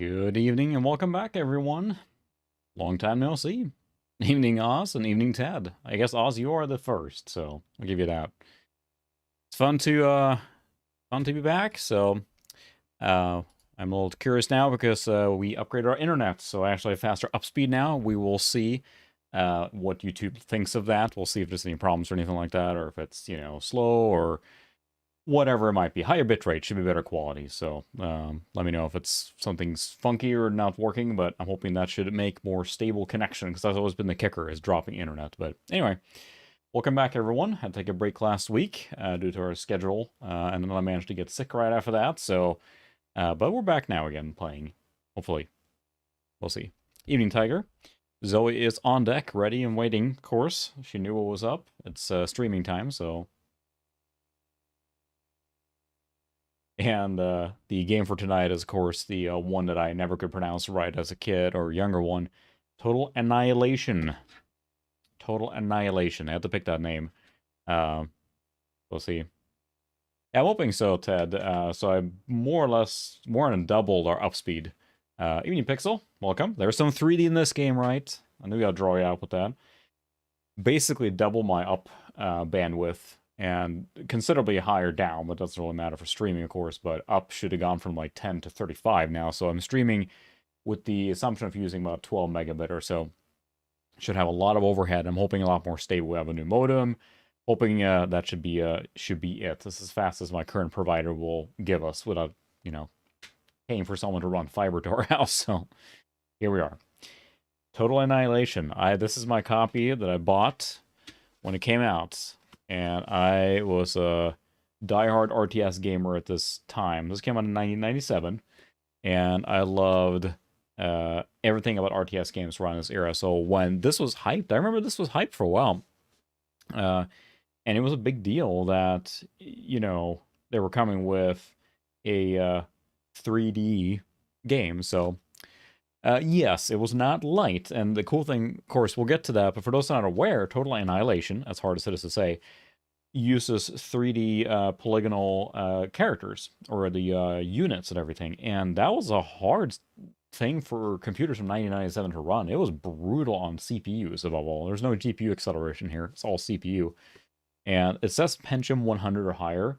Good evening and welcome back, everyone. Long time no see. Evening, Oz, and evening, Ted. I guess, Oz, you are the first, so I'll give you that. It's fun to be back. So, I'm a little curious now because we upgraded our internet, so I actually have faster upspeed now. We will see what YouTube thinks of that. We'll see if there's any problems or anything like that, or if it's slow or whatever it might be. Higher bitrate should be better quality. So let me know if it's something's funky or not working, but I'm hoping that should make more stable connection because that's always been the kicker is dropping internet. But anyway, welcome back, everyone. Had to take a break last week due to our schedule, and then I managed to get sick right after that. So, but we're back now again playing. Hopefully, we'll see. Evening, Tiger. Zoe is on deck, ready and waiting. Of course, she knew what was up. It's streaming time, so. And the game for tonight is, of course, the one that I never could pronounce right as a kid or younger one. Total Annihilation. Total Annihilation. I had to pick that name. We'll see. Yeah, I'm hoping so, Ted. So I more than doubled our upspeed. Evening Pixel, welcome. There's some 3D in this game, right? I knew I'd draw you out with that. Basically double my up bandwidth. And considerably higher down, but doesn't really matter for streaming, of course, but up should have gone from like 10 to 35 now, so I'm streaming with the assumption of using about 12 megabit or so. Should have a lot of overhead. I'm hoping a lot more stable. We have a new modem, hoping that should be it. This is as fast as my current provider will give us without, paying for someone to run fiber to our house, so here we are. Total Annihilation. This is my copy that I bought when it came out. And I was a diehard RTS gamer at this time. This came out in 1997, and I loved everything about RTS games around this era. So when this was hyped, I remember this was hyped for a while. And it was a big deal that, they were coming with a 3D game. So, yes, it was not light. And the cool thing, of course, we'll get to that. But for those not aware, Total Annihilation, as hard as it is to say, uses 3D polygonal characters or the units and everything, and that was a hard thing for computers from 1997 to run. It was brutal on CPUs above all. There's no GPU acceleration here; it's all CPU, and it says Pentium 100 or higher.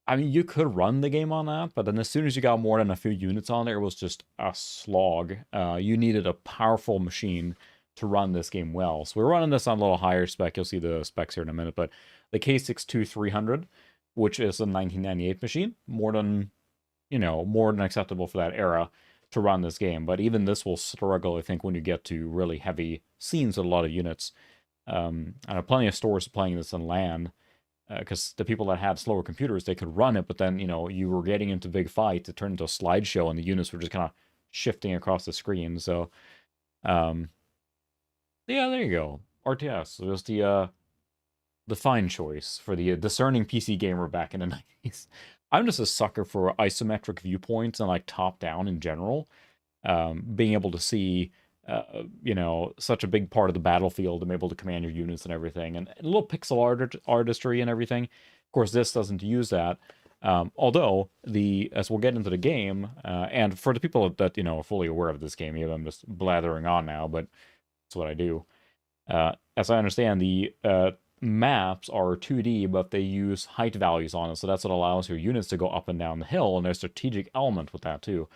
I mean, you could run the game on that, but then as soon as you got more than a few units on there, it was just a slog. You needed a powerful machine to run this game well. So we're running this on a little higher spec. You'll see the specs here in a minute, but the K62-300, which is a 1998 machine, more than acceptable for that era to run this game. But even this will struggle, I think, when you get to really heavy scenes with a lot of units. I have plenty of stores playing this on LAN, because the people that had slower computers, they could run it, but then, you were getting into big fights, it turned into a slideshow, and the units were just kind of shifting across the screen. So, yeah, there you go. RTS. It was the fine choice for the discerning PC gamer back in the 90s. I'm just a sucker for isometric viewpoints and like top down in general. Being able to see, such a big part of the battlefield and able to command your units and everything, and a little pixel artistry and everything. Of course, this doesn't use that. Although as we'll get into the game, and for the people that are fully aware of this game, I'm just blathering on now, but that's what I do. As I understand, the maps are 2D, but they use height values on it, so that's what allows your units to go up and down the hill, and there's a strategic element with that too.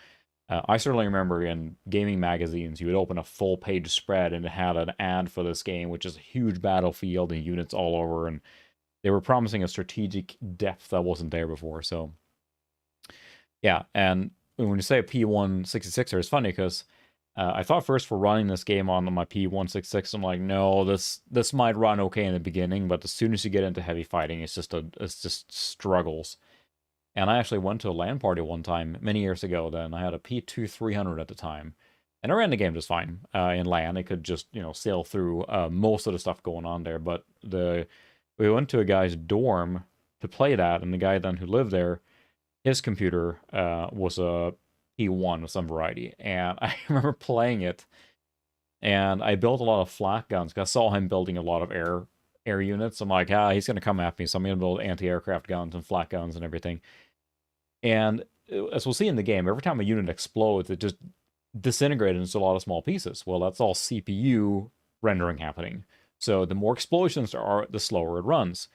I certainly remember in gaming magazines, you would open a full-page spread, and it had an ad for this game, which is a huge battlefield and units all over, and they were promising a strategic depth that wasn't there before, so. Yeah, and when you say a P166, it's funny, because I thought first for running this game on my P166, I'm like, no, this might run okay in the beginning, but as soon as you get into heavy fighting, it's just struggles. And I actually went to a LAN party one time many years ago. Then I had a P2-300 at the time, and I ran the game just fine in LAN. It could just sail through most of the stuff going on there. But we went to a guy's dorm to play that, and the guy then who lived there, his computer was a P1 of some variety, and I remember playing it, and I built a lot of flak guns because I saw him building a lot of air units. I'm like, he's gonna come at me, so I'm gonna build anti-aircraft guns and flak guns and everything. And as we'll see in the game, every time a unit explodes, it just disintegrated into a lot of small pieces. Well, that's all CPU rendering happening. So the more explosions there are, the slower it runs.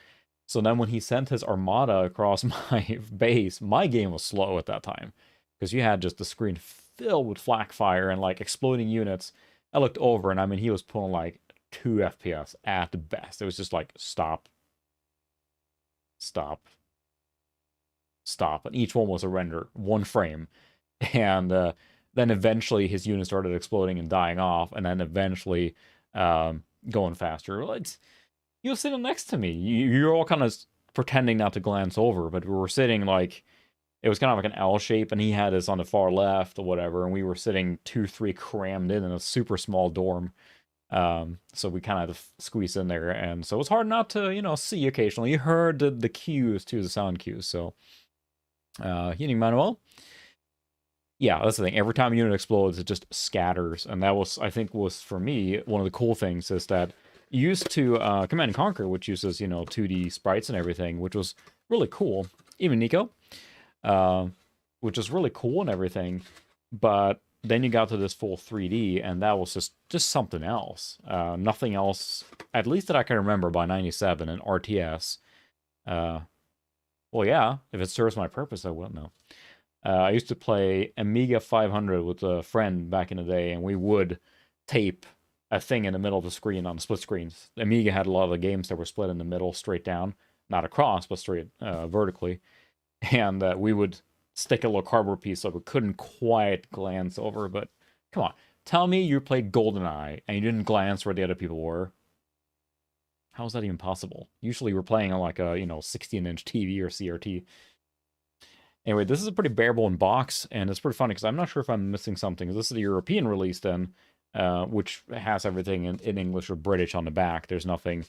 So then when he sent his armada across my base, my game was slow at that time. Because you had just the screen filled with flak fire and like exploding units. I looked over and I mean, he was pulling like 2 FPS at the best. It was just like, stop, stop, stop. And each one was a render, 1 frame. And then eventually his unit started exploding and dying off. And then eventually going faster. He was sitting next to me. You're all kind of pretending not to glance over, but we were sitting like, it was kind of like an L shape, and he had us on the far left or whatever, and we were sitting 2-3 crammed in a super small dorm. So we kind of squeezed in there, and so it was hard not to, see occasionally. You heard the cues too, the sound cues. So, heating manual. Yeah, that's the thing. Every time a unit explodes, it just scatters, and that was, I think, was for me one of the cool things is that used to Command and Conquer, which uses 2D sprites and everything, which was really cool. Even Nico. Which is really cool and everything, but then you got to this full 3D, and that was just something else. Nothing else, at least that I can remember by 97 and RTS. Well, yeah, if it serves my purpose, I will know. I used to play Amiga 500 with a friend back in the day, and we would tape a thing in the middle of the screen on the split screens. Amiga had a lot of the games that were split in the middle, straight down, not across, but straight vertically. And we would stick a little cardboard piece so we couldn't quite glance over. But come on, tell me you played GoldenEye and you didn't glance where the other people were. How is that even possible? Usually we're playing on like a 16-inch TV or CRT. Anyway, this is a pretty bare-bone box, and it's pretty funny because I'm not sure if I'm missing something. This is the European release then, which has everything in English or British on the back. There's nothing.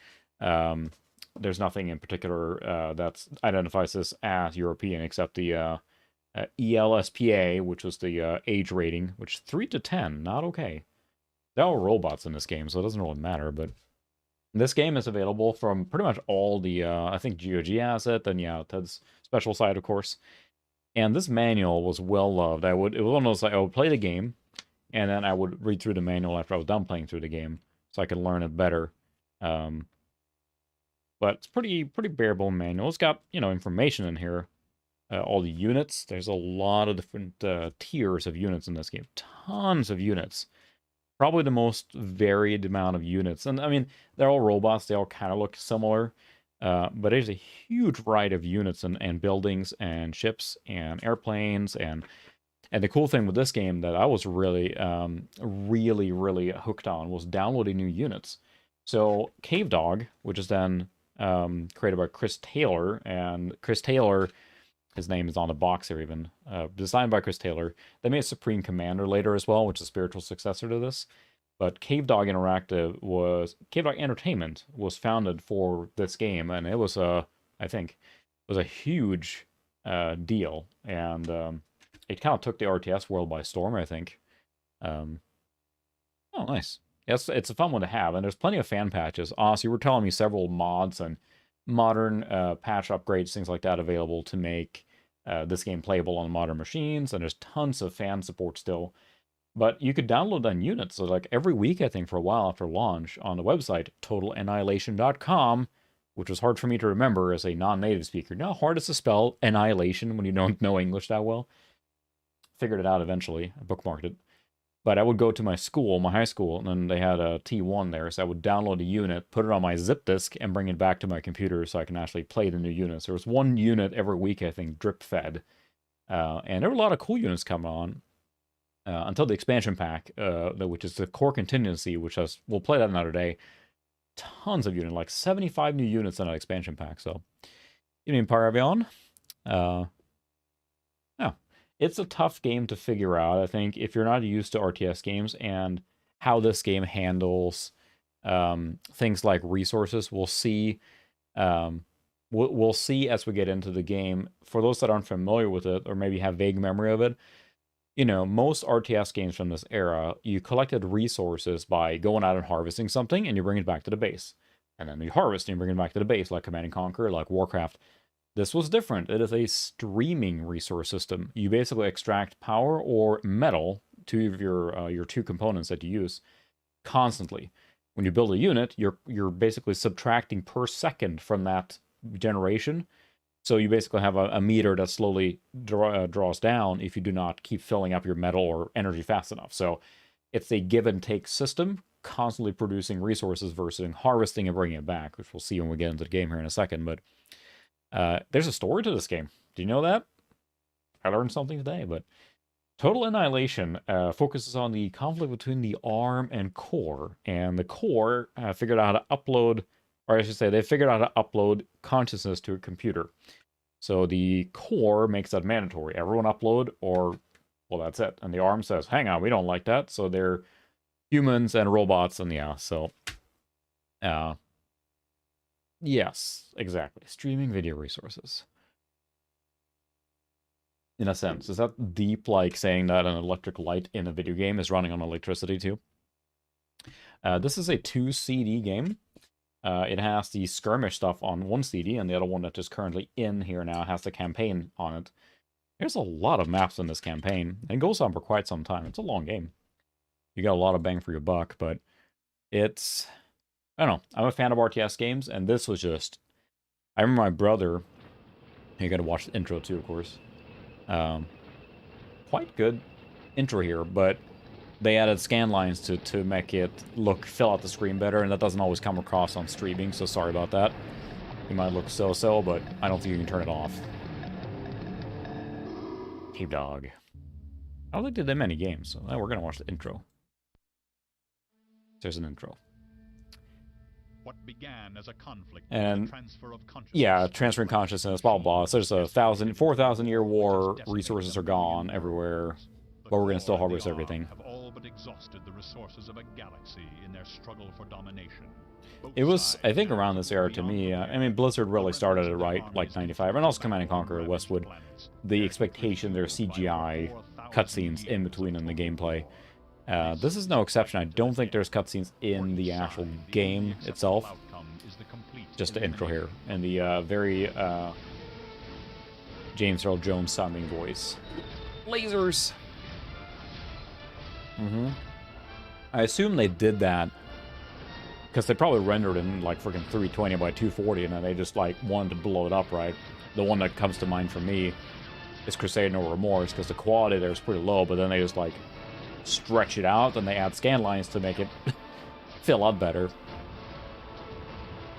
There's nothing in particular that identifies this as European except the ELSPA, which was the age rating, which 3 to 10, not okay. There are robots in this game, so it doesn't really matter, but this game is available from pretty much all the, I think GOG has it, then yeah, Ted's special side, of course. And this manual was well loved. It was one of those, I would play the game, and then I would read through the manual after I was done playing through the game, so I could learn it better. But it's pretty bare bone manual. It's got, information in here. All the units. There's a lot of different tiers of units in this game. Tons of units. Probably the most varied amount of units. And I mean, they're all robots. They all kind of look similar. But there's a huge variety of units and buildings and ships and airplanes. And the cool thing with this game that I was really, really hooked on was downloading new units. So Cave Dog, which is then created by Chris Taylor, and Chris Taylor, his name is on the box here even, designed by Chris Taylor. They made Supreme Commander later as well, which is a spiritual successor to this. But Cave Dog Entertainment was founded for this game, and it was I think, was a huge deal, and it kind of took the RTS world by storm, I think. Oh, nice. It's a fun one to have, and there's plenty of fan patches. So you were telling me several mods and modern patch upgrades, things like that, available to make this game playable on modern machines, and there's tons of fan support still. But you could download on units, so like every week, I think, for a while after launch, on the website, totalannihilation.com, which was hard for me to remember as a non-native speaker. You know how hard it is to spell annihilation when you don't know English that well? Figured it out eventually. I bookmarked it. But I would go to my school, my high school, and then they had a T1 there, so I would download a unit, put it on my zip disk, and bring it back to my computer so I can actually play the new units. There was one unit every week, I think, drip-fed. And there were a lot of cool units coming on until the expansion pack, which is the core contingency, which we'll play that another day. Tons of units, like 75 new units in that expansion pack, so. You mean Paravion? It's a tough game to figure out, I think, if you're not used to RTS games and how this game handles things like resources. We'll see. We'll see as we get into the game. For those that aren't familiar with it or maybe have vague memory of it, most RTS games from this era, you collected resources by going out and harvesting something, and you bring it back to the base. And then you harvest and you bring it back to the base, like Command and Conquer, like Warcraft. This was different. It is a streaming resource system. You basically extract power or metal, two of your two components that you use, constantly. When you build a unit, you're basically subtracting per second from that generation. So you basically have a meter that slowly draws down if you do not keep filling up your metal or energy fast enough. So it's a give and take system, constantly producing resources versus harvesting and bringing it back, which we'll see when we get into the game here in a second. But there's a story to this game. Do you know that? I learned something today, but Total Annihilation focuses on the conflict between the ARM and Core, and the Core figured out how to upload, or I should say, they figured out how to upload consciousness to a computer. So the Core makes that mandatory. Everyone upload, or, well, that's it. And the ARM says, hang on, we don't like that. So they're humans and robots, and yeah, so, yes, exactly. Streaming video resources. In a sense. Is that deep, like saying that an electric light in a video game is running on electricity too? This is a 2 CD game. It has the skirmish stuff on one CD, and the other one that is currently in here now has the campaign on it. There's a lot of maps in this campaign, and it goes on for quite some time. It's a long game. You got a lot of bang for your buck, but it's... I don't know. I'm a fan of RTS games, and this was just... I remember my brother... You gotta watch the intro too, of course. Quite good intro here, but they added scan lines to make it fill out the screen better, and that doesn't always come across on streaming, so sorry about that. It might look so-so, but I don't think you can turn it off. Cave Dog. I don't think they did many games, so we're gonna watch the intro. There's an intro. What began as a conflict and transfer of consciousness. Yeah, transferring consciousness, blah, blah, blah. So there's a 4,000 year war, resources are gone everywhere, but we're going to still harvest everything. Have all but exhausted the resources of a galaxy in their struggle for domination. It was, I think, around this era to me. I mean, Blizzard really started it right, like 95, and also Command & Conquer, Westwood. The expectation, there are CGI cutscenes in between in the gameplay. This is no exception. I don't think there's cutscenes in the actual game itself. Just the intro here, and the very James Earl Jones sounding voice. Lasers! I assume they did that because they probably rendered in like freaking 320 by 240, and then they just like wanted to blow it up, right? The one that comes to mind for me is Crusade No Remorse, because the quality there is pretty low, but then they just like stretch it out, and they add scan lines to make it fill up better.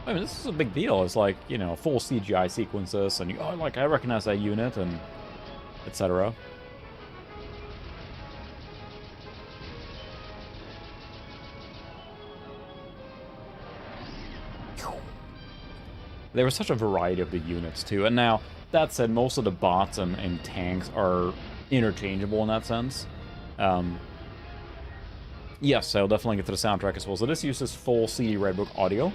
I mean, this is a big deal. It's like, you know, full CGI sequences, and oh, like, I recognize that unit, and etc. There was such a variety of the units, too. And now, that said, most of the bots and tanks are interchangeable in that sense. Yes, I'll definitely get to the soundtrack as well. So this uses full CD Redbook audio,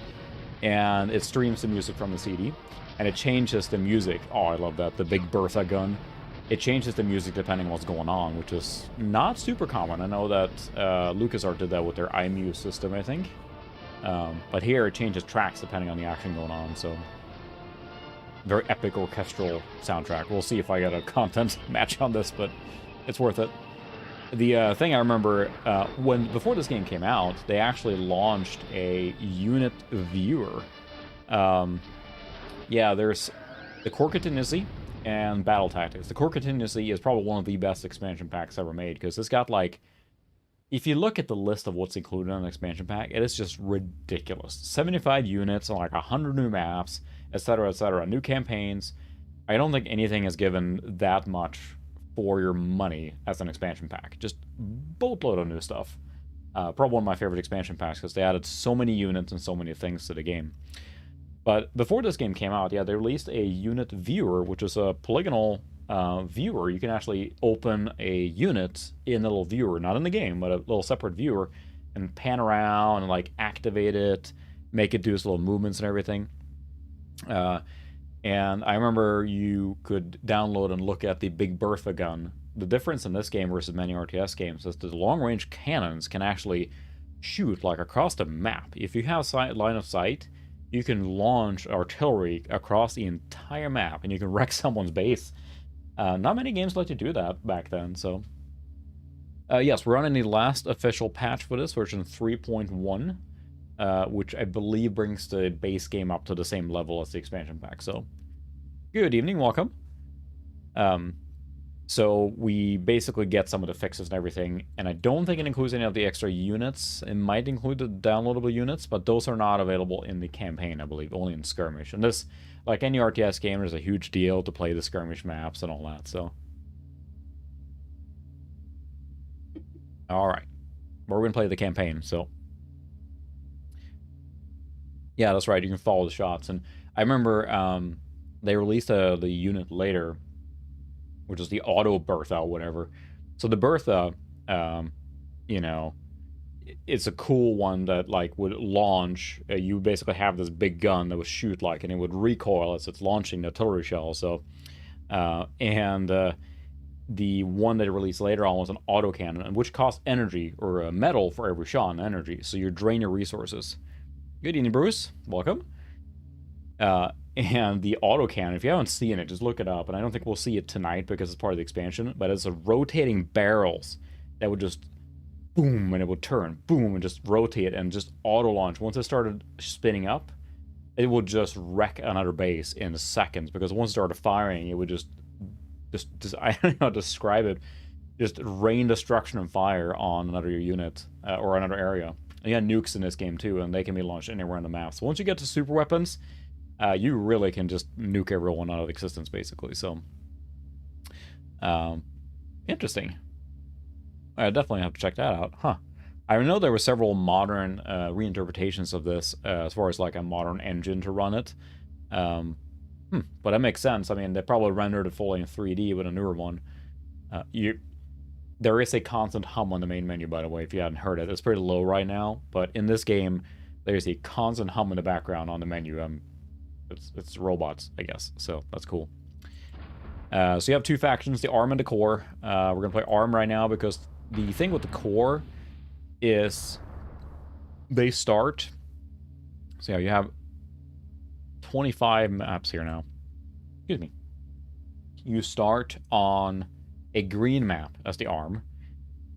and it streams the music from the CD, and it changes the music. Oh, I love that. The Big Bertha gun. It changes the music depending on what's going on, which is not super common. I know that LucasArts did that with their iMuse system, I think. But here it changes tracks depending on the action going on, so... Very epic orchestral soundtrack. We'll see if I get a content match on this, but it's worth it. The thing I remember, before this game came out, they actually launched a unit viewer. Yeah, there's the Core Contingency and Battle Tactics. The Core Contingency is probably one of the best expansion packs ever made, because it's got, like... If you look at the list of what's included in an expansion pack, it is just ridiculous. 75 units on like 100 new maps, etc., etc. New campaigns. I don't think anything is given that much for your money as an expansion pack. Just boatload of new stuff. Probably one of my favorite expansion packs because they added so many units and so many things to the game. But before this game came out, yeah, they released a unit viewer, which is a polygonal viewer. You can actually open a unit in a little viewer, not in the game, but a little separate viewer, and pan around and like activate it, make it do its little movements and everything. And I remember you could download and look at the Big Bertha gun. The difference in this game versus many RTS games is that the long-range cannons can actually shoot like across the map. If you have line of sight, you can launch artillery across the entire map, and you can wreck someone's base. Not many games let you do that back then, so... yes, we're running the last official patch for this, version 3.1, which I believe brings the base game up to the same level as the expansion pack, so... Good evening, welcome. So we basically get some of the fixes and everything, and I don't think it includes any of the extra units. It might include the downloadable units, but those are not available in the campaign, I believe, only in skirmish. And this, like any RTS game, there's a huge deal to play the skirmish maps and all that, so... Alright. We're going to play the campaign, so... Yeah, that's right, you can follow the shots. And I remember they released the unit later, which is the auto Bertha or whatever. So the Bertha, you know, it's a cool one that, like, would launch. You basically have this big gun that would shoot, like, and it would recoil as it's launching the artillery shell. So, the one that it released later on was an autocannon, which cost energy, or a metal for every shot in energy. So you drain your resources. Good evening, Bruce. Welcome. And the autocannon, if you haven't seen it, just look it up. And I don't think we'll see it tonight because it's part of the expansion. But it's a rotating barrels that would just boom, and it would turn, boom, and just rotate and just auto-launch. Once it started spinning up, it would just wreck another base in seconds. Because once it started firing, it would just I don't know how to describe it, just rain destruction and fire on another unit or another area. And you got nukes in this game too, and they can be launched anywhere on the map. So once you get to super weapons, you really can just nuke everyone out of existence, basically. So, interesting. I definitely have to check that out. Huh. I know there were several modern reinterpretations of this, as far as like a modern engine to run it. But that makes sense. I mean, they probably rendered it fully in 3D with a newer one. There is a constant hum on the main menu, by the way, if you hadn't heard it. It's pretty low right now, but in this game, there's a constant hum in the background on the menu. It's robots, I guess, so that's cool. So you have two factions, the ARM and the Core. We're going to play ARM right now because the thing with the Core is they start... So yeah, you have 25 maps here now. Excuse me. You start on a green map, that's the ARM.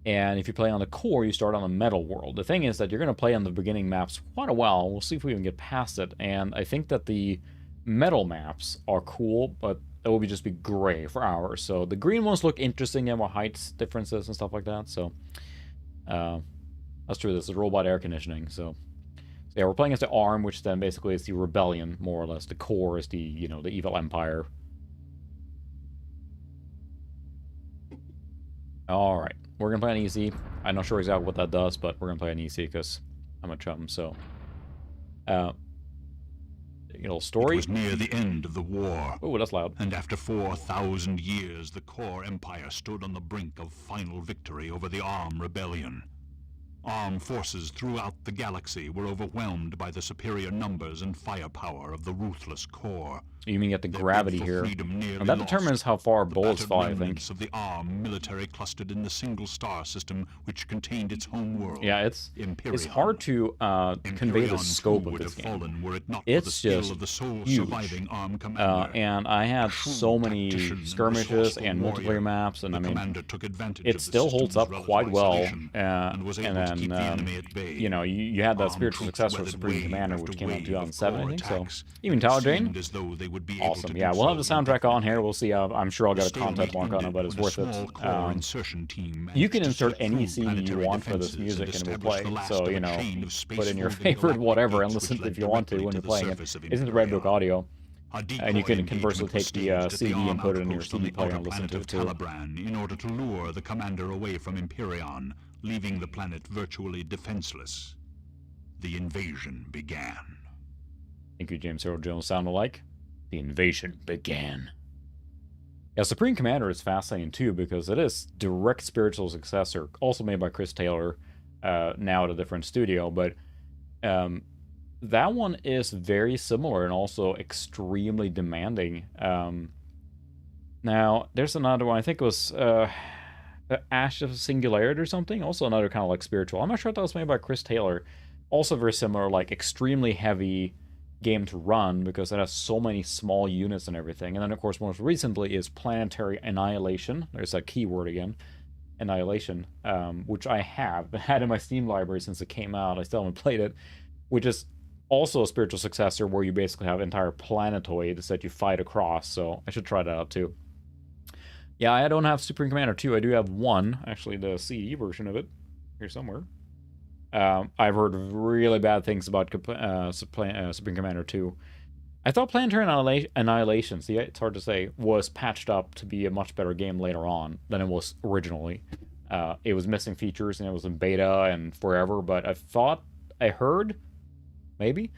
And if you play on the Core, you start on a metal world. The thing is that you're going to play on the beginning maps quite a while. We'll see if we can get past it. And I think that the metal maps are cool, but it will just be gray for hours. So the green ones look interesting. They have more heights differences and stuff like that. So that's true. This is robot air conditioning. So yeah, we're playing as the ARM, which then basically is the rebellion, more or less. The Core is the, you know, the evil empire. All right. We're going to play on easy. I'm not sure exactly what that does, but we're going to play on easy because I'm a chum, so... a little story. It was near the end of the war. Oh, that's loud. And after 4,000 years, the Core Empire stood on the brink of final victory over the ARM Rebellion. Armed forces throughout the galaxy were overwhelmed by the superior numbers and firepower of the ruthless Core. You mean get the gravity here. And that determines how far bullets fly, I think. Of the ARM military clustered in the single star system which contained its home world. Yeah, it's hard to convey the scope of this game. It's just huge. And I had so many skirmishes and multiplayer maps, and I mean, it still holds up quite well. And then, you know, you had that spiritual successor of Supreme Commander, which came out in 2007, I think. So, even Tower Jane. Awesome. Yeah, we'll have the soundtrack on here. We'll see. I'm sure I'll get a content mark on it, but it's worth it. You can insert any CD you want for this music and it will play. So, you know, put in your favorite whatever and listen if you want to when you're playing it. It's in the Red Book audio. And you can conversely take the CD and put it in your CD player and listen to it too. In order to lure the commander away from Imperion, leaving the planet virtually defenseless. The invasion began. Thank you, James Earl Jones. Sound alike? The invasion began. Yeah, Supreme Commander is fascinating too because it is direct spiritual successor, also made by Chris Taylor, now at a different studio, but that one is very similar and also extremely demanding. Now, there's another one, I think it was Ash of Singularity or something, also another kind of like spiritual. I'm not sure if that was made by Chris Taylor. Also very similar, like extremely heavy, game to run because it has so many small units and everything. And then, of course, most recently is Planetary Annihilation. There's that keyword again. Annihilation, which I have had in my Steam library since it came out. I still haven't played it, which is also a spiritual successor where you basically have entire planetoids that you fight across, so I should try that out too. Yeah, I don't have Supreme Commander 2. I do have one, actually the CD version of it, here somewhere. I've heard really bad things about Supreme Commander 2. I thought Planetary Annihilation, see, it's hard to say, was patched up to be a much better game later on than it was originally. It was missing features and it was in beta and forever, but I heard, maybe,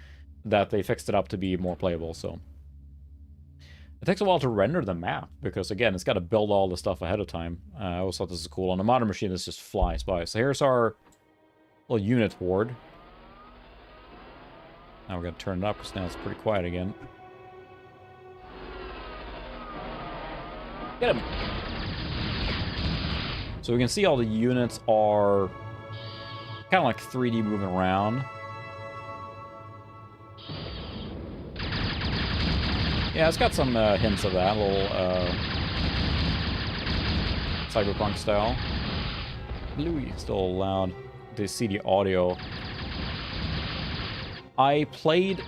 that they fixed it up to be more playable, so. It takes a while to render the map, because again, it's got to build all the stuff ahead of time. I always thought this is cool. On a modern machine, this just flies by. So here's our little unit horde. Now we're going to turn it up, because now it's pretty quiet again. Get him! So we can see all the units are kind of like 3D moving around. Yeah, it's got some hints of that, a little cyberpunk style. Bluey, still loud. The CD audio. I played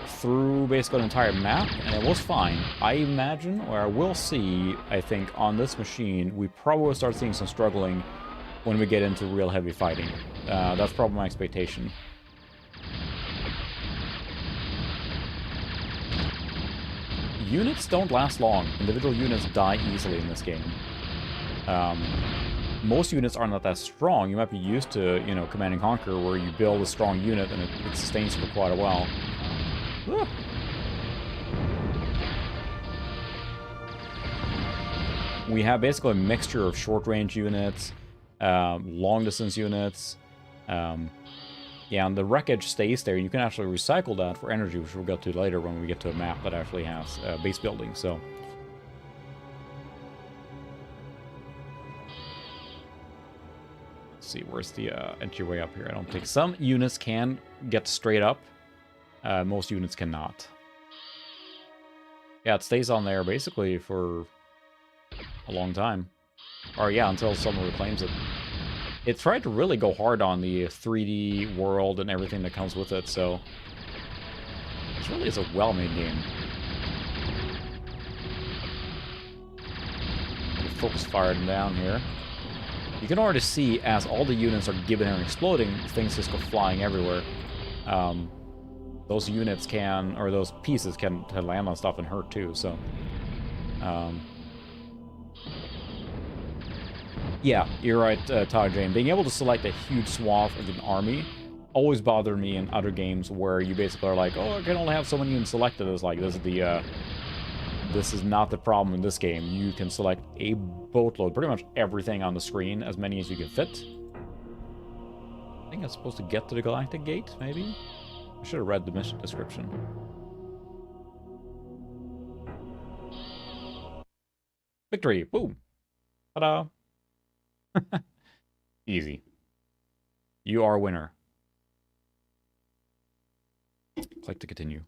through basically an entire map, and it was fine. I imagine, or I will see, I think, on this machine, we probably will start seeing some struggling when we get into real heavy fighting. That's probably my expectation. Units don't last long. Individual units die easily in this game. Most units are not that strong. You might be used to, you know, Command and Conquer, where you build a strong unit and it sustains for quite a while. Ah. We have basically a mixture of short-range units, long-distance units. Yeah, and the wreckage stays there. You can actually recycle that for energy, which we'll get to later when we get to a map that actually has base building, so. Let's see, where's the entryway up here? I don't think some units can get straight up. Most units cannot. Yeah, it stays on there basically for a long time. Or yeah, until someone reclaims it. It tried to really go hard on the 3D world and everything that comes with it, so it really is a well-made game. Focus firing down here. You can already see as all the units are given and exploding, things just go flying everywhere. Those units can, or those pieces can land on stuff and hurt too, so. Yeah, you're right, Todd Jane. Being able to select a huge swath of an army always bothered me in other games where you basically are like, oh, I can only have so many units selected. It's like, this is not the problem in this game. You can select a boatload, pretty much everything on the screen, as many as you can fit. I think I'm supposed to get to the Galactic Gate, maybe? I should have read the mission description. Victory! Boom! Ta-da! Easy. You are a winner. Click to continue.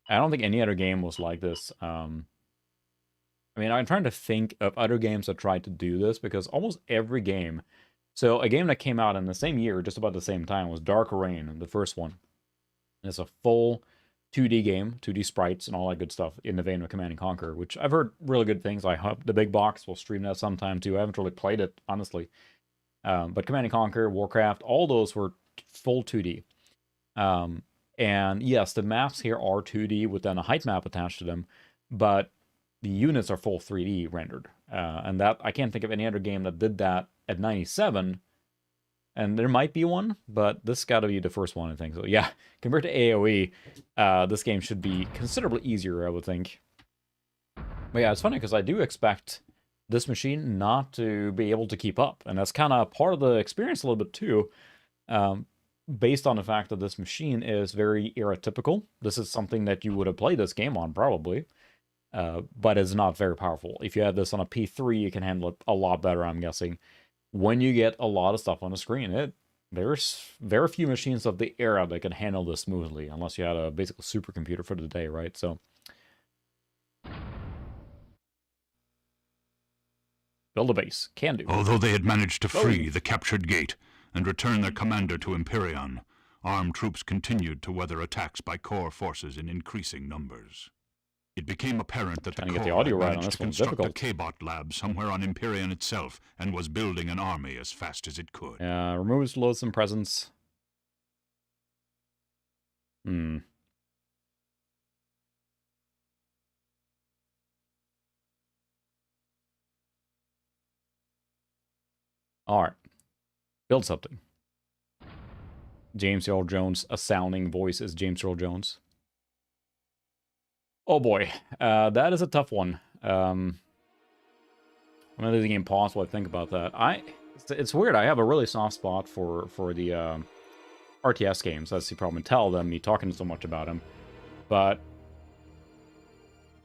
I don't think any other game was like this. I mean, I'm trying to think of other games that tried to do this, because almost every game... So, a game that came out in the same year, just about the same time, was Dark Reign, the first one. And it's a full 2D game, 2D sprites and all that good stuff, in the vein of Command & Conquer, which I've heard really good things. I hope the big box will stream that sometime too. I haven't really played it, honestly. But Command & Conquer, Warcraft, all those were full 2D. And yes, the maps here are 2D with then a height map attached to them, but the units are full 3D rendered. And that, I can't think of any other game that did that at 97. And there might be one, but this got to be the first one, I think. So yeah, compared to AoE, this game should be considerably easier, I would think. But yeah, it's funny because I do expect this machine not to be able to keep up. And that's kind of part of the experience a little bit too, based on the fact that this machine is very era-typical. This is something that you would have played this game on, probably. But it's not very powerful. If you have this on a P3, you can handle it a lot better, I'm guessing. When you get a lot of stuff on the screen, it There's very few machines of the era that can handle this smoothly, unless you had a basically supercomputer for the day, right? So, build a base. Can do. Although they had managed to free Whoa. the captured gate and return their commander to Empyreon, armed troops continued to weather attacks by core forces in increasing numbers. It became apparent that the Trying to get the core audio had right on managed this to one's construct a difficult. K-bot lab somewhere on Empyreon itself and was building an army as fast as it could. Removes loathsome presence. Alright. Build something. James Earl Jones, a sounding voice is James Earl Jones. Oh boy, that is a tough one. I'm gonna think impossible to think about that. It's weird. I have a really soft spot for the RTS games, as you probably tell them me talking so much about them. But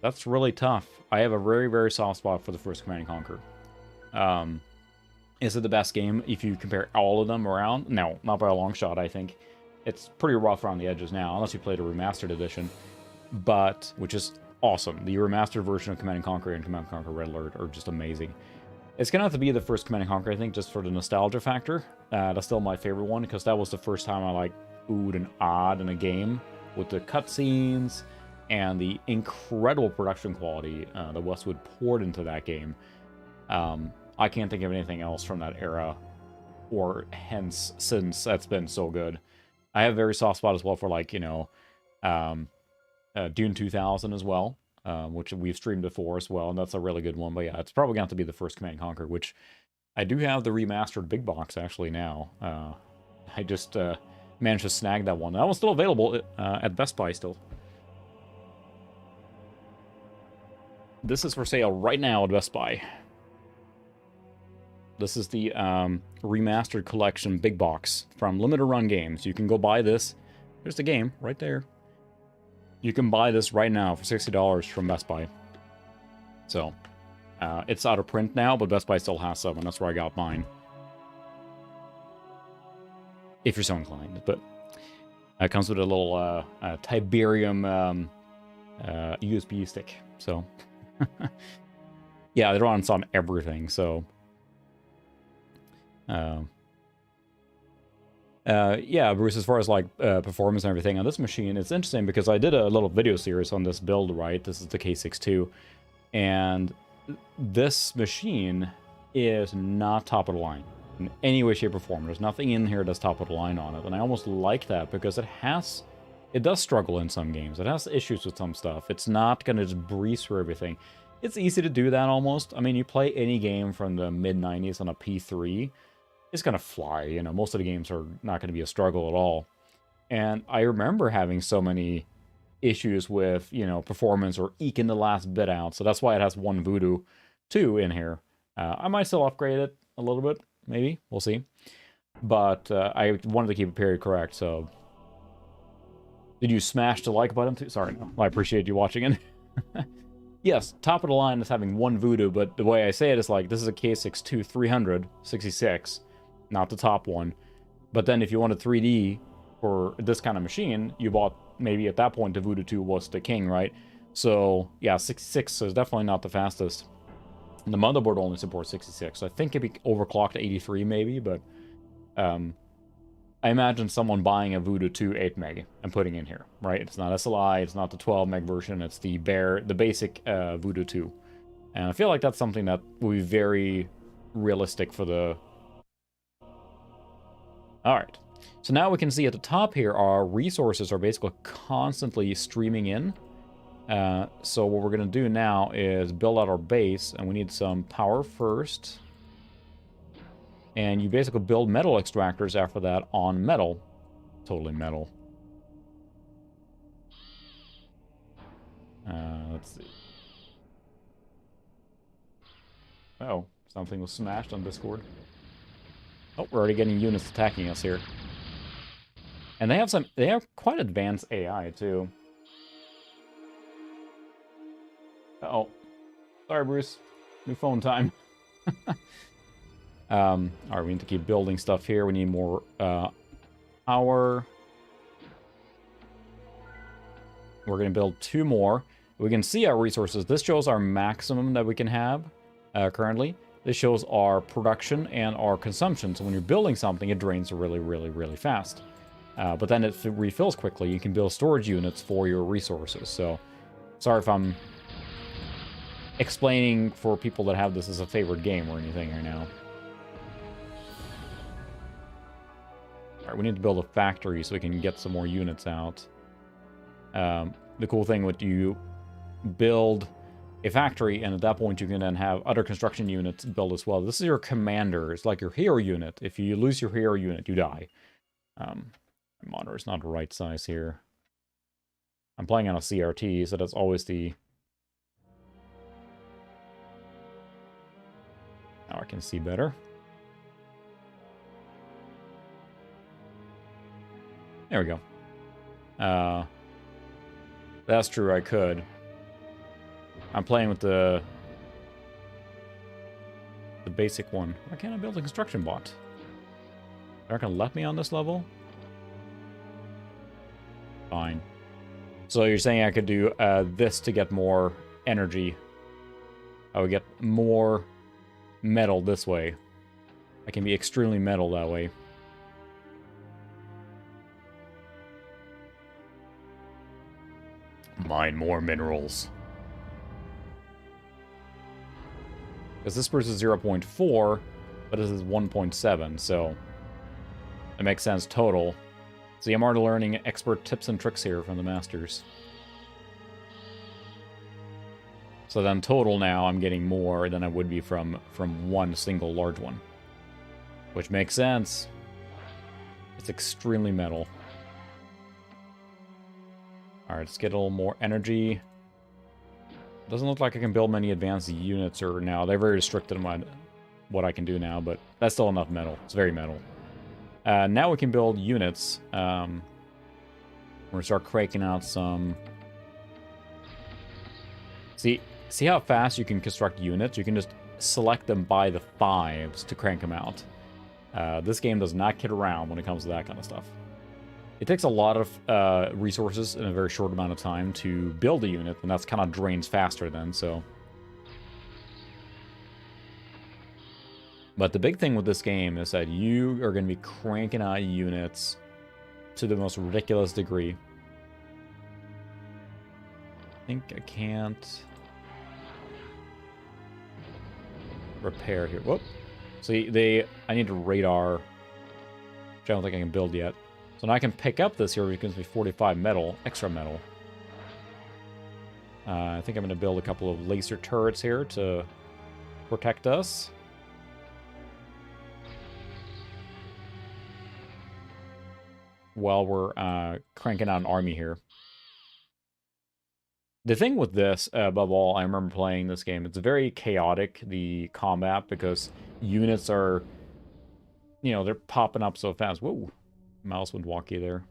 that's really tough. I have a very, very soft spot for the first Command & Conquer. Is it the best game if you compare all of them around? No, not by a long shot, I think. It's pretty rough around the edges now, unless you played a remastered edition. But, which is awesome. The remastered version of Command & Conquer and Command & Conquer Red Alert are just amazing. It's going to have to be the first Command & Conquer, I think, just for the nostalgia factor. That's still my favorite one, because that was the first time I, like, oohed and ahed in a game with the cutscenes and the incredible production quality that Westwood poured into that game. I can't think of anything else from that era or hence since that's been so good. I have a very soft spot as well for, like, you know, Dune 2000 as well, which we've streamed before as well, and that's a really good one. But yeah, it's probably going to have to be the first Command & Conquer, which I do have the remastered big box actually now. I just managed to snag that one. That one's still available at Best Buy still. This is for sale right now at Best Buy. This is the remastered collection big box from Limited Run Games. You can go buy this. There's the game right there. You can buy this right now for $60 from Best Buy. So, it's out of print now, but Best Buy still has some, and that's where I got mine. If you're so inclined. But it comes with a little Tiberium USB stick. So, yeah, they're on everything, so... yeah, Bruce, as far as, like, performance and everything on this machine, it's interesting because I did a little video series on this build, right? This is the K62, and this machine is not top of the line in any way, shape, or form. There's nothing in here that's top of the line on it, and I almost like that because it does struggle in some games. It has issues with some stuff. It's not going to just breeze through everything. It's easy to do that almost. I mean, you play any game from the mid-90s on a P3, it's going to fly, you know, most of the games are not going to be a struggle at all. And I remember having so many issues with, you know, performance or eking the last bit out, so that's why it has one Voodoo 2 in here. I might still upgrade it a little bit, maybe, we'll see. But I wanted to keep it period correct, so... Did you smash the like button too? Sorry, no. I appreciate you watching it. Yes, top of the line is having one Voodoo, but the way I say it is like, this is a K62 300, 66, not the top one. But then if you wanted 3D for this kind of machine, you bought, maybe at that point, the Voodoo 2 was the king, right? So, yeah, 66 is definitely not the fastest. And the motherboard only supports 66. So I think it'd be overclocked to 83 maybe, but I imagine someone buying a Voodoo 2 8 meg and putting in here, right? It's not SLI, it's not the 12 meg version, it's the basic Voodoo 2. And I feel like that's something that will be very realistic for the... Alright, so now we can see at the top here, our resources are basically constantly streaming in. So what we're going to do now is build out our base, and we need some power first. And you basically build metal extractors after that on metal. Totally metal. Let's see. Oh, something was smashed on Discord. Oh, we're already getting units attacking us here. And they have quite advanced AI too. Uh-oh. Sorry, Bruce. New phone time. Alright, we need to keep building stuff here. We need more power. We're going to build 2 more. We can see our resources. This shows our maximum that we can have currently. This shows our production and our consumption. So when you're building something, it drains really, really, really fast. But then it refills quickly. You can build storage units for your resources. So, sorry if I'm explaining for people that have this as a favorite game or anything right now. Alright, we need to build a factory so we can get some more units out. The cool thing with you build a factory, and at that point you can then have other construction units build as well. This is your commander. It's like your hero unit. If you lose your hero unit, you die. My monitor is not the right size here. I'm playing on a CRT, so that's always the... Now I can see better. There we go. That's true, I could. I'm playing with the basic one. Why can't I build a construction bot? They're not gonna let me on this level? Fine. So you're saying I could do this to get more energy. I would get more metal this way. I can be extremely metal that way. Mine more minerals. Because this is 0.4, but this is 1.7, so it makes sense total. See, I'm already learning expert tips and tricks here from the masters. So then total now, I'm getting more than I would be from one single large one. Which makes sense. It's extremely metal. Alright, let's get a little more energy. Doesn't look like I can build many advanced units or now. They're very restricted in what I can do now, but that's still enough metal. It's very metal. Now we can build units. We're going to start cranking out some... See how fast you can construct units? You can just select them by the 5s to crank them out. This game does not kid around when it comes to that kind of stuff. It takes a lot of resources in a very short amount of time to build a unit, and that's kind of drains faster then, so... But the big thing with this game is that you are going to be cranking out units to the most ridiculous degree. I think I can't... repair here. Whoop. See, I need a radar, which I don't think I can build yet. So now I can pick up this here, which gives me 45 metal, extra metal. I think I'm going to build a couple of laser turrets here to protect us. While we're cranking out an army here. The thing with this, above all, I remember playing this game, it's very chaotic, the combat, because units are, you know, they're popping up so fast. Whoa. Mouse went wonky there.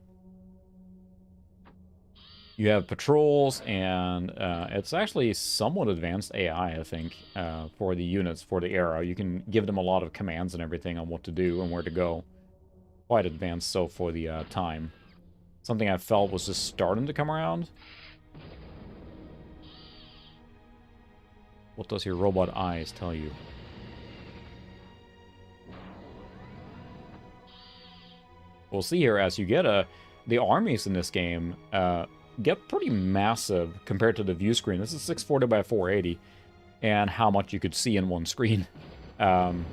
You have patrols, and it's actually somewhat advanced AI, I think, for the units, for the era. You can give them a lot of commands and everything on what to do and where to go. Quite advanced so for the time. Something I felt was just starting to come around. What does your robot eyes tell you? We'll see here as you get the armies in this game get pretty massive compared to the view screen. This is 640 by 480, and how much you could see in one screen. Pretty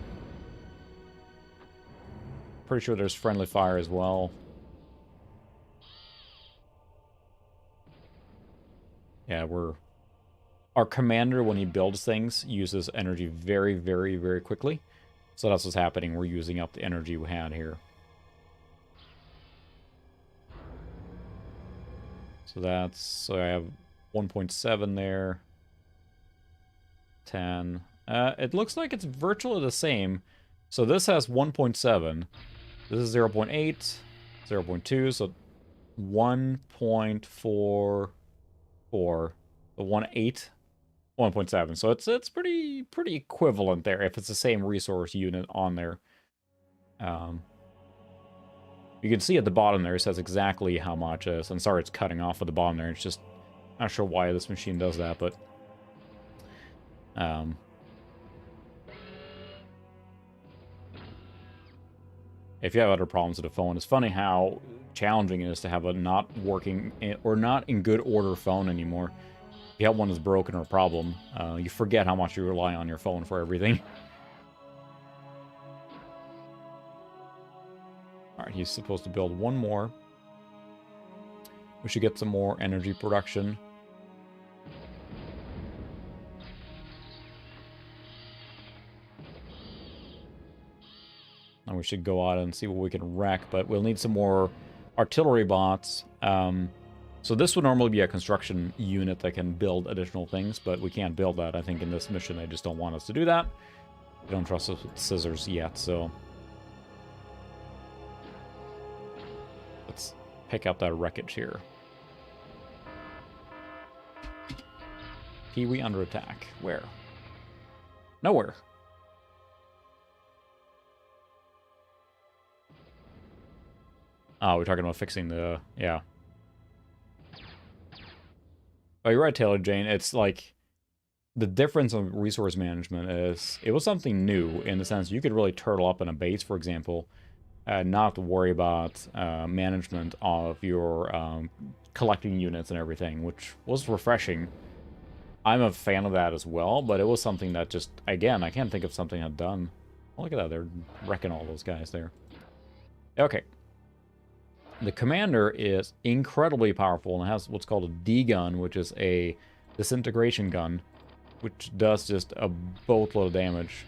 sure there's friendly fire as well. Yeah, our commander, when he builds things, uses energy very, very, very quickly. So that's what's happening. We're using up the energy we had here. So I have 1.7 there. 10. It looks like it's virtually the same. So this has 1.7. This is 0.8, 0.2, so 1.44. The 1.8 1.7. So it's pretty equivalent there if it's the same resource unit on there. You can see at the bottom there it says exactly how much it is. And sorry, it's cutting off at the bottom there. It's just not sure why this machine does that, but if you have other problems with the phone, it's funny how challenging it is to have a not working or not in good order phone anymore. If you have one that's broken or a problem, you forget how much you rely on your phone for everything. Alright, he's supposed to build one more. We should get some more energy production. And we should go out and see what we can wreck, but we'll need some more artillery bots. So this would normally be a construction unit that can build additional things, but we can't build that. I think in this mission they just don't want us to do that. They don't trust us with scissors yet, so... let's pick up that wreckage here. Pee-wee under attack. Where? Nowhere. Oh, we're talking about fixing the... yeah. Oh, you're right, Taylor Jane. It's like... the difference of resource management is... it was something new, in the sense you could really turtle up in a base, for example, and not have to worry about management of your collecting units and everything, which was refreshing. I'm a fan of that as well, but it was something that just... again, I can't think of something I've done. Oh, look at that, they're wrecking all those guys there. Okay. The commander is incredibly powerful and has what's called a D-gun, which is a disintegration gun, which does just a boatload of damage.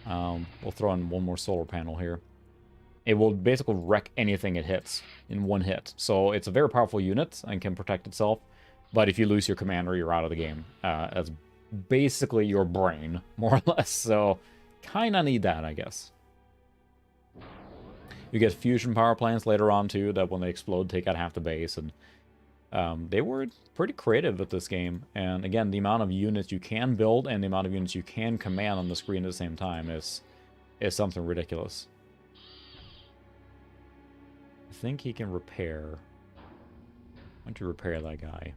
We'll throw in one more solar panel here. It will basically wreck anything it hits in one hit. So it's a very powerful unit and can protect itself, but if you lose your commander, you're out of the game. That's basically your brain, more or less, so kinda need that, I guess. You get fusion power plants later on, too, that when they explode, take out half the base. And they were pretty creative with this game. And again, the amount of units you can build and the amount of units you can command on the screen at the same time is something ridiculous. I think he can repair. Why don't you repair that guy?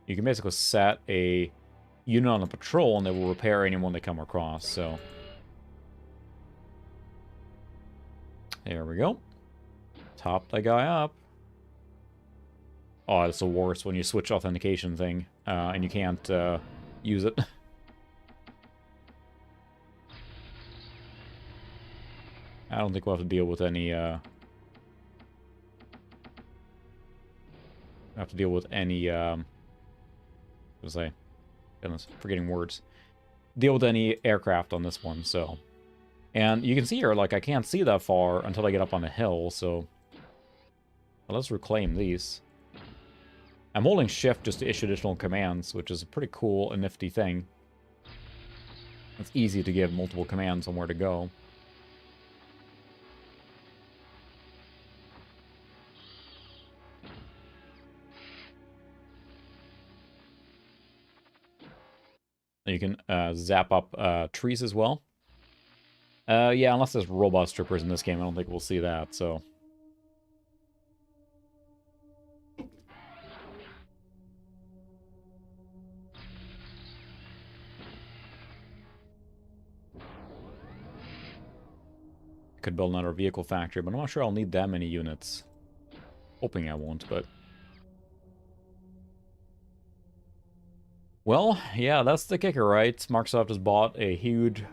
You can basically set a unit on a patrol and they will repair anyone they come across, so... there we go. Top that guy up. Oh, it's the worst when you switch authentication thing, and you can't use it. I don't think we'll have to deal with any, have to deal with any, what was I? Goodness, forgetting words. Deal with any aircraft on this one, so... and you can see here, like, I can't see that far until I get up on the hill, so... well, let's reclaim these. I'm holding shift just to issue additional commands, which is a pretty cool and nifty thing. It's easy to give multiple commands on where to go. You can zap up trees as well. Yeah, unless there's robot strippers in this game, I don't think we'll see that, so... could build another vehicle factory, but I'm not sure I'll need that many units. Hoping I won't, but... well, yeah, that's the kicker, right? Microsoft has bought a huge...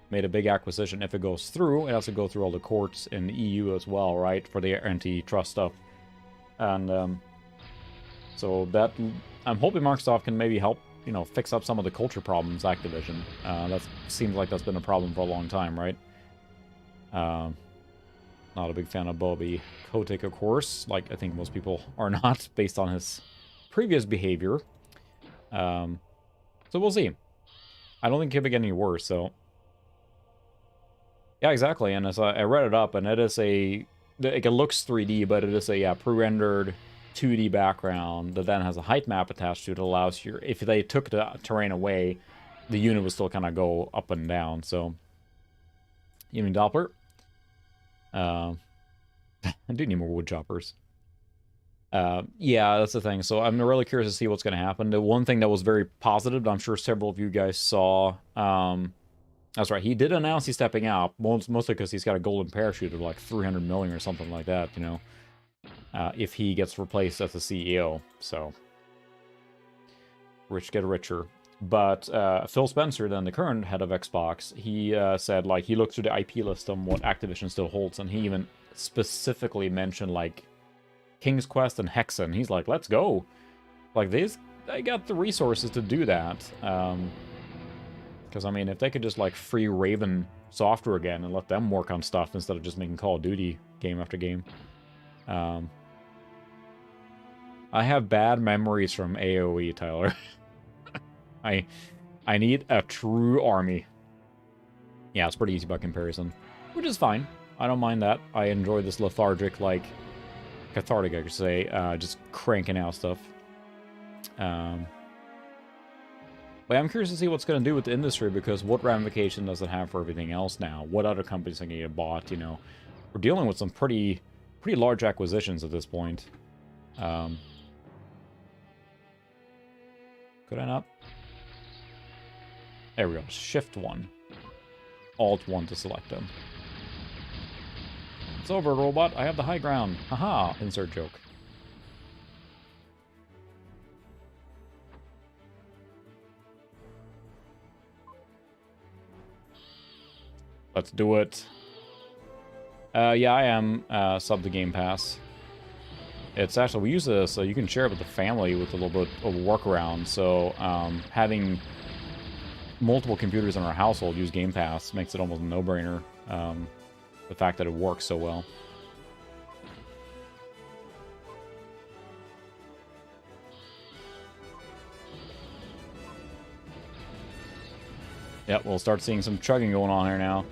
made a big acquisition. If it goes through, it has to go through all the courts in the EU as well, right? For the antitrust stuff. And, so that... I'm hoping Microsoft can maybe help, you know, fix up some of the culture problems Activision. That seems like that's been a problem for a long time, right? Not a big fan of Bobby Kotick, of course. Like, I think most people are not, based on his previous behavior. So we'll see. I don't think it could get any worse, so... yeah, exactly, and as I read it up, and it is a... it looks 3D, but it is a pre-rendered 2D background that then has a height map attached to it, allows your, if they took the terrain away, the unit would still kind of go up and down. So, evening Doppler. I do need more wood choppers. Yeah, that's the thing. So I'm really curious to see what's going to happen. The one thing that was very positive, I'm sure several of you guys saw, that's right, he did announce he's stepping out, mostly because he's got a golden parachute of like 300 million or something like that, you know, if he gets replaced as the CEO. So, rich get richer. But Phil Spencer, then the current head of Xbox, he said, like, he looked through the IP list on what Activision still holds, and he even specifically mentioned, like, King's Quest and Hexen. He's like, let's go. Like, they got the resources to do that. Because, I mean, if they could just, like, free Raven Software again and let them work on stuff instead of just making Call of Duty game after game. I have bad memories from AoE, Tyler. I need a true army. Yeah, it's pretty easy by comparison. Which is fine. I don't mind that. I enjoy this lethargic, like, cathartic, I could say, just cranking out stuff. But I'm curious to see what's going to do with the industry, because what ramification does it have for everything else now? What other companies are going to get bought, you know? We're dealing with some pretty large acquisitions at this point. Could I not? There we go. Shift 1. Alt 1 to select them. It's over, robot. I have the high ground. Haha. Insert joke. Let's do it. Yeah, I am sub to Game Pass. It's actually, we use this so you can share it with the family with a little bit of a workaround. So having multiple computers in our household use Game Pass makes it almost a no-brainer. The fact that it works so well. Yep, we'll start seeing some chugging going on here now.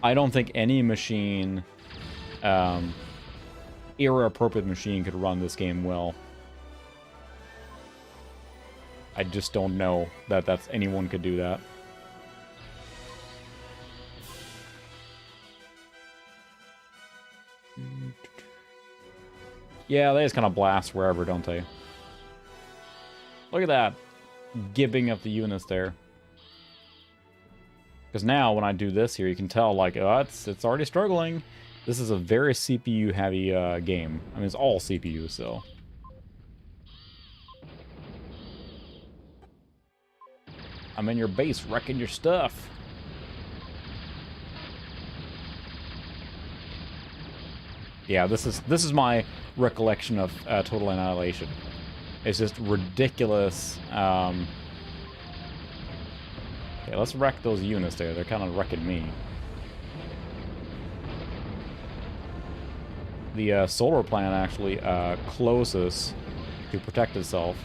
I don't think any machine, era-appropriate machine could run this game well. I just don't know that anyone could do that. Yeah, they just kind of blast wherever, don't they? Look at that. Gibbing up the units there. Because now, when I do this here, you can tell, like, oh, it's already struggling. This is a very CPU-heavy game. I mean, it's all CPU, so... I'm in your base, wrecking your stuff. Yeah, this is my recollection of Total Annihilation. It's just ridiculous. Okay, let's wreck those units there. They're kind of wrecking me. The solar plant actually closes to protect itself.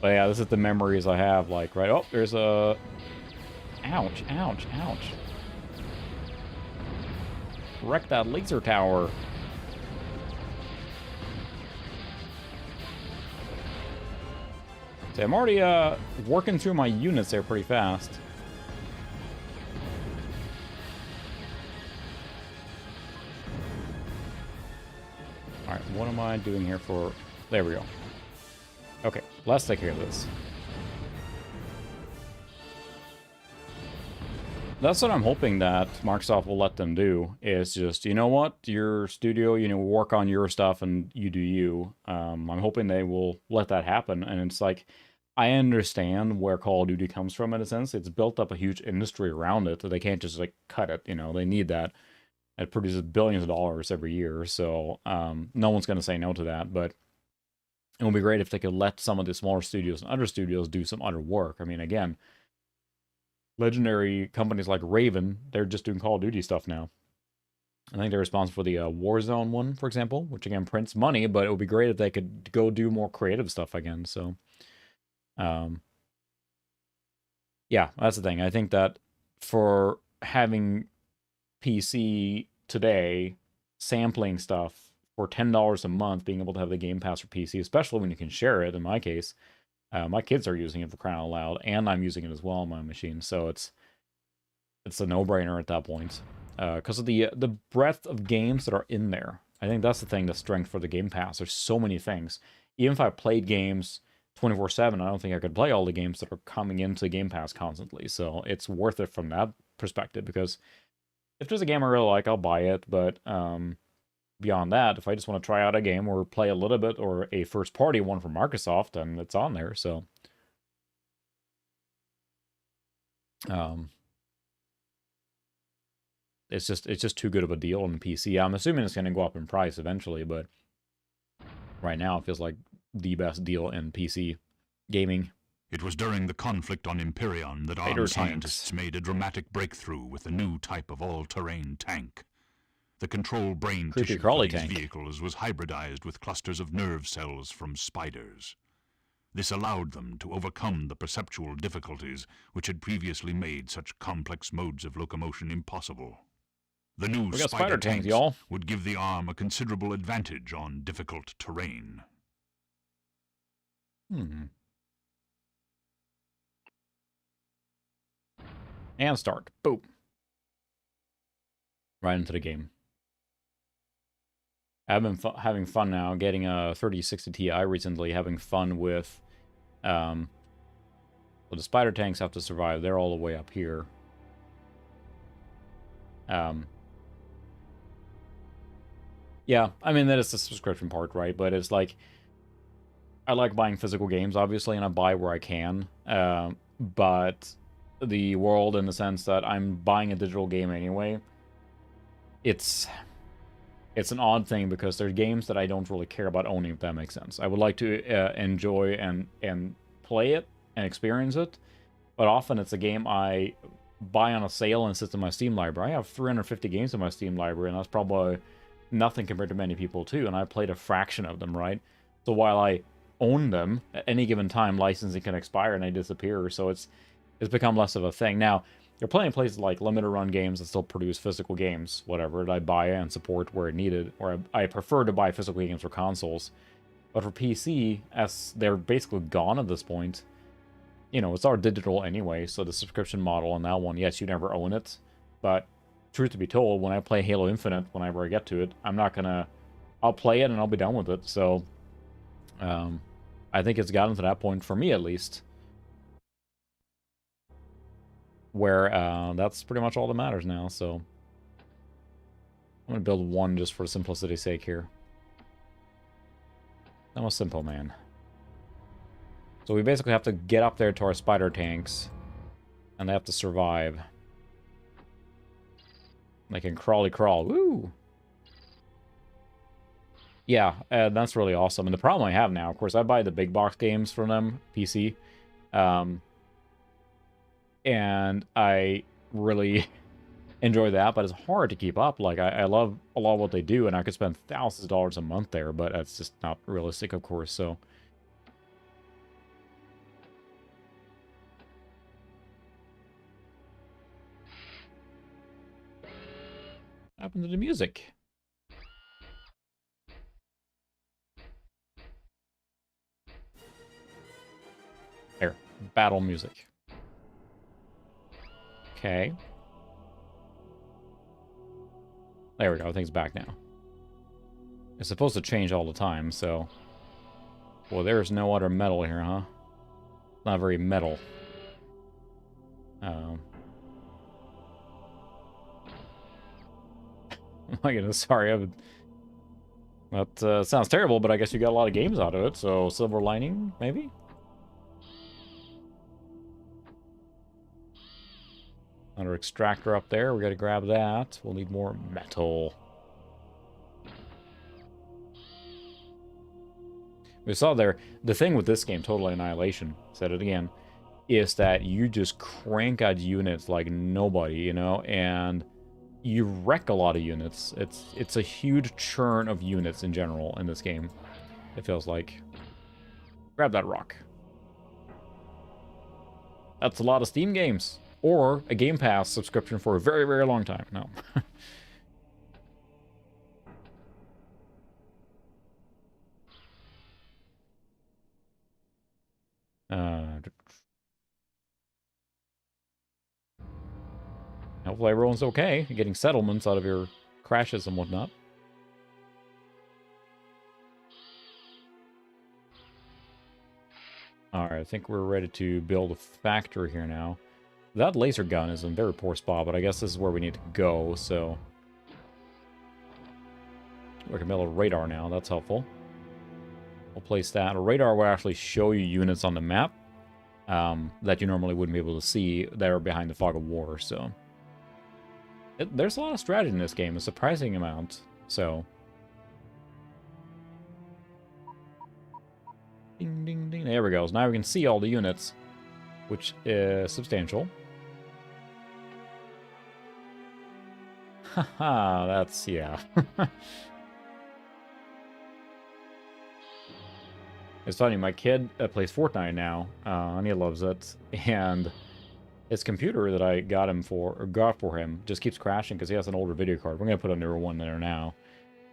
But yeah, this is the memories I have, like, right? Oh, there's a... Ouch, ouch, ouch. Wreck that laser tower. See, I'm already working through my units there pretty fast. Alright, what am I doing here for... There we go. Okay, let's take care of this. That's what I'm hoping that Microsoft will let them do, is just, you know what, your studio, you know, work on your stuff and you do you. I'm hoping they will let that happen. And it's like, I understand where Call of Duty comes from in a sense. It's built up a huge industry around it, so they can't just, like, cut it, you know, they need that. It produces billions of dollars every year, so no one's going to say no to that, but it would be great if they could let some of the smaller studios and other studios do some other work. I mean, again, legendary companies like Raven, they're just doing Call of Duty stuff now. I think they're responsible for the Warzone one, for example, which again prints money, but it would be great if they could go do more creative stuff again. So Yeah, that's the thing. I think that for having PC today, sampling stuff for $10 a month, being able to have the Game Pass for PC, especially when you can share it. In my case, my kids are using it for crying out loud, and I'm using it as well on my machine, so it's a no-brainer at that point. Because of the breadth of games that are in there. I think that's the thing, the strength for the Game Pass. There's so many things. Even if I played games 24/7, I don't think I could play all the games that are coming into Game Pass constantly. So it's worth it from that perspective, because if there's a game I really like, I'll buy it. But beyond that, if I just want to try out a game or play a little bit, or a first-party one from Microsoft, then it's on there. So it's just too good of a deal on the PC. I'm assuming it's going to go up in price eventually, but right now it feels like the best deal in PC gaming. It was during the conflict on Imperion that Fighter ARM scientists made a dramatic breakthrough with a new type of all-terrain tank. The control brain Creepy tissue crawly for these tank. vehicles was hybridized with clusters of nerve cells from spiders. This allowed them to overcome the perceptual difficulties which had previously made such complex modes of locomotion impossible. The new We got spider tanks, tanks y'all. would give the ARM a considerable advantage on difficult terrain. And start. Boom. Right into the game. I've been having fun now, getting a 3060 Ti recently, having fun with... well, the spider tanks have to survive. They're all the way up here. Yeah, I mean, that is the subscription part, right? But it's like... I like buying physical games, obviously, and I buy where I can. But the world, in the sense that I'm buying a digital game anyway, it's an odd thing, because there's games that I don't really care about owning, if that makes sense. I would like to enjoy and play it and experience it, but often it's a game I buy on a sale and sits in my Steam library. I have 350 games in my Steam library, and that's probably nothing compared to many people too, and I played a fraction of them, right? So while I own them, at any given time, licensing can expire and they disappear, so it's become less of a thing. Now, there are plenty of places like limited run games that still produce physical games, whatever, that I buy and support where needed, or I prefer to buy physical games for consoles. But for PC, as they're basically gone at this point, you know, it's all digital anyway, so the subscription model on that one, yes, you never own it, but truth to be told, when I play Halo Infinite, whenever I get to it, I'll play it and I'll be done with it, so I think it's gotten to that point, for me at least, where that's pretty much all that matters now, so I'm going to build one just for simplicity's sake here. I'm a simple man. So we basically have to get up there to our spider tanks, and they have to survive. They can crawly crawl. Woo! Yeah, that's really awesome. And the problem I have now, of course, I buy the big box games from them, PC. And I really enjoy that, but it's hard to keep up. Like, I love a lot of what they do, and I could spend thousands of dollars a month there, but that's just not realistic, of course, so... What happened to the music? There. Battle music. Okay. There we go. Things back now. It's supposed to change all the time, so... Well, there's no other metal here, huh? Not very metal. My goodness, sorry. That sounds terrible, but I guess you got a lot of games out of it, so silver lining, maybe? Another extractor up there. We gotta grab that. We'll need more metal. We saw there, the thing with this game, Total Annihilation, said it again, is that you just crank out units like nobody, you know, and you wreck a lot of units. It's a huge churn of units in general in this game, it feels like. Grab that rock. That's a lot of Steam games. Or a Game Pass subscription for a very, very long time. No. Hopefully everyone's okay. You're getting settlements out of your crashes and whatnot. Alright, I think we're ready to build a factory here now. That laser gun is in a very poor spot, but I guess this is where we need to go, so... We can build a radar now, that's helpful. We'll place that. A radar will actually show you units on the map that you normally wouldn't be able to see that are behind the fog of war, so... There's a lot of strategy in this game, a surprising amount, so... Ding, ding, ding. There we go. So now we can see all the units, which is substantial. Haha, that's, yeah. It's funny, my kid plays Fortnite now, and he loves it, and his computer that I got for him just keeps crashing because he has an older video card. We're going to put a newer one there now.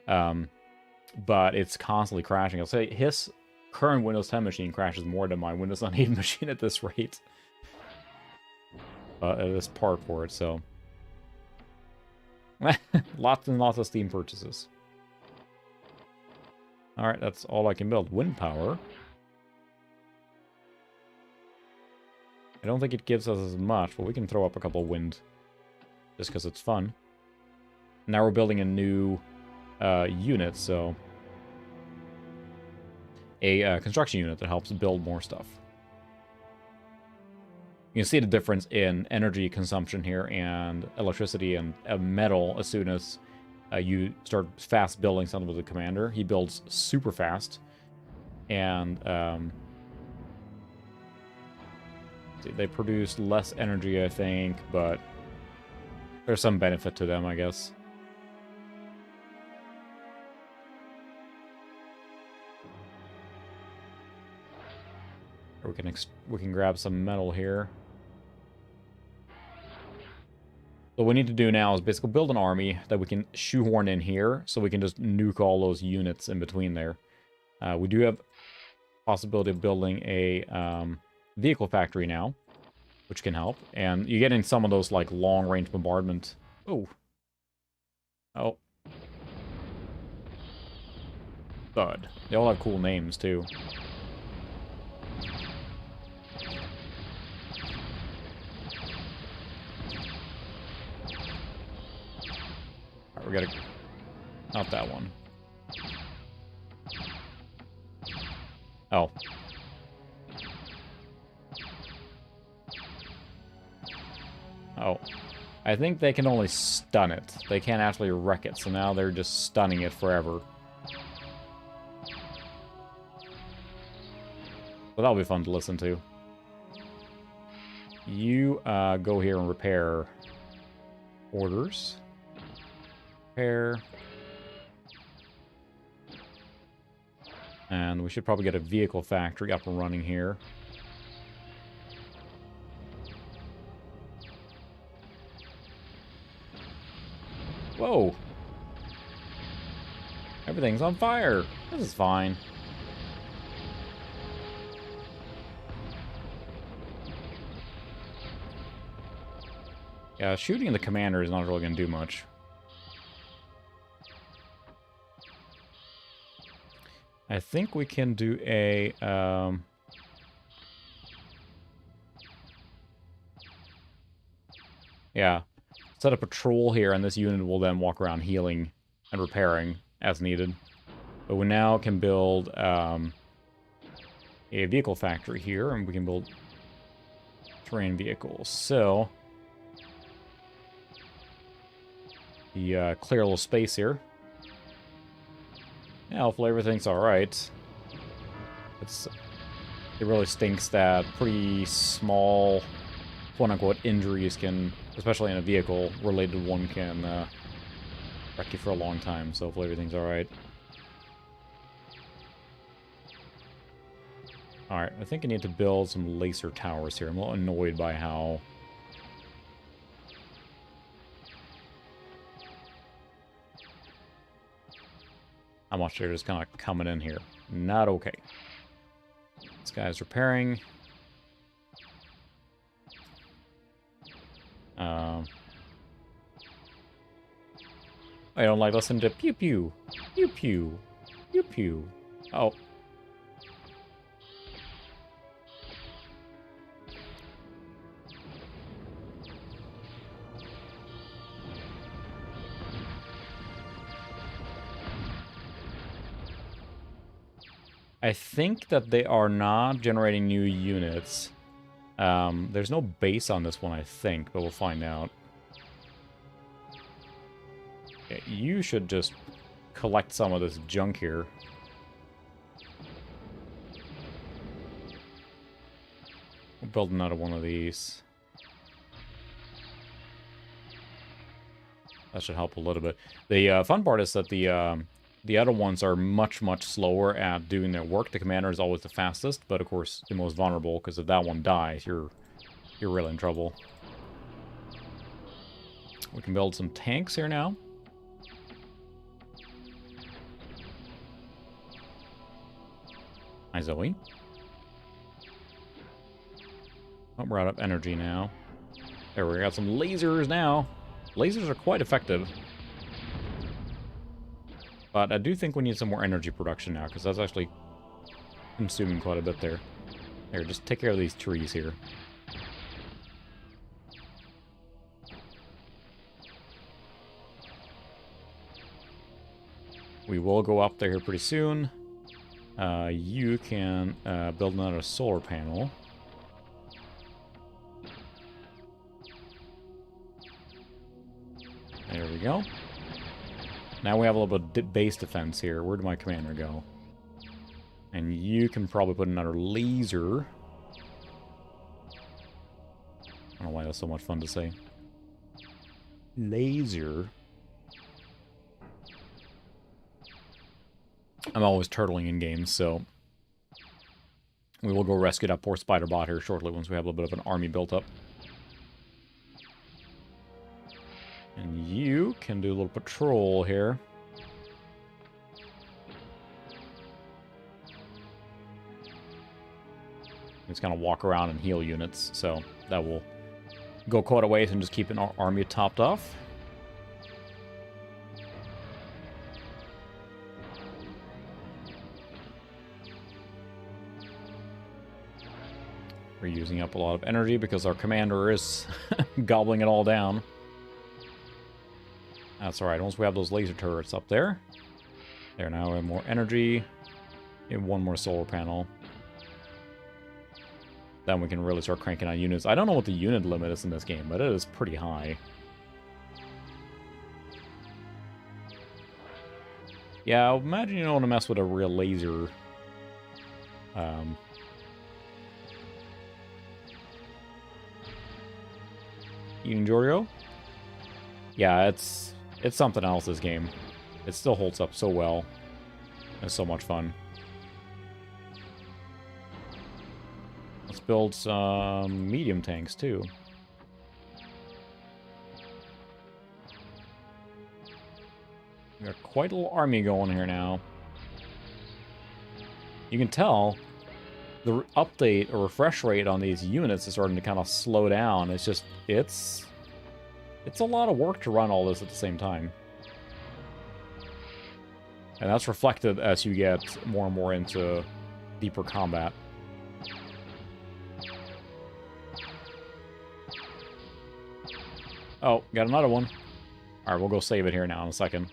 But it's constantly crashing. I'll say his current Windows 10 machine crashes more than my Windows 98 machine at this rate. This part for it, so... lots and lots of Steam purchases. Alright, that's all I can build. Wind power. I don't think it gives us as much, but we can throw up a couple of wind. Just because it's fun. Now we're building a new unit, so... A construction unit that helps build more stuff. You can see the difference in energy consumption here and electricity and metal as soon as you start fast building something with the commander. He builds super fast. And they produce less energy, I think, but there's some benefit to them, I guess. We can grab some metal here. What we need to do now is basically build an army that we can shoehorn in here, so we can just nuke all those units in between there. We do have possibility of building a vehicle factory now, which can help. And you're getting some of those like long-range bombardment. Oh. Thud. They all have cool names too. We gotta... Not that one. Oh. Oh. I think they can only stun it. They can't actually wreck it, so now they're just stunning it forever. But that'll be fun to listen to. You go here and repair orders. And we should probably get a vehicle factory up and running here. Whoa! Everything's on fire! This is fine. Yeah, shooting the commander is not really going to do much. I think we can do a, yeah, set a patrol here, and this unit will then walk around healing and repairing as needed. But we now can build a vehicle factory here, and we can build terrain vehicles. So, clear a little space here. Yeah, hopefully everything's alright. It really stinks that pretty small, quote-unquote, injuries can, especially in a vehicle-related one, can wreck you for a long time, so hopefully everything's alright. Alright, I think I need to build some laser towers here. I'm a little annoyed by how... how much they're just kind of coming in here. Not okay. This guy's repairing. I don't like listening to pew pew, pew pew, pew pew. Oh. I think that they are not generating new units. There's no base on this one, I think, but we'll find out. Okay, you should just collect some of this junk here. We'll build another one of these. That should help a little bit. The fun part is that the other ones are much, much slower at doing their work. The commander is always the fastest, but of course the most vulnerable, because if that one dies, you're really in trouble. We can build some tanks here now. Hi, Zoe. Oh, we're out of energy now. There, we got some lasers now. Lasers are quite effective. But I do think we need some more energy production now, because that's actually consuming quite a bit there. Here, just take care of these trees here. We will go up there here pretty soon. You can build another solar panel. There we go. Now we have a little bit of base defense here. Where did my commander go? And you can probably put another laser. I don't know why that's so much fun to say. Laser. I'm always turtling in games, so we will go rescue that poor spider bot here shortly once we have a little bit of an army built up. And you can do a little patrol here. Just kind of walk around and heal units, so that will go quite a ways and just keep an army topped off. We're using up a lot of energy because our commander is gobbling it all down. That's alright, once we have those laser turrets up there. There, now we have more energy. And one more solar panel. Then we can really start cranking on units. I don't know what the unit limit is in this game, but it is pretty high. Yeah, I imagine you don't want to mess with a real laser. Eating Jorio? Yeah, it's something else, this game. It still holds up so well. It's so much fun. Let's build some medium tanks, too. We got quite a little army going here now. You can tell the update or refresh rate on these units is starting to kind of slow down. It's just, it's a lot of work to run all this at the same time. And that's reflected as you get more and more into deeper combat. Oh, got another one. Alright, we'll go save it here now in a second.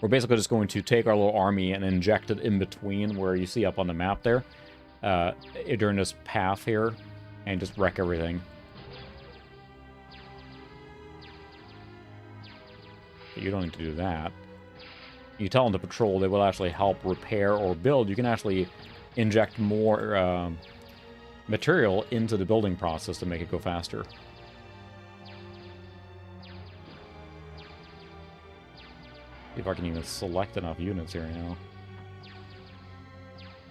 We're basically just going to take our little army and inject it in between where you see up on the map there. During this path here. And just wreck everything. You don't need to do that. You tell them to patrol, they will actually help repair or build. You can actually inject more material into the building process to make it go faster. See if I can even select enough units here now.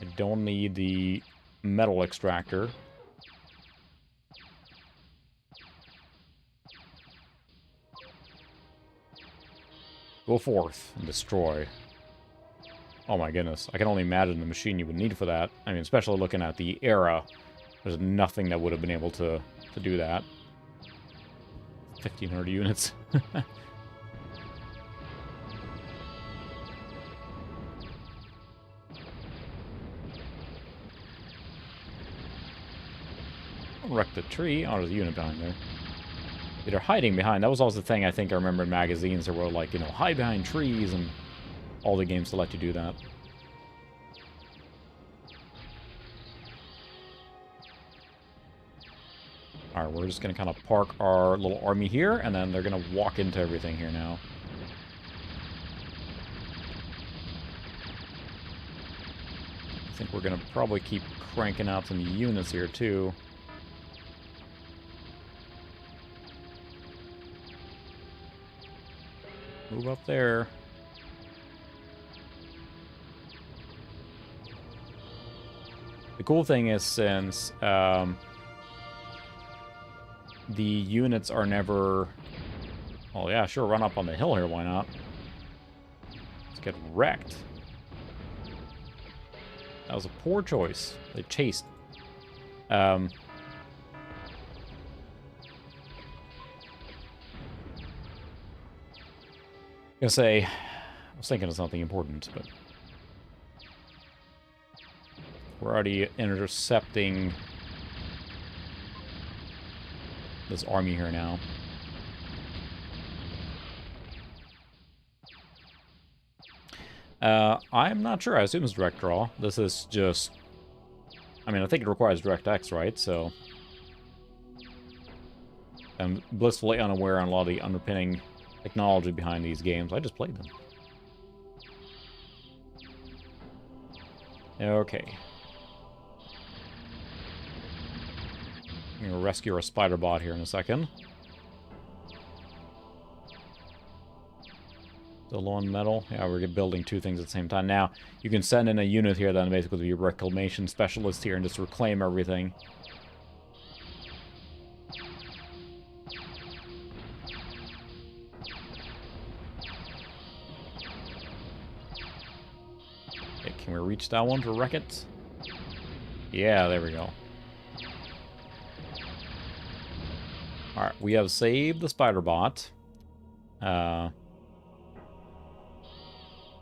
I don't need the metal extractor. Go forth and destroy. Oh my goodness. I can only imagine the machine you would need for that. I mean, especially looking at the era. There's nothing that would have been able to do that. 1,500 units. Wreck the tree. Oh, there's a unit behind there. They're hiding behind. That was always the thing I think I remember in magazines that were like, you know, hide behind trees and all the games to let you do that. Alright, we're just going to kind of park our little army here, and then they're going to walk into everything here now. I think we're going to probably keep cranking out some units here, too. Move up there. The cool thing is, since the units are never... Oh yeah, sure, run up on the hill here, why not? Let's get wrecked. That was a poor choice. They chased. Gonna say, I was thinking of something important, but we're already intercepting this army here now. I'm not sure. I assume it's direct draw. This is just... I mean, I think it requires DirectX, right? So... I'm blissfully unaware on a lot of the underpinning technology behind these games. I just played them. Okay. I'm gonna rescue our spider bot here in a second. Still on metal. Yeah, we're building two things at the same time. Now, you can send in a unit here then basically be a reclamation specialist here and just reclaim everything. Okay, can we reach that one to wreck it? Yeah, there we go. Alright, we have saved the spider bot.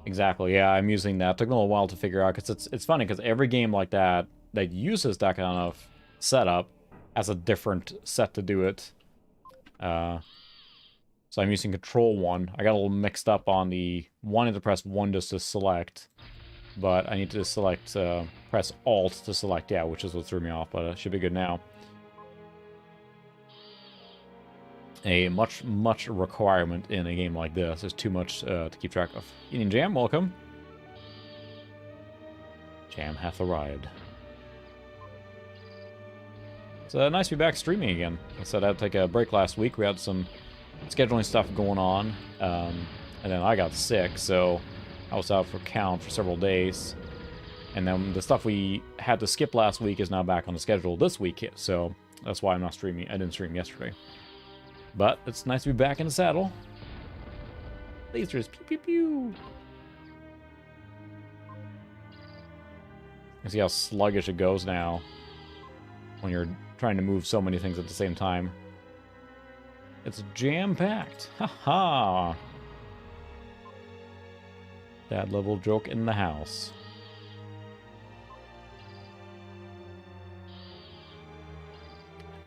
Exactly, yeah, I'm using that. It took a little while to figure out, because it's funny, because every game like that that uses that kind of setup has a different set to do it. So I'm using Control 1. I got a little mixed up on the wanting to press 1 just to select, but I need to select, press Alt to select, yeah, which is what threw me off, but it should be good now. A much requirement in a game like this. There's too much to keep track of. Eating Jam, welcome. Jam hath arrived. It's nice to be back streaming again. I said I had to take a break last week. We had some scheduling stuff going on, and then I got sick, so I was out for count for several days. And then the stuff we had to skip last week is now back on the schedule this week, so that's why I'm not streaming. I didn't stream yesterday. But it's nice to be back in the saddle. Lasers, pew pew pew. You see how sluggish it goes now when you're trying to move so many things at the same time. It's jam-packed. Ha-ha! Dad level joke in the house.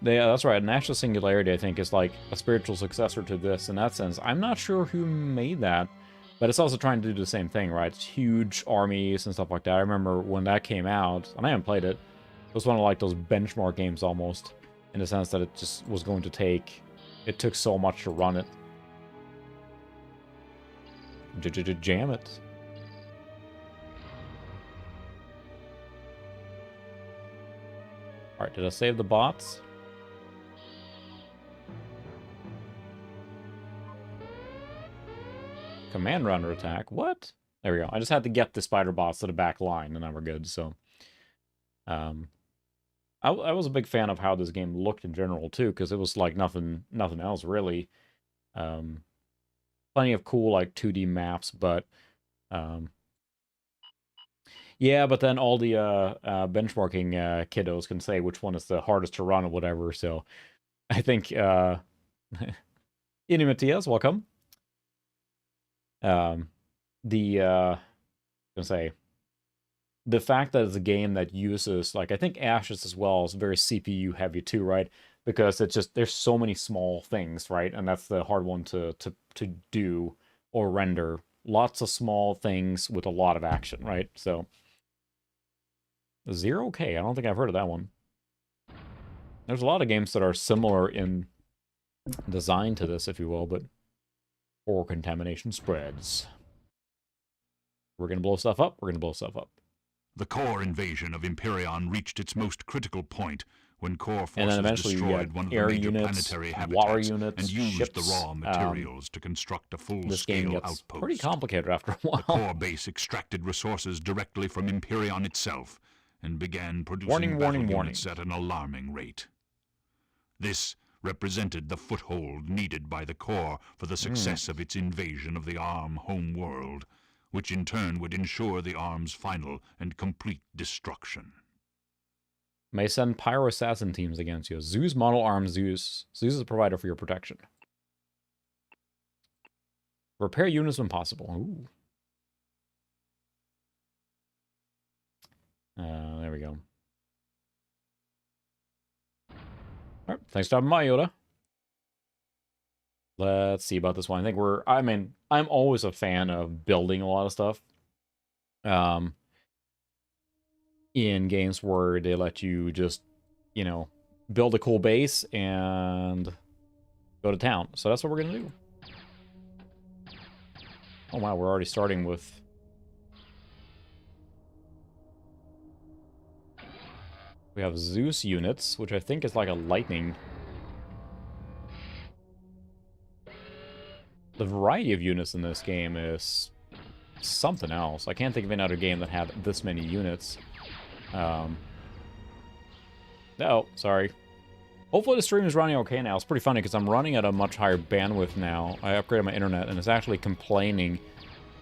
That's right, National Singularity, I think, is like a spiritual successor to this in that sense. I'm not sure who made that, but it's also trying to do the same thing, right? It's huge armies and stuff like that. I remember when that came out, and I haven't played it, it was one of like those benchmark games almost, in the sense that it just was going to take... It took so much to run it. Jam it. Alright, did I save the bots? Command runner attack? What? There we go. I just had to get the spider bots to the back line, and then we're good, so... I was a big fan of how this game looked in general too, because it was like nothing else really. Um, Plenty of cool like 2D maps, but um, yeah, but then all the benchmarking kiddos can say which one is the hardest to run or whatever. So I think Ini Matias, welcome. Um, the gonna say the fact that it's a game that uses like I think Ashes as well is very CPU heavy too, right? Because it's just there's so many small things, right? And that's the hard one to do or render. Lots of small things with a lot of action, right? So 0K, I don't think I've heard of that one. There's a lot of games that are similar in design to this, if you will, but ore contamination spreads. We're gonna blow stuff up. We're gonna blow stuff up. The core invasion of Imperion reached its most critical point when core And then forces eventually you destroyed get one of the air major units, planetary water habitats units, and used ships. the raw materials to construct a This game full-scale gets pretty outpost. complicated after a The while. core base extracted resources directly from Imperion itself and began producing battle units at an alarming rate. This represented the foothold needed by the core for the success of its invasion of the ARM home world, which in turn would ensure the ARM's final and complete destruction. May send pyro assassin teams against you. Zeus model arm Zeus. Zeus is a provider for your protection. Repair units when possible. Ooh. There we go. All right, thanks for stopping by, Yoda. Let's see about this one. I think I mean, I'm always a fan of building a lot of stuff. In games where they let you just, you know, build a cool base and go to town. So that's what we're gonna do. Oh wow, we're already starting with... We have Zeus units, which I think is like a lightning. The variety of units in this game is something else. I can't think of any other game that had this many units. Oh, sorry. Hopefully the stream is running okay now. It's pretty funny because I'm running at a much higher bandwidth now. I upgraded my internet and it's actually complaining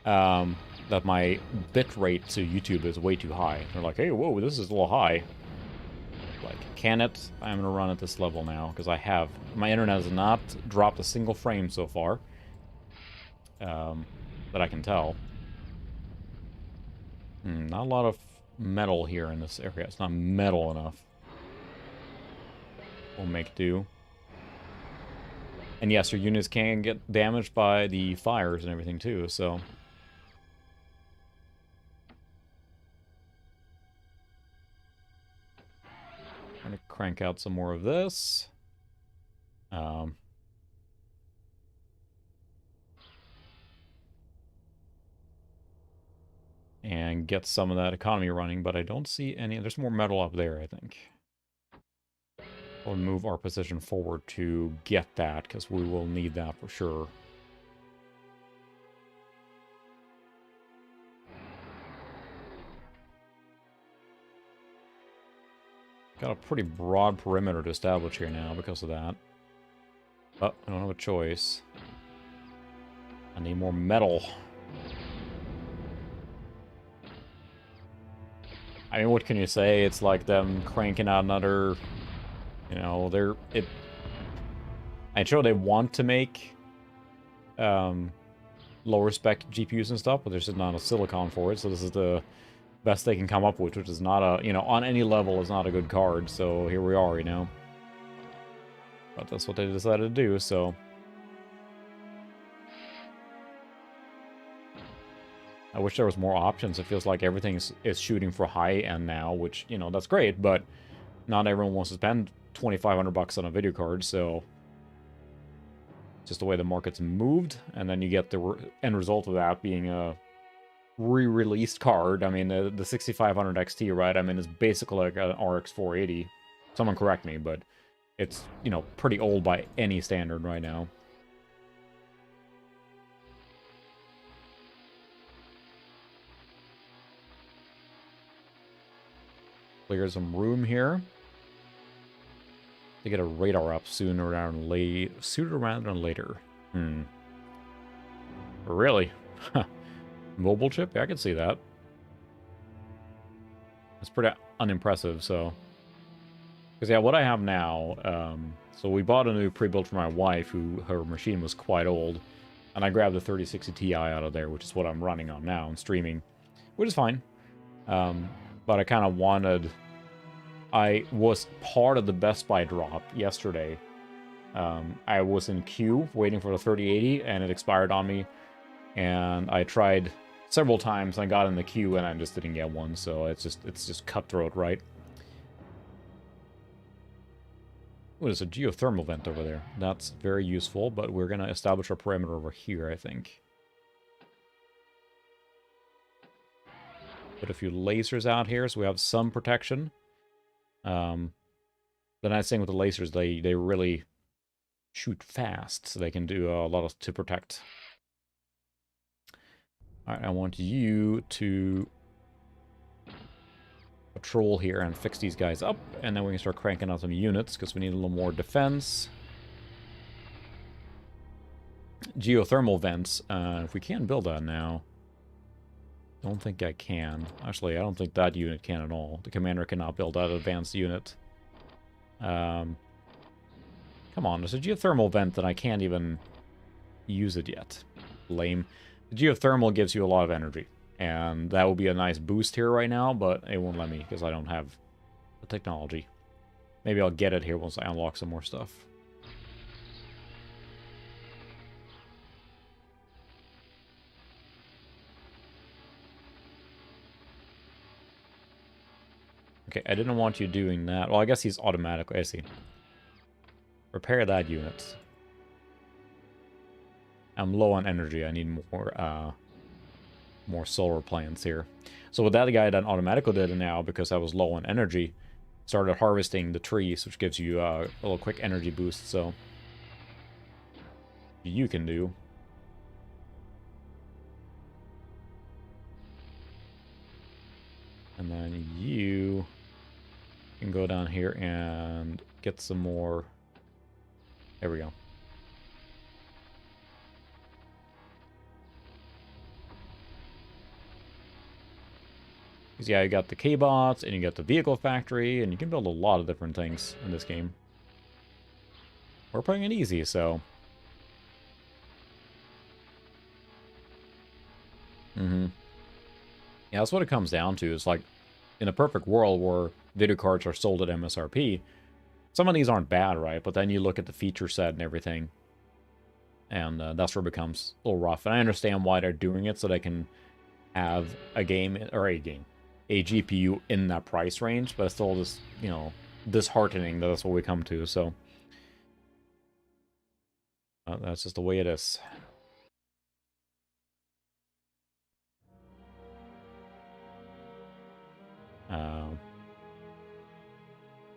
that my bit rate to YouTube is way too high. They're like, hey, whoa, this is a little high. Like, can it? I'm gonna run at this level now because my internet has not dropped a single frame so far. That I can tell. Not a lot of metal here in this area. It's not metal enough. We'll make do. And yes, your units can get damaged by the fires and everything too, so... I'm gonna crank out some more of this. And get some of that economy running, but I don't see any... There's more metal up there, I think. We'll move our position forward to get that, because we will need that for sure. Got a pretty broad perimeter to establish here now because of that. But I don't have a choice. I need more metal. I mean, what can you say? It's like them cranking out another... You know, I'm sure they want to make lower spec GPUs and stuff, but there's just not a silicon for it, so this is the best they can come up with, which is not a, you know, on any level is not a good card, so here we are, you know. But that's what they decided to do, so... I wish there was more options. It feels like everything is shooting for high end now, which, you know, that's great, but not everyone wants to spend $2,500 on a video card, so... Just the way the market's moved, and then you get the end result of that being a re-released card. I mean, the 6500 XT, right? I mean, it's basically like an RX 480. Someone correct me, but it's, you know, pretty old by any standard right now. Clear some room here. to get a radar up sooner rather than later. Really? Mobile chip? Yeah, I can see that. It's pretty unimpressive, so... Because, yeah, what I have now... so we bought a new pre-built for my wife, who her machine was quite old. And I grabbed the 3060 Ti out of there, which is what I'm running on now and streaming. Which is fine. But I kind of wanted... I was part of the Best Buy drop yesterday. I was in queue waiting for the 3080, and it expired on me. And I tried several times, and I got in the queue, and I just didn't get one. So it's just cutthroat, right? Oh, there's a geothermal vent over there. That's very useful, but we're going to establish our perimeter over here, I think. Put a few lasers out here, so we have some protection. The nice thing with the lasers, they really shoot fast, so they can do a lot to protect. Alright, I want you to patrol here and fix these guys up, and then we can start cranking out some units, because we need a little more defense. Geothermal vents, if we can build that now. Don't think I can. Actually, I don't think that unit can at all. The commander cannot build that advanced unit. Come on, there's a geothermal vent that I can't even use it yet. Lame. The geothermal gives you a lot of energy. And that would be a nice boost here right now, but it won't let me because I don't have the technology. Maybe I'll get it here once I unlock some more stuff. Okay, I didn't want you doing that. Well, I guess he's automatic. I see. Repair that unit. I'm low on energy. I need more solar plants here. So with that guy that automatically did it now, because I was low on energy, started harvesting the trees, which gives you a little quick energy boost, so you can do. And then you can go down here and get some more. There we go. Because, yeah, you got the K-bots, and you got the vehicle factory, and you can build a lot of different things in this game. We're playing it easy, so... Yeah, that's what it comes down to. It's like, in a perfect world where video cards are sold at MSRP, some of these aren't bad, right? But then you look at the feature set and everything, and that's where it becomes a little rough. And I understand why they're doing it, so they can have a GPU in that price range, but it's still just, you know, disheartening that that's what we come to, so... that's just the way it is.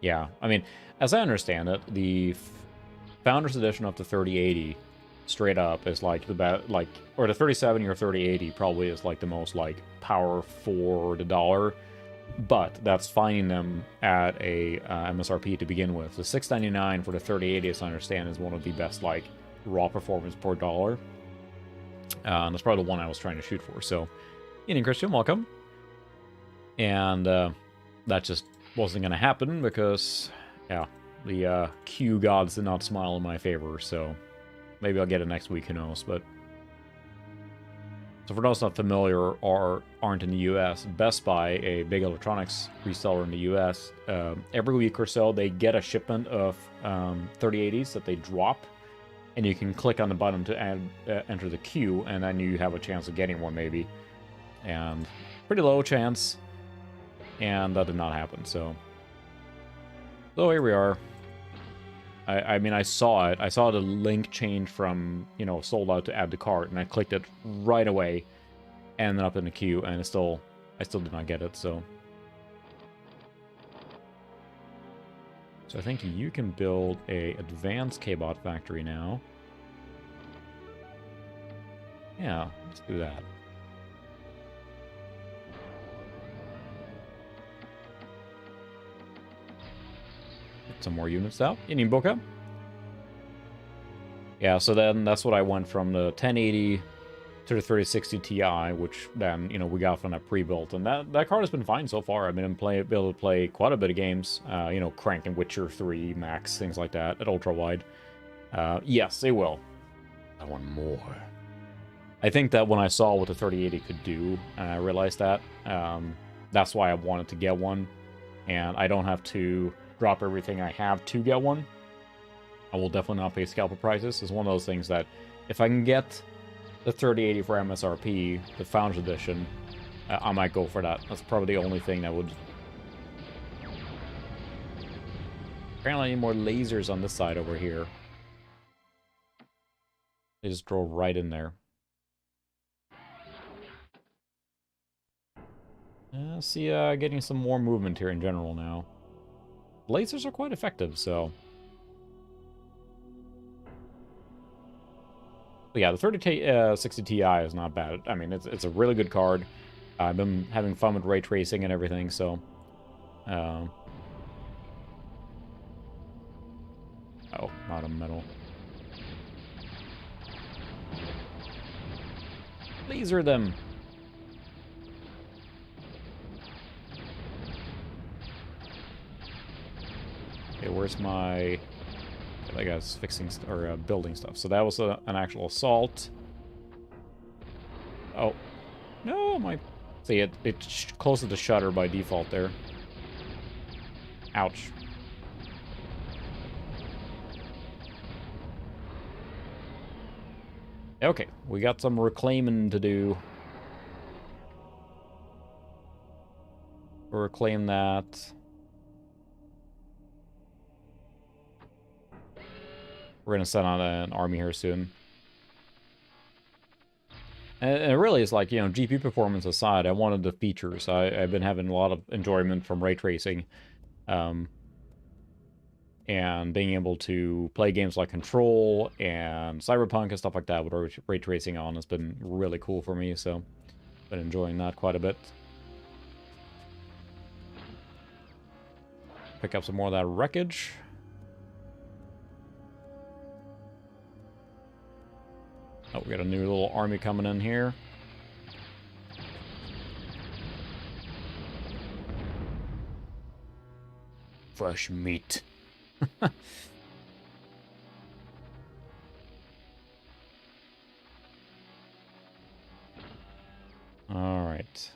Yeah, I mean, as I understand it, the Founders Edition of the 3080 straight up is like the best, like, or the 3070 or 3080 probably is like the most like power for the dollar, but that's finding them at a MSRP to begin with. The $699 for the 3080, as I understand, is one of the best like raw performance per dollar, and that's probably the one I was trying to shoot for. So, evening, Christian, welcome. And that just wasn't going to happen because, yeah, the Q gods did not smile in my favor, so maybe I'll get it next week, who knows, but... So for those not familiar or aren't in the US, Best Buy, a big electronics reseller in the US, every week or so they get a shipment of 3080s that they drop, and you can click on the button to enter the queue, and then you have a chance of getting one maybe. And pretty low chance, and that did not happen, so here we are. I mean, I saw it. I saw the link change from, you know, sold out to add to cart, and I clicked it right away, and ended up in the queue, and I still did not get it, so... So I think you can build a advanced K-bot factory now. Yeah, let's do that. some more units out. Indian Boca. Yeah, so then that's what I went from the 1080 to the 3060 Ti, which then, you know, we got from that pre-built. And that card has been fine so far. I've been able to play quite a bit of games, you know, cranking Witcher 3, Max, things like that, at ultra-wide. Yes, they will. I want more. I think that when I saw what the 3080 could do, and I realized that, that's why I wanted to get one. And I don't have to drop everything I have to get one. I will definitely not pay scalper prices. It's one of those things that if I can get the 3080 for MSRP, the Founders Edition, I might go for that. That's probably the only thing that would... Apparently I need more lasers on this side over here. They just drove right in there. See, getting some more movement here in general now. Lasers are quite effective, so... But yeah, the 3060 Ti is not bad. I mean, it's a really good card. I've been having fun with ray tracing and everything, so... Oh, not a metal. Laser them! Okay, where's my... I guess fixing or building stuff. So that was an actual assault. Oh. No, my... See, it closes the shutter by default there. Ouch. Okay, we got some reclaiming to do. We'll reclaim that. We're going to send out an army here soon. And it really is like, you know, GPU performance aside, I wanted the features. I've been having a lot of enjoyment from ray tracing. And being able to play games like Control and Cyberpunk and stuff like that with ray tracing on has been really cool for me, so I've been enjoying that quite a bit. Pick up some more of that wreckage. Oh, we got a new little army coming in here. Fresh meat. Alright.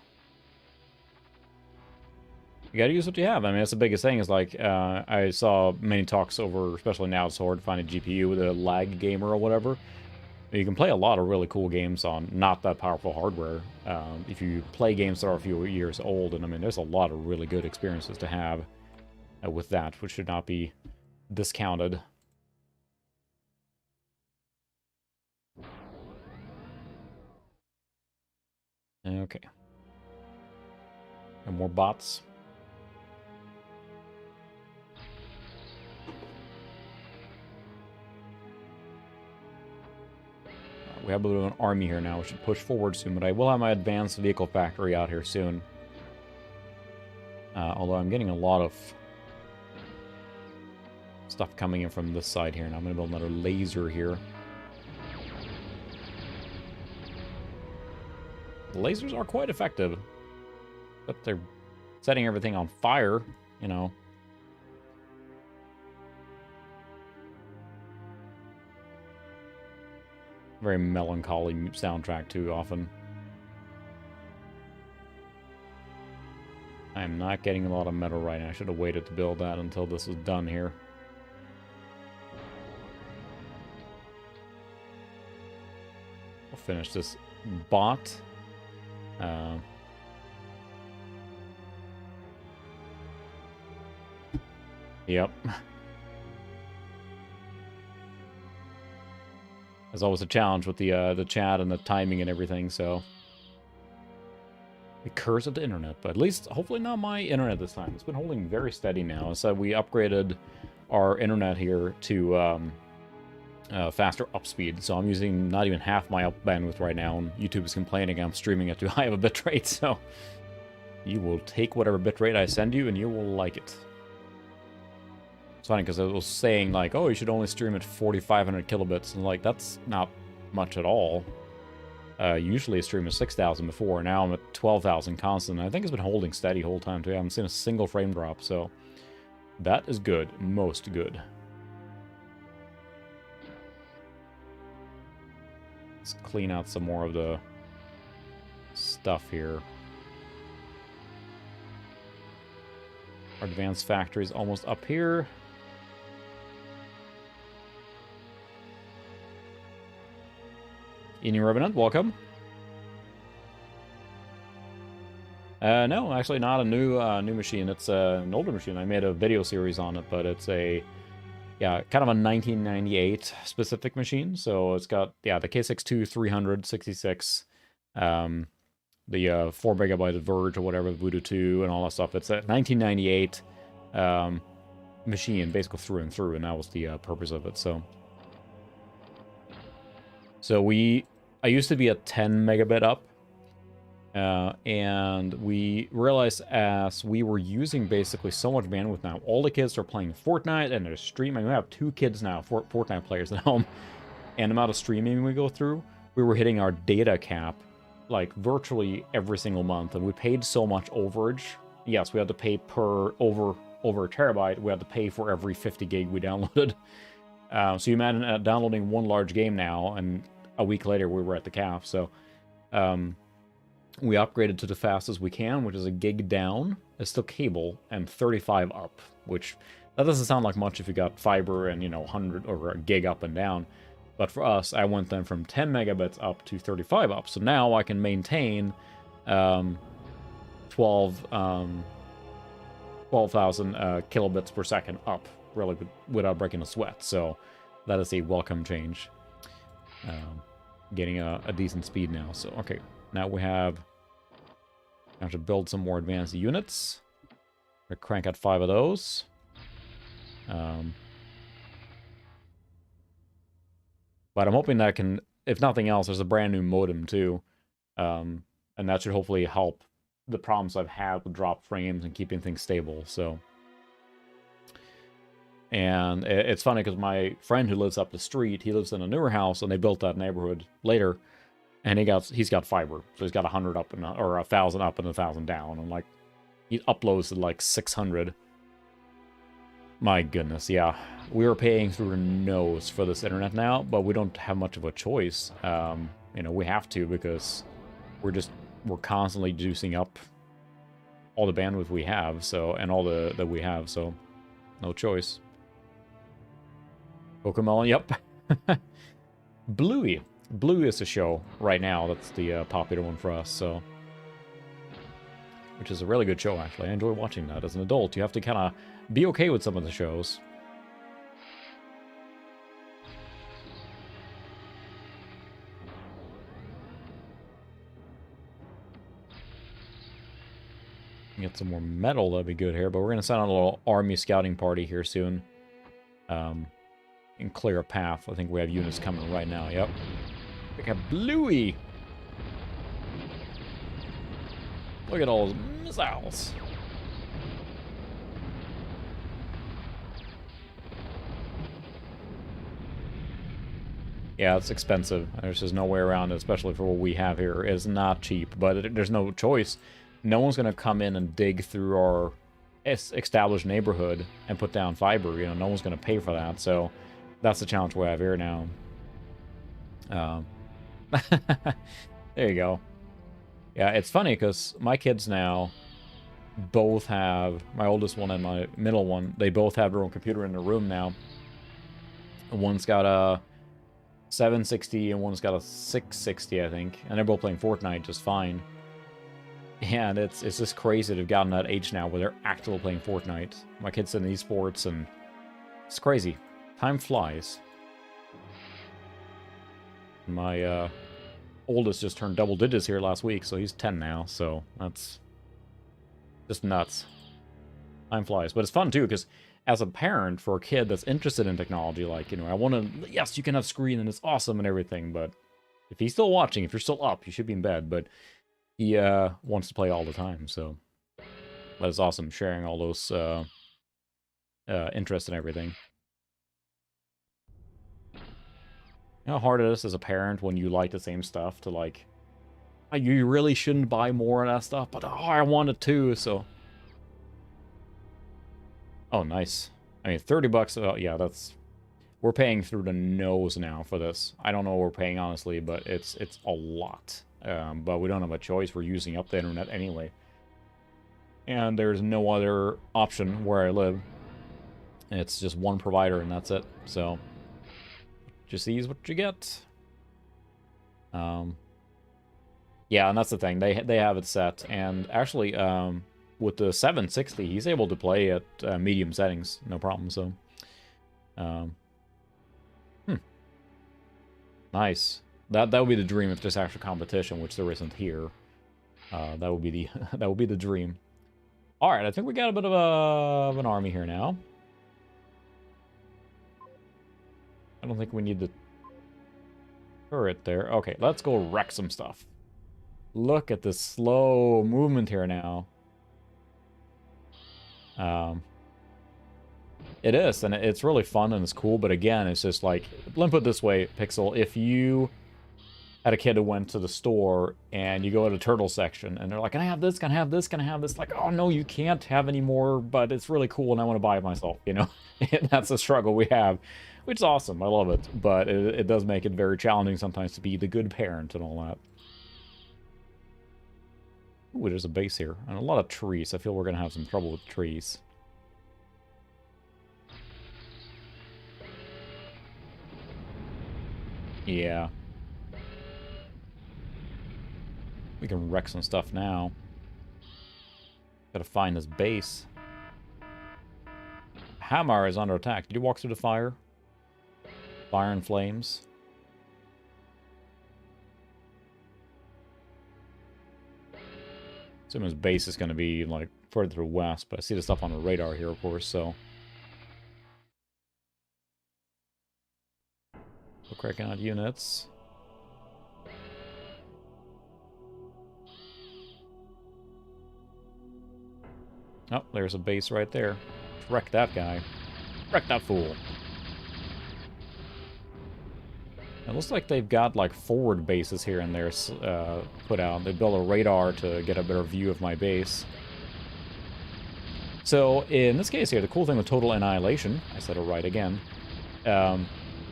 You gotta use what you have. I mean, that's the biggest thing, is like, I saw many talks over, especially now it's hard to find a GPU with a lag gamer or whatever. You can play a lot of really cool games on not that powerful hardware. If you play games that are a few years old, and I mean, there's a lot of really good experiences to have with that, which should not be discounted. Okay. And more bots. We have a bit of an army here now. We should push forward soon, but I will have my advanced vehicle factory out here soon. Although I'm getting a lot of stuff coming in from this side here, and I'm going to build another laser here. The lasers are quite effective, but they're setting everything on fire, you know. Very melancholy soundtrack too, often. I am not getting a lot of metal right now. I should have waited to build that until this is done here. We'll finish this bot. Yep. There's always a challenge with the chat and the timing and everything, so... The curse of the internet, but at least, hopefully not my internet this time. It's been holding very steady now. So we upgraded our internet here to faster upspeed, so I'm using not even half my up bandwidth right now, and YouTube is complaining I'm streaming at too high of a bitrate, so... You will take whatever bitrate I send you, and you will like it. It's funny because it was saying like, oh, you should only stream at 4,500 kilobits, and like that's not much at all. Usually a stream is 6,000 before. Now I'm at 12,000 constant. I think it's been holding steady whole time too. I haven't seen a single frame drop, so that is good. Most good. Let's clean out some more of the stuff here. Our advanced factory is almost up here. Eating Revenant, welcome. No, actually not a new machine. It's an older machine. I made a video series on it, but it's a kind of a 1998 specific machine. So it's got the K62 366, the 4 megabyte Verge or whatever, Voodoo 2 and all that stuff. It's a 1998 machine, basically through and through, and that was the purpose of it. So I used to be at 10 megabit up, and we realized as we were using basically so much bandwidth now, all the kids are playing Fortnite and they're streaming. We have 2 kids now, Fortnite players at home, and the amount of streaming we go through, we were hitting our data cap like virtually every single month, and we paid so much overage. Yes, we had to pay per over a terabyte. We had to pay for every 50 gig we downloaded. So you imagine downloading one large game now, and a week later we were at the cap. So we upgraded to the fastest we can, which is a gig down. It's still cable, and 35 up, which that doesn't sound like much if you got fiber and 100 or a gig up and down. But for us, I went then from 10 megabits up to 35 up. So now I can maintain 12,000 kilobits per second up, really, without breaking a sweat. So that is a welcome change. Getting a decent speed now. So, okay. Now we have to build some more advanced units. We're crank out 5 of those. But I'm hoping that can, if nothing else, there's a brand new modem too. And that should hopefully help the problems I've had with drop frames and keeping things stable. So, and it's funny because my friend who lives up the street, he lives in a newer house, and they built that neighborhood later, and he's got fiber, so he's got 100 up and or 1,000 up and 1,000 down, and like he uploads to like 600. My goodness, yeah, we are paying through the nose for this internet now, but we don't have much of a choice. We have to, because we're constantly juicing up all the bandwidth we have, so, and all that we have, so no choice. Pokemon, yep. Bluey. Bluey is a show right now. That's the popular one for us, so. Which is a really good show, actually. I enjoy watching that. As an adult, you have to kind of be okay with some of the shows. Get some more metal, that'd be good here, but we're going to send out a little army scouting party here soon. And clear a path. I think we have units coming right now, yep. We got Bluey! Look at all those missiles! Yeah, it's expensive. There's just no way around it, especially for what we have here. It's not cheap, but there's no choice. No one's going to come in and dig through our established neighborhood and put down fiber. No one's going to pay for that, so that's the challenge we have here now. There you go. Yeah, it's funny because my kids now both have, my oldest one and my middle one, they both have their own computer in their room now. One's got a 760 and one's got a 660, I think. And they're both playing Fortnite just fine. And it's just crazy to have gotten that age now where they're actively playing Fortnite. My kid's in esports, and it's crazy. Time flies. My oldest just turned double digits here last week, so he's 10 now, so that's just nuts. Time flies. But it's fun, too, because as a parent, for a kid that's interested in technology, like, I want to, yes, you can have screen, and it's awesome and everything, but if he's still watching, if you're still up, you should be in bed, but he wants to play all the time, so that's awesome, sharing all those interest in everything. You know how hard it is as a parent when you like the same stuff to like, "Oh, you really shouldn't buy more of that stuff, but oh, I want it too, so. Oh, nice. I mean, 30 bucks, yeah, that's... We're paying through the nose now for this. I don't know what we're paying, honestly, but it's a lot. But we don't have a choice. We're using up the internet anyway. And there's no other option where I live. It's just one provider, and that's it. So, just use what you get. Yeah, and that's the thing. They have it set. And actually, with the 760, he's able to play at medium settings. No problem, so... Nice. That would be the dream if there's actual competition, which there isn't here. That would be the that would be the dream. All right, I think we got a bit of an army here now. I don't think we need the turret there. Okay, let's go wreck some stuff. Look at this slow movement here now. It is, and it's really fun and it's cool, but again, it's just like, let me put it this way, Pixel, if you had a kid who went to the store and you go to the turtle section and they're like, can I have this, can I have this, can I have this? Like, oh no, you can't have any more, but it's really cool and I want to buy it myself, you know? That's a struggle we have, which is awesome, I love it, but it does make it very challenging sometimes to be the good parent and all that. Ooh, there's a base here, and a lot of trees. I feel we're going to have some trouble with trees. Yeah. We can wreck some stuff now. Gotta find this base. Hamar is under attack. Did you walk through the fire? Fire and flames. Assume his base is gonna be like further to the west, but I see the stuff on the radar here, of course, so. We're cracking out units. Oh, there's a base right there. Wreck that guy. Wreck that fool. It looks like they've got like forward bases here and there put out. They built a radar to get a better view of my base. So in this case here, the cool thing with Total Annihilation, I said it right again,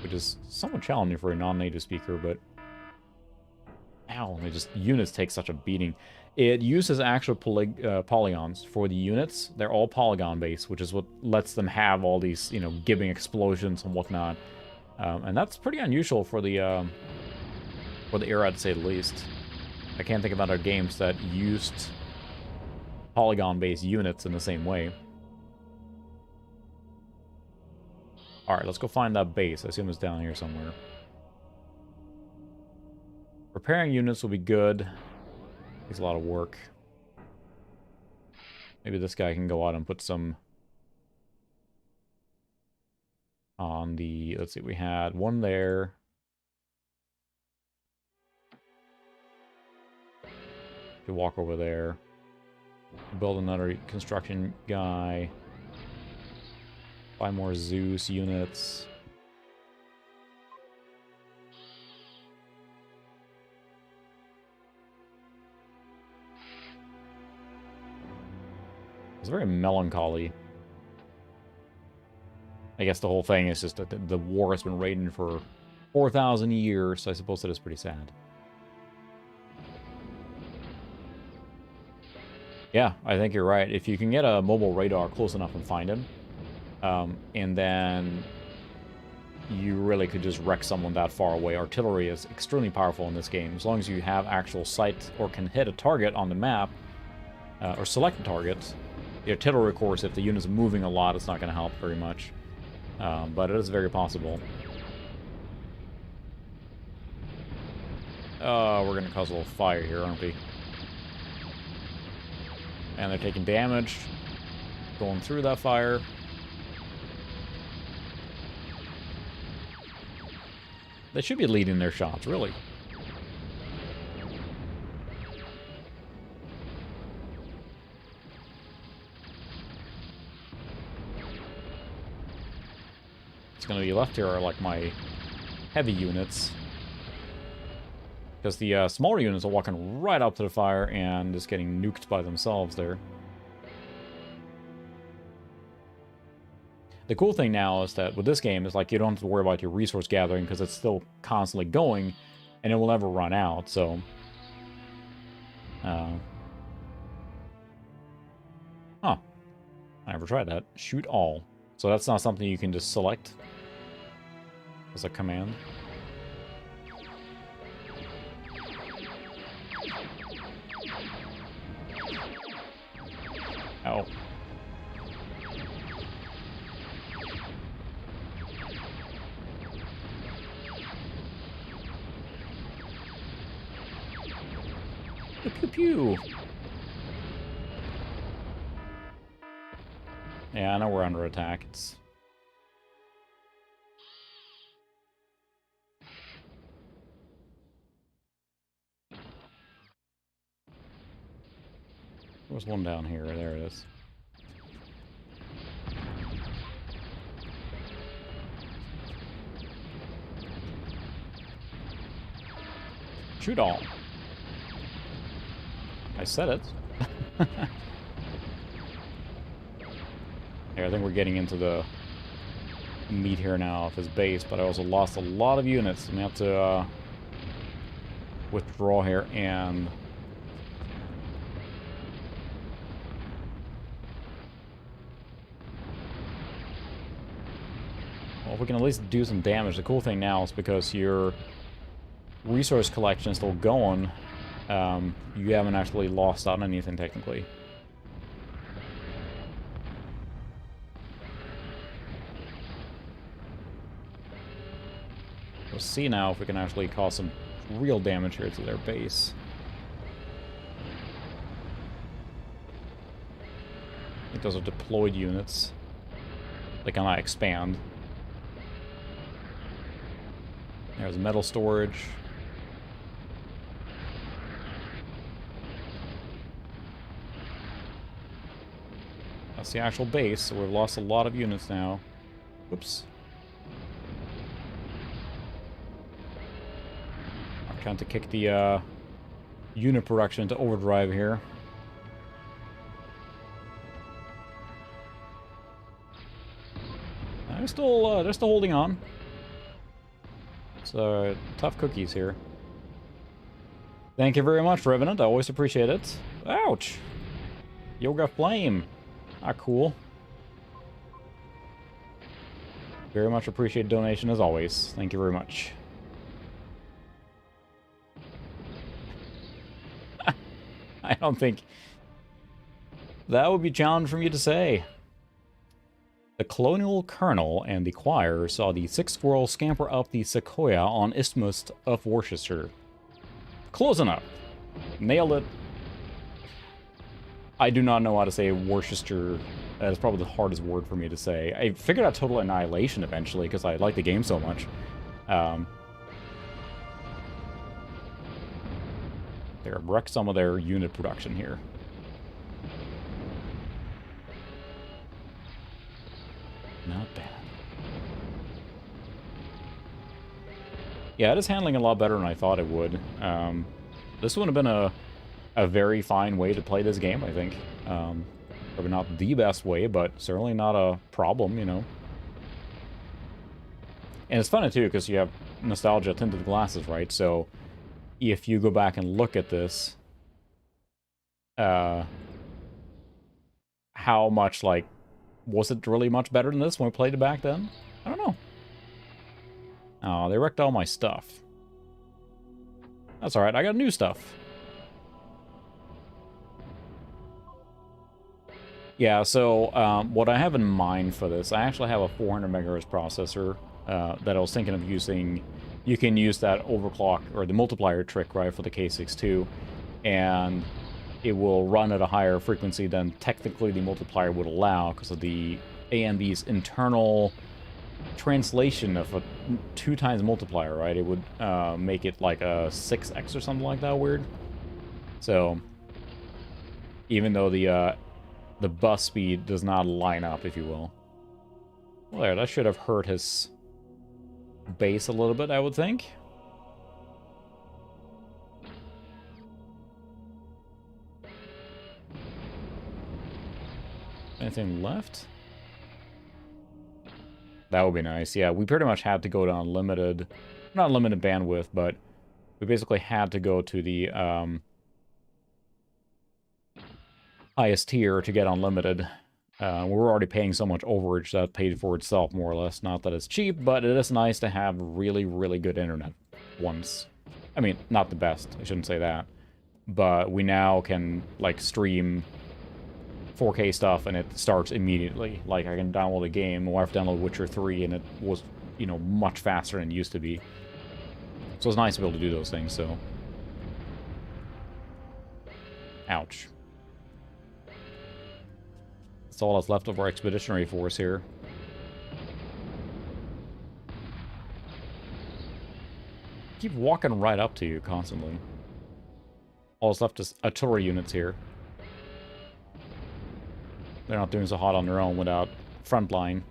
which is somewhat challenging for a non-native speaker, but ow, units take such a beating. It uses actual polygons for the units. They're all polygon-based, which is what lets them have all these, you know, giving explosions and whatnot. And that's pretty unusual for the era, to say the least. I can't think of other games that used polygon-based units in the same way. Alright, let's go find that base. I assume it's down here somewhere. Repairing units will be good. Takes a lot of work. Maybe this guy can go out and put some on the... Let's see, we had one there. You walk over there. Build another construction guy. Buy more Zeus units. It's very melancholy. I guess the whole thing is just that the war has been raging for 4,000 years, so I suppose that is pretty sad. Yeah, I think you're right. If you can get a mobile radar close enough and find him, and then you really could just wreck someone that far away. Artillery is extremely powerful in this game. As long as you have actual sight or can hit a target on the map, or select a target. The artillery, of course, if the unit's moving a lot, it's not going to help very much. But it is very possible. We're going to cause a little fire here, aren't we? And they're taking damage. Going through that fire. They should be leading their shots, really. What's going to be left here are like my heavy units. Because the smaller units are walking right up to the fire and just getting nuked by themselves there. The cool thing now is that with this game is like you don't have to worry about your resource gathering because it's still constantly going and it will never run out, so... Huh. I never tried that. Shoot all. So that's not something you can just select as a command. Oh. Pew pew pew. Yeah, I know we're under attack. It's... There's one down here. There it is. Shoot all. I said it. Here, I think we're getting into the meat here now of his base, but I also lost a lot of units. I'm gonna have to withdraw here and... Well, if we can at least do some damage. The cool thing now is because your resource collection is still going, you haven't actually lost out on anything technically. We'll see now if we can actually cause some real damage here to their base. I think those are deployed units. They cannot expand. There's metal storage. That's the actual base, so we've lost a lot of units now. Whoops. I'm trying to kick the unit production into overdrive here. They're still holding on. So, tough cookies here. Thank you very much, Revenant. I always appreciate it. Ouch! Yoga Flame. Ah, cool. Very much appreciate donation as always. Thank you very much. I don't think that would be a challenge for me to say. The Colonial Colonel and the Choir saw the sixth squirrel scamper up the sequoia on Isthmus of Worcester. Close enough. Nailed it. I do not know how to say Worcester. That is probably the hardest word for me to say. I figured out Total Annihilation eventually because I like the game so much. They're wrecked some of their unit production here. Not bad. Yeah, it is handling a lot better than I thought it would. This would have been a very fine way to play this game, I think. Probably not the best way, but certainly not a problem, you know. And it's funny, too, because you have nostalgia tinted glasses, right? So, if you go back and look at this, how much, like, was it really much better than this when we played it back then? I don't know. Oh, they wrecked all my stuff. That's alright, I got new stuff. Yeah, so what I have in mind for this, I actually have a 400 megahertz processor that I was thinking of using. You can use that overclock, or the multiplier trick, right, for the K62, and it will run at a higher frequency than technically the multiplier would allow because of the AMD's internal translation of a 2 times multiplier, right? It would make it like a 6x or something like that weird. So, even though the bus speed does not line up, if you will. Well, there, that should have hurt his base a little bit, I would think. Anything left? That would be nice. Yeah, we pretty much had to go to unlimited, not unlimited bandwidth, but we basically had to go to the highest tier to get unlimited. We were already paying so much overage that paid for itself, more or less. Not that it's cheap, but it is nice to have really, really good internet once. I mean, not the best, I shouldn't say that. But we now can, like, stream 4K stuff, and it starts immediately. Like, I can download a game, my wife downloaded Witcher 3, and it was, you know, much faster than it used to be. So it's nice to be able to do those things, so... Ouch. That's all that's left of our expeditionary force here. Keep walking right up to you constantly. All that's left is artillery units here. They're not doing so hot on their own without frontline.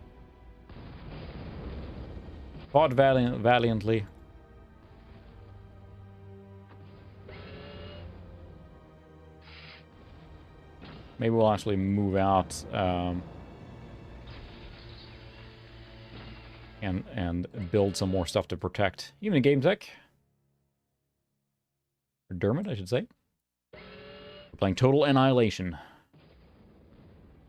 Fought valiantly. Maybe we'll actually move out and build some more stuff to protect. Even in Game Tech. Or Dermot, I should say. We're playing Total Annihilation.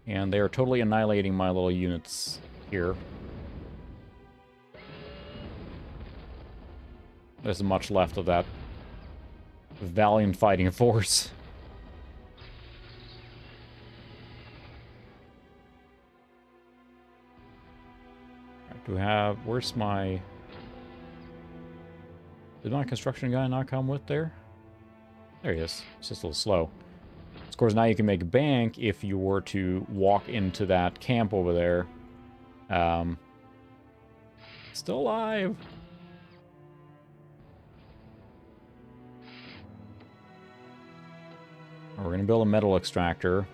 And they are totally annihilating my little units here. There's much left of that valiant fighting force. Do we have... Where's my... Did my construction guy not come with there? There he is. It's just a little slow. Of course, now you can make bank if you were to walk into that camp over there. Still alive. We're going to build a metal extractor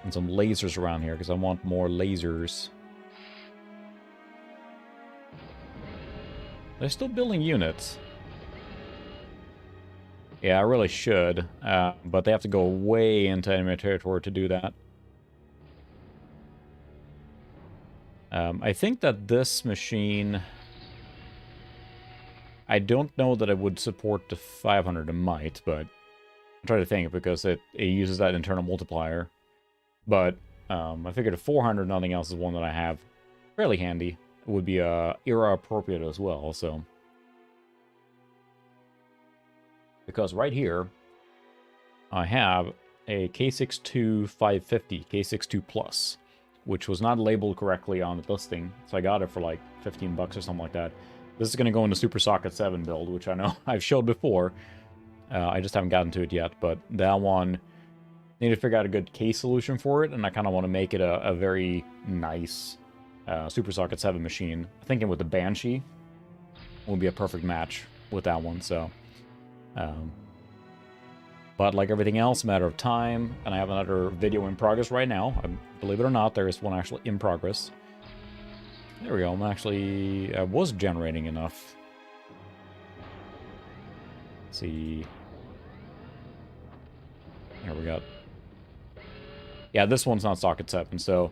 and some lasers around here because I want more lasers. They're still building units. Yeah, I really should, but they have to go way into enemy territory to do that. I think that this machine... I don't know that it would support the 500 it might, but I'm trying to think because it uses that internal multiplier. But I figured a 400, nothing else, is one that I have fairly handy. It would be era appropriate as well, so... Because right here, I have a K62 550, K62 Plus, which was not labeled correctly on the listing, so I got it for like 15 bucks or something like that. This is going to go into Super Socket 7 build, which I know I've showed before. I just haven't gotten to it yet, but that one, I need to figure out a good case solution for it, and I kind of want to make it a very nice Super Socket 7 machine. I'm thinking with the Banshee would be a perfect match with that one, so... but like everything else, matter of time, and I have another video in progress right now. Believe it or not, there is one actually in progress. There we go. I was generating enough. Let's see. Here we got. Yeah, this one's not socket 7, so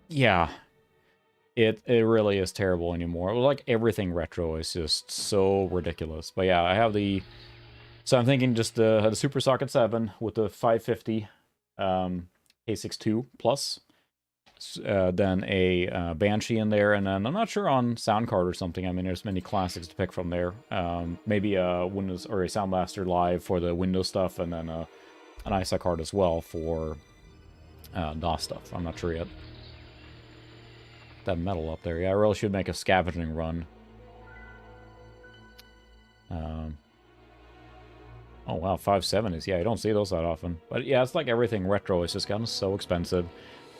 yeah. It really is terrible anymore. Like everything retro is just so ridiculous. But yeah, I have the... So I'm thinking just the Super Socket 7 with the 550 K62 Plus. Then a Banshee in there, and then I'm not sure on sound card or something. I mean, there's many classics to pick from there. Maybe a Windows or a Sound Blaster Live for the Windows stuff, and then an ISA card as well for DOS stuff. I'm not sure yet. That metal up there. Yeah, I really should make a scavenging run. Oh wow, 570s. Yeah, I don't see those that often. But yeah, it's like everything retro. It's just gotten so expensive.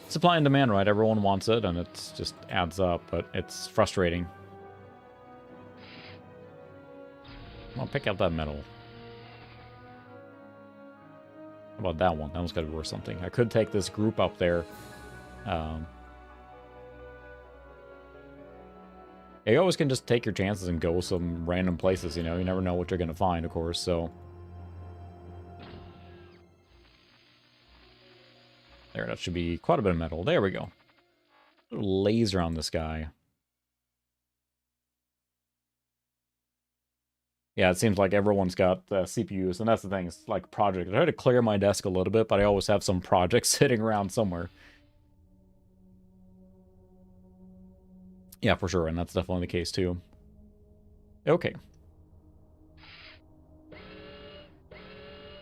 Supply and demand, right? Everyone wants it, and it just adds up, but it's frustrating. I'll pick out that metal. How about that one? That one's got to be worth something. I could take this group up there. You always can just take your chances and go some random places, you know? You never know what you're going to find, of course, so... There, that should be quite a bit of metal. There we go. A little laser on this guy. Yeah, it seems like everyone's got CPUs, and that's the thing. It's like project. I try to clear my desk a little bit, but I always have some projects sitting around somewhere. Yeah, for sure, and that's definitely the case, too. Okay.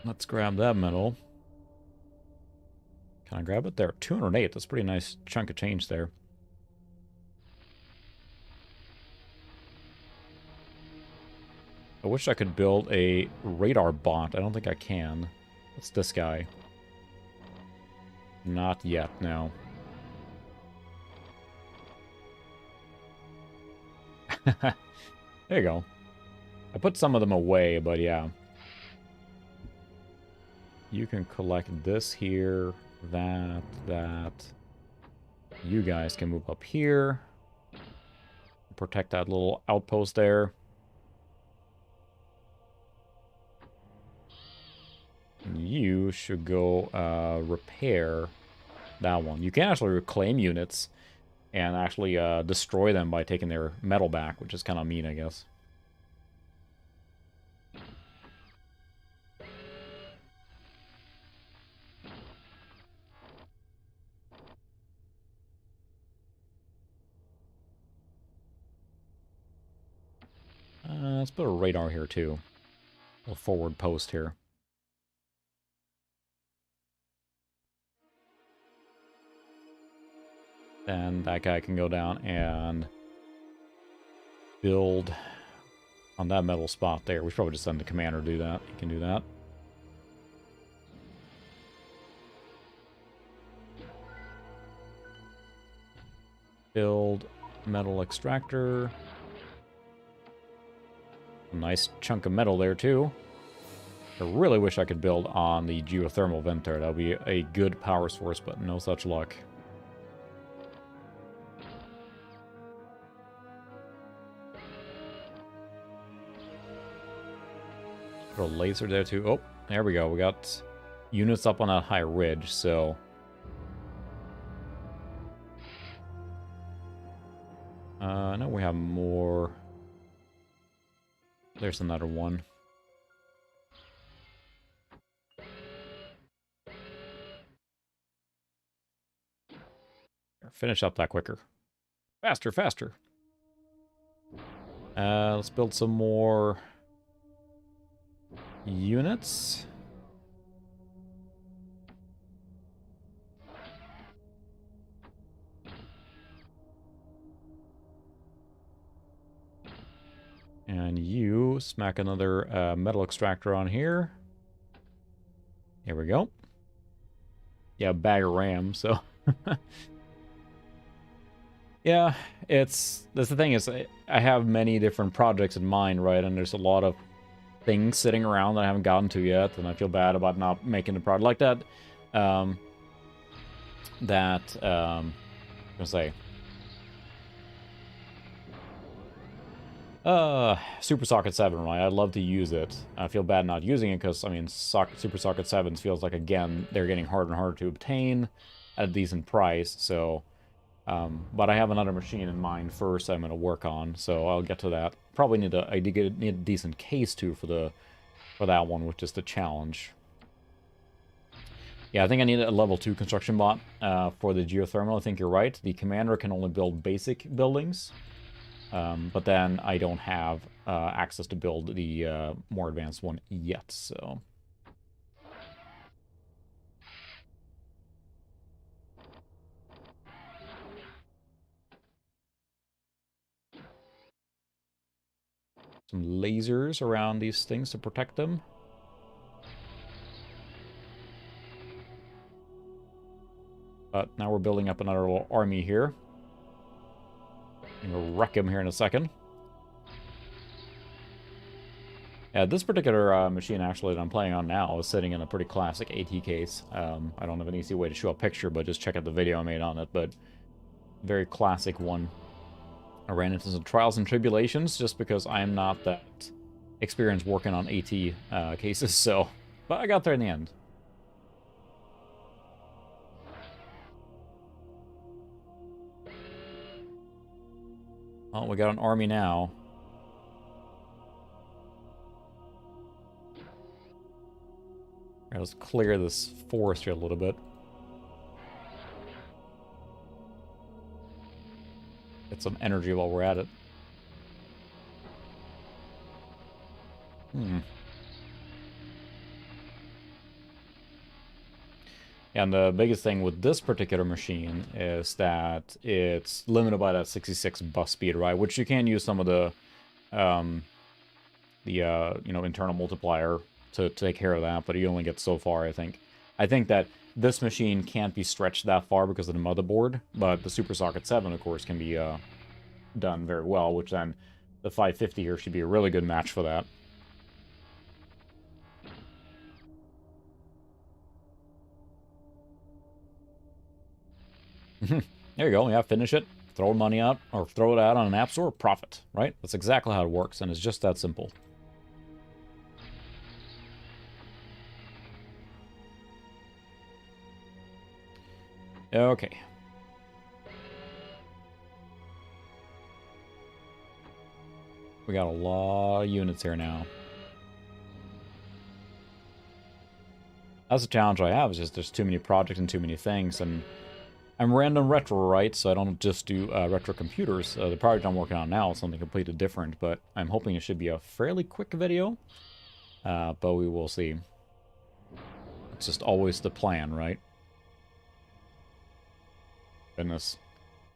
Let's grab that metal. Can I grab it? There, 208. That's a pretty nice chunk of change there. I wish I could build a radar bot. I don't think I can. What's this guy? Not yet, no. There you go. I put some of them away, but yeah. You can collect this here, that. You guys can move up here. Protect that little outpost there. You should go repair that one. You can actually reclaim units and actually destroy them by taking their metal back, which is kind of mean, I guess. Let's put a radar here, too. A forward post here. Then that guy can go down and build on that metal spot there. We should probably just send the commander to do that. He can do that. Build metal extractor. A nice chunk of metal there, too. I really wish I could build on the geothermal vent there. That would be a good power source, but no such luck. Put a laser there, too. Oh, there we go. We got units up on that high ridge, so... no, we have more... There's another one. Finish up that quicker. Faster, faster. Let's build some more units. And you smack another metal extractor on here. Here we go. Yeah, bag of RAM, so... Yeah, that's the thing is, I have many different projects in mind, right? And there's a lot of things sitting around that I haven't gotten to yet, and I feel bad about not making a product like that. I'm gonna say... Super Socket 7, right? I'd love to use it. I feel bad not using it because, I mean, Super Socket 7 feels like, again, they're getting harder and harder to obtain at a decent price, so... but I have another machine in mind first I'm going to work on, so I'll get to that. Probably need a decent case, too, for that one, which is the challenge. Yeah, I think I need a level 2 construction bot for the geothermal. I think you're right. The commander can only build basic buildings. But then I don't have access to build the more advanced one yet, so... Some lasers around these things to protect them. But now we're building up another little army here. And we'll wreck him here in a second. Yeah, this particular machine, actually, that I'm playing on now is sitting in a pretty classic AT case. I don't have an easy way to show a picture, but just check out the video I made on it. But very classic one. I ran into some trials and tribulations just because I'm not that experienced working on AT cases, so... But I got there in the end. Oh, we got an army now. Alright, let's clear this forest here a little bit. Get some energy while we're at it. And the biggest thing with this particular machine is that it's limited by that 66 bus speed, right? Which you can use some of the you know, internal multiplier to take care of that, but you only get so far, I think. I think that this machine can't be stretched that far because of the motherboard, but the Super Socket 7, of course, can be done very well, which then the 550 here should be a really good match for that. There you go, yeah, finish it, throw money out, or throw it out on an app store, profit, right? That's exactly how it works, and it's just that simple. Okay. We got a lot of units here now. That's a challenge I have, is just there's too many projects and too many things, and I'm random retro, right? So I don't just do retro computers. The project I'm working on now is something completely different, but I'm hoping it should be a fairly quick video. But we will see. It's just always the plan, right? Goodness.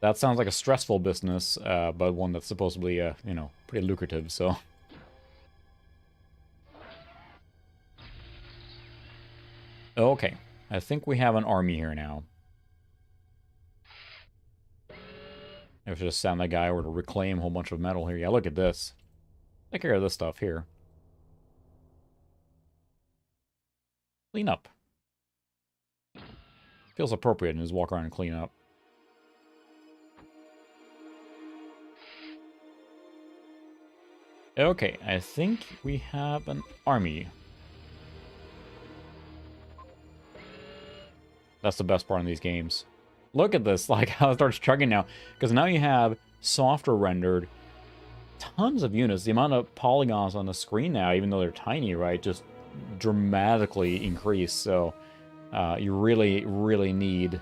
That sounds like a stressful business, but one that's supposedly, you know, pretty lucrative, so... Okay. I think we have an army here now. I should just send that guy over to reclaim a whole bunch of metal here. Yeah, look at this. Take care of this stuff here. Clean up. Feels appropriate and just walk around and clean up. Okay, I think we have an army. That's the best part in these games. Look at this, like how it starts chugging now. Because now you have software rendered tons of units. The amount of polygons on the screen now, even though they're tiny, right, just dramatically increase. So you really, really need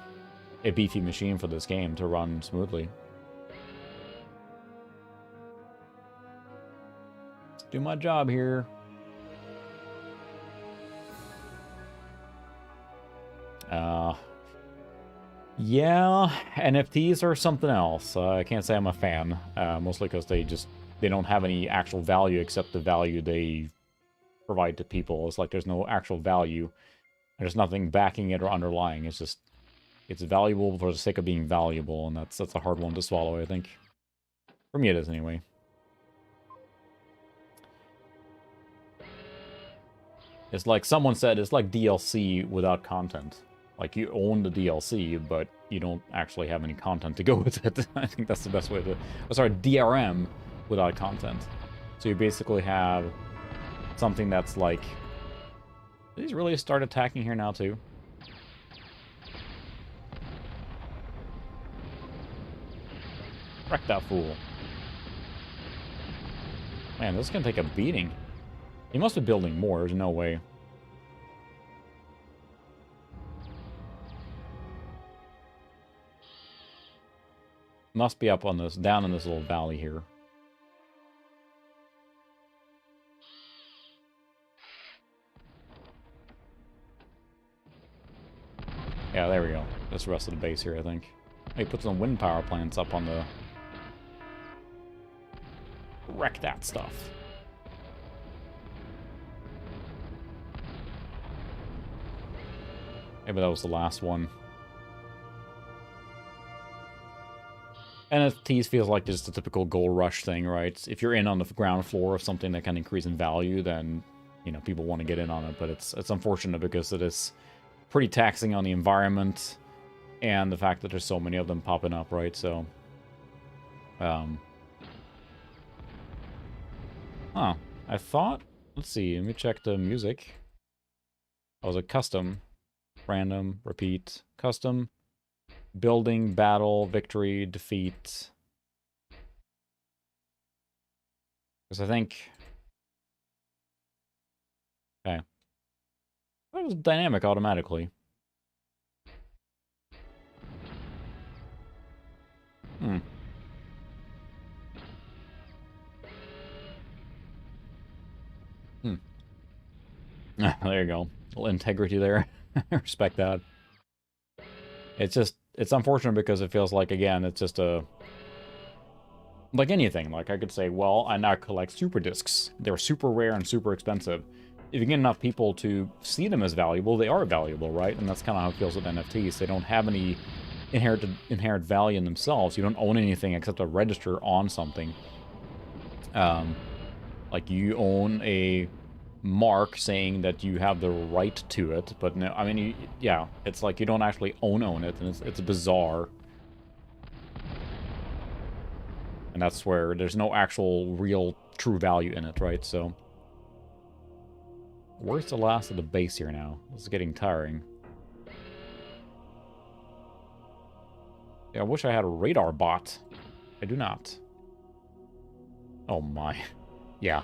a beefy machine for this game to run smoothly. Let's do my job here. Yeah, NFTs are something else. I can't say I'm a fan, mostly because they don't have any actual value except the value they provide to people. It's like there's no actual value. There's nothing backing it or underlying. It's just, it's valuable for the sake of being valuable, and that's a hard one to swallow, I think. For me it is, anyway. It's like someone said, it's like DLC without content. Like, you own the DLC, but you don't actually have any content to go with it. I think that's the best way to... Oh, sorry, DRM without content. So you basically have something that's like... Did these really start attacking here now, too? Wreck that fool. Man, this is gonna take a beating. He must be building more, there's no way. Must be up on this, down in this little valley here. Yeah, there we go. That's the rest of the base here, I think. He put some wind power plants up on the... Wreck that stuff. Maybe that was the last one. NFTs feels like just a typical gold rush thing, right? If you're in on the ground floor of something that can increase in value, then, you know, people want to get in on it. But it's unfortunate because it is pretty taxing on the environment and the fact that there's so many of them popping up, right? So, Huh. I thought... Let's see, let me check the music. Oh, was it custom? Random, repeat, custom, building, battle, victory, defeat. Because I think... Okay. That was dynamic automatically. Hmm. Hmm. There you go. A little integrity there. Respect that. It's just... It's unfortunate because it feels like, again, it's just a... Like anything, like I could say, well, I now collect super discs. They're super rare and super expensive. If you get enough people to see them as valuable, they are valuable, right? And that's kind of how it feels with NFTs. They don't have any inherent value in themselves. You don't own anything except a register on something. Like you own a mark saying that you have the right to it, but no, I mean, yeah, it's like you don't actually own it, and it's bizarre. And that's where there's no actual real true value in it, right? So where's the last of the base here now? This is getting tiring. Yeah, I wish I had a radar bot. I do not. Oh my. Yeah.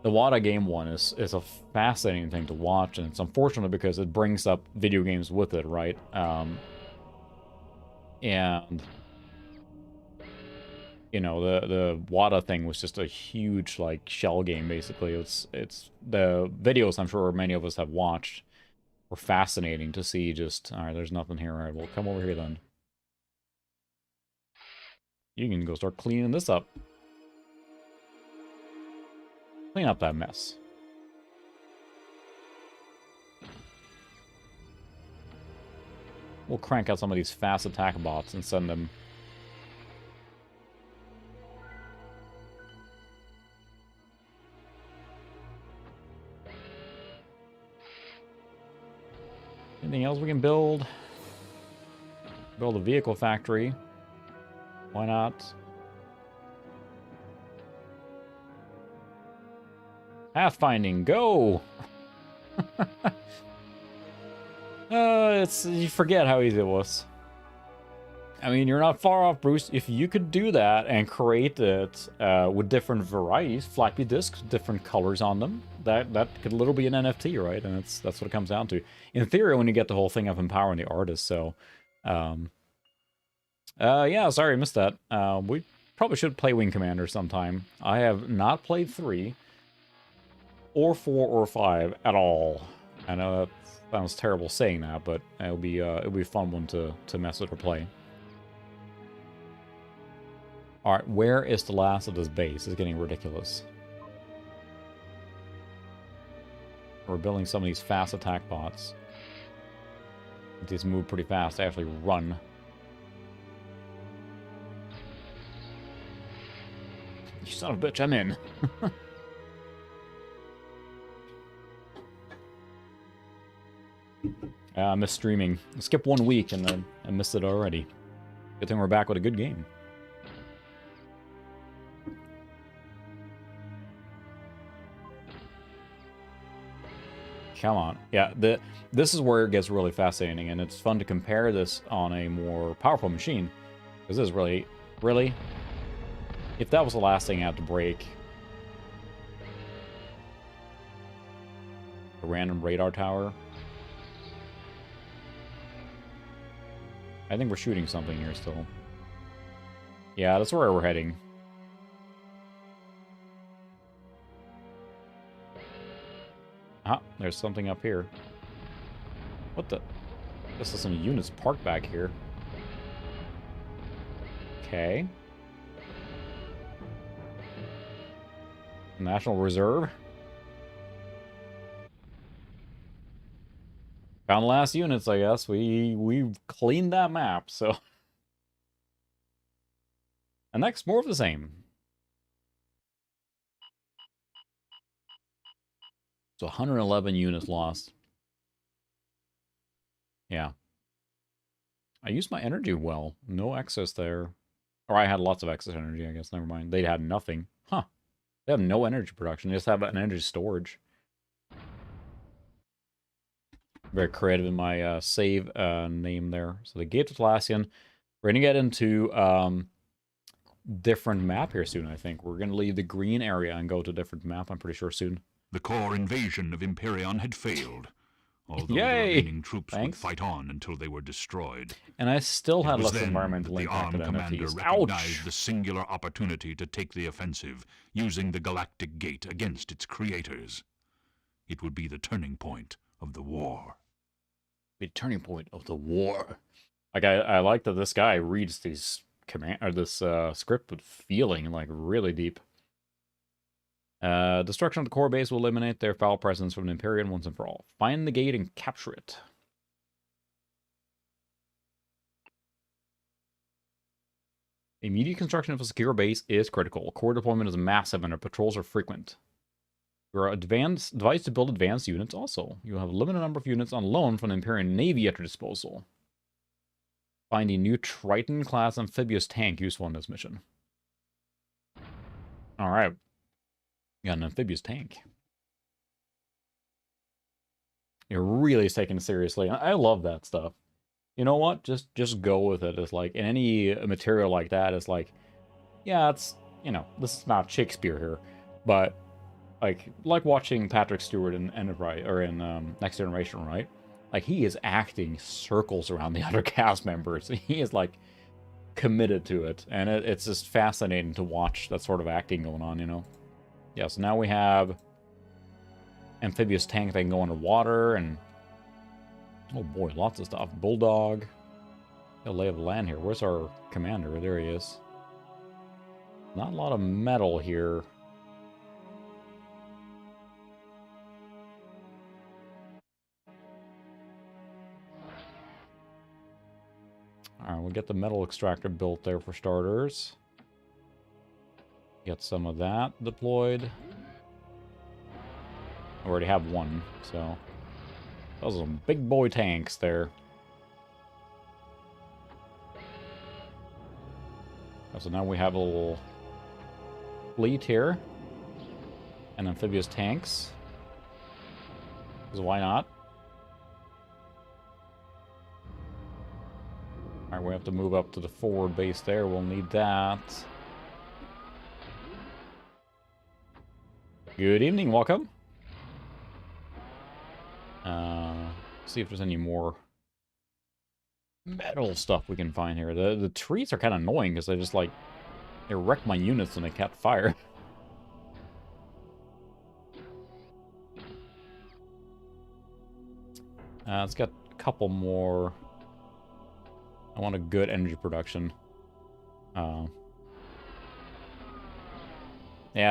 The WADA game one is a fascinating thing to watch, and it's unfortunate because it brings up video games with it, right? And you know, the WADA thing was just a huge, like, shell game, basically. It's the videos I'm sure many of us have watched were fascinating to see. Just, all right, there's nothing here. All right, well, come over here then. You can go start cleaning this up. Clean up that mess. We'll crank out some of these fast attack bots and send them... Anything else we can build? Build a vehicle factory. Why not? Pathfinding, go! You forget how easy it was. I mean, you're not far off, Bruce. If you could do that and create it with different varieties, floppy disks, different colors on them, that could literally be an NFT, right? And that's what it comes down to. In theory, when you get the whole thing of empowering the artist, so... yeah, sorry, I missed that. We probably should play Wing Commander sometime. I have not played 3, or 4, or 5 at all. I know that sounds terrible saying that, but it'll be a fun one to mess with or play. Alright, where is the last of this base? It's getting ridiculous. We're building some of these fast attack bots. These move pretty fast. They actually run. You son of a bitch, I'm in. I missed streaming. I skipped 1 week and then I missed it already. Good thing we're back with a good game. Come on. Yeah, this is where it gets really fascinating, and it's fun to compare this on a more powerful machine. Because this is really... Really? If that was the last thing I had to break... A random radar tower... I think we're shooting something here still. Yeah, that's where we're heading. Ah, there's something up here. What the? This is some units parked back here. Okay. National Reserve. Found the last units, I guess. We've cleaned that map, so. And next, more of the same. So 111 units lost. Yeah. I used my energy well. No excess there. Or I had lots of excess energy, I guess. Never mind. They had nothing. Huh. They have no energy production. They just have an energy storage. Very creative in my save name there. So the Gate of Atlassian. We're going to get into different map here soon, I think. We're going to leave the green area and go to a different map, I'm pretty sure, soon. The core invasion of Imperion had failed, although the Yay! remaining troops would Thanks. fight on until they were destroyed. And I still had It was less then environmental that the impact ARM than commander NFTs. recognized Ouch! the singular opportunity to take the offensive, using the Galactic Gate against its creators. It would be the turning point of the war. The turning point of the war. Like, I like that this guy reads these this script with feeling, like, really deep. Destruction of the core base will eliminate their foul presence from the Imperium once and for all. Find the gate and capture it. Immediate construction of a secure base is critical. Core deployment is massive and our patrols are frequent. There are advanced device to build advanced units also. You have a limited number of units on loan from the Imperial Navy at your disposal. Find a new Triton-class amphibious tank useful in this mission. Alright. Got an amphibious tank. It really is taken seriously. I love that stuff. You know what? Just go with it. It's like, in any material like that, it's like, yeah, it's, you know, this is not Shakespeare here, but like watching Patrick Stewart in Enterprise, or in Next Generation, right? Like, he is acting circles around the other cast members. He is, like, committed to it. And it's just fascinating to watch that sort of acting going on, you know? Yeah, so now we have amphibious tank that can go underwater, and oh boy, lots of stuff. Bulldog. A lay of the land here. Where's our commander? There he is. Not a lot of metal here. Alright, we'll get the metal extractor built there for starters. Get some of that deployed. I already have one, so... Those are some big boy tanks there. So now we have a little fleet here. And amphibious tanks. Because why not? Alright, we have to move up to the forward base there. We'll need that. Good evening, welcome. See if there's any more metal stuff we can find here. The trees are kind of annoying because they just, like, they wreck my units when they catch fire. It's got a couple more. I want a good energy production. Yeah,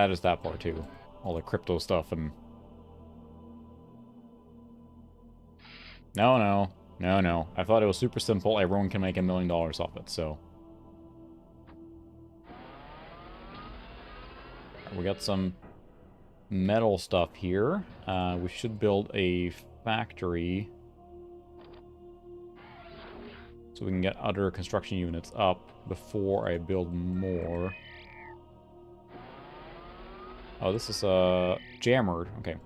there's that part too. All the crypto stuff and... No. I thought it was super simple. Everyone can make $1 million off it, so... We got some metal stuff here. We should build a factory so we can get other construction units up before I build more. Oh, this is a jammer. Okay.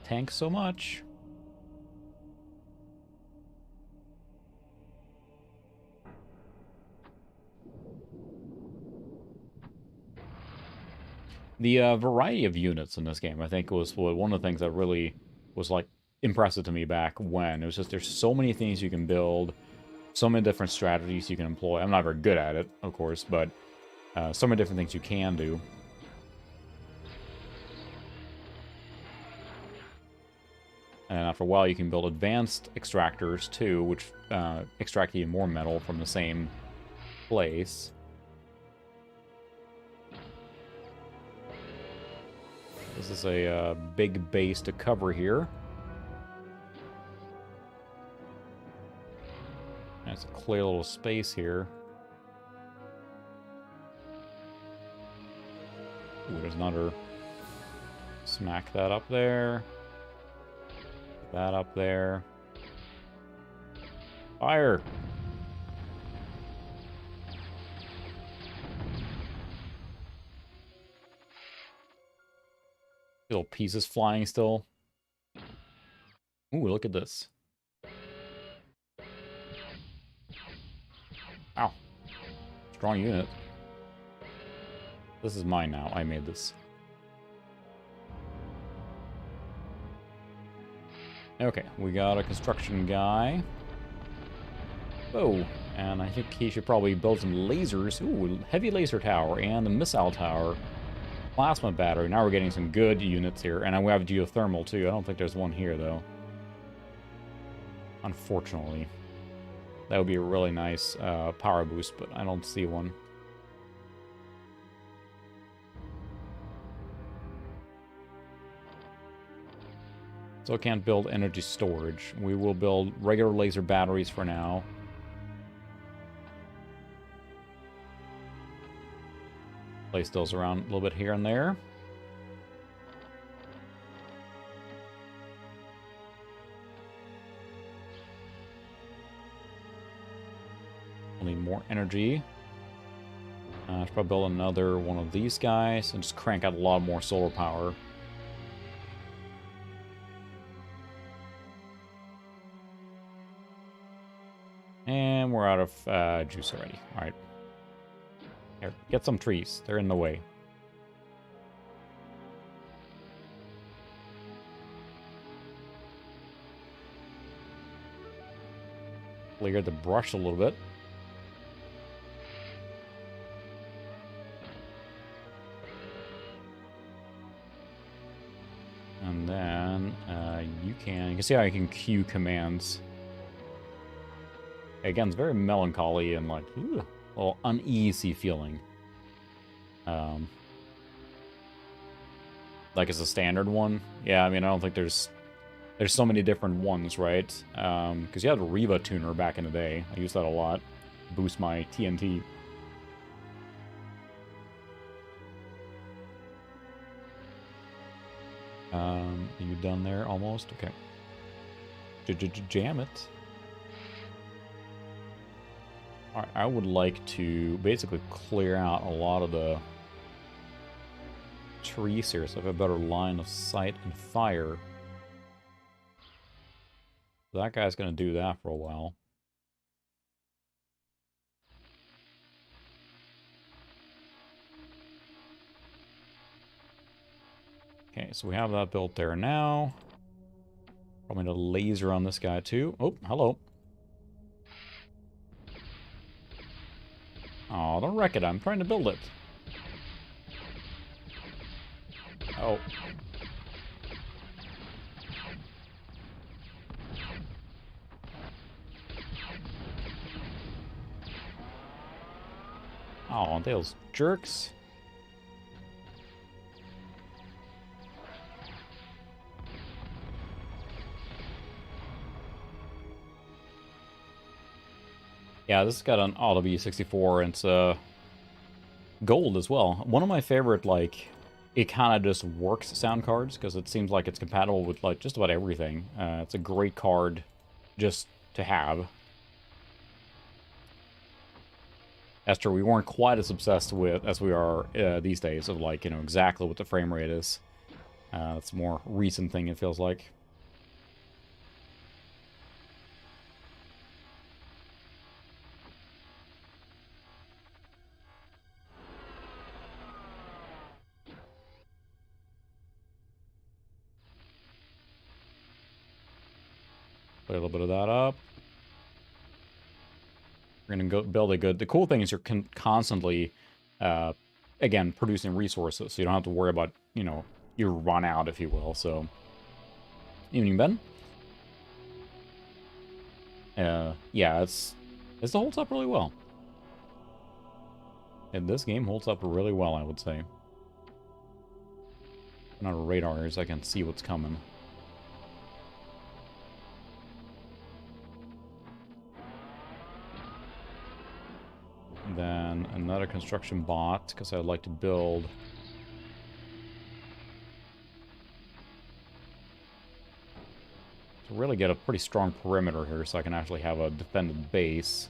Tanks so much. The variety of units in this game, I think, was one of the things that really was, like, impressive to me back when. It was just, there's so many things you can build, so many different strategies you can employ. I'm not very good at it, of course, but so many different things you can do. And after a while, you can build advanced extractors, too, which extract even more metal from the same place. This is a big base to cover here. That's a clear little space here. Ooh, there's another. Smack that up there. That up there. Fire! Little pieces flying still. Ooh, look at this. Ow. Strong unit. This is mine now. I made this. Okay, we got a construction guy. Oh, and I think he should probably build some lasers. Ooh, heavy laser tower and a missile tower. Plasma battery. Now we're getting some good units here. And we have geothermal, too. I don't think there's one here, though. Unfortunately. That would be a really nice power boost, but I don't see one. So I can't build energy storage. We will build regular laser batteries for now. Place those around a little bit here and there. We'll need more energy. I should probably build another one of these guys and just crank out a lot more solar power. And we're out of juice already. Alright. Here, get some trees. They're in the way. Clear the brush a little bit. And then you can see how you can queue commands. Again, it's very melancholy and like, ooh, a little uneasy feeling. Like it's a standard one. Yeah, I mean, I don't think there's so many different ones, right? Because you had a Riva tuner back in the day. I used that a lot. Boost my TNT. Are you done there almost? Okay. Jam it. Alright, I would like to basically clear out a lot of the trees here so I have a better line of sight and fire. That guy's going to do that for a while. Okay, so we have that built there now. Probably need a laser on this guy too. Oh, hello. Oh, don't wreck it. I'm trying to build it. Oh. Oh, those jerks. Yeah, this has got an auto B64 and it's gold as well. One of my favorite, like, it kind of just works sound cards because it seems like it's compatible with like just about everything. It's a great card just to have. Esther, we weren't quite as obsessed with as we are these days of like, you know, exactly what the frame rate is. It's a more recent thing, it feels like. Play a little bit of that up. We're going to go build a good... The cool thing is you're constantly, again, producing resources. So you don't have to worry about, you know, you run out, if you will. So, evening, Ben. Yeah, it holds up really well. And this game holds up really well, I would say. Not a radar, as I can see what's coming. Then another construction bot, because I'd like to build... to really get a pretty strong perimeter here so I can actually have a defended base.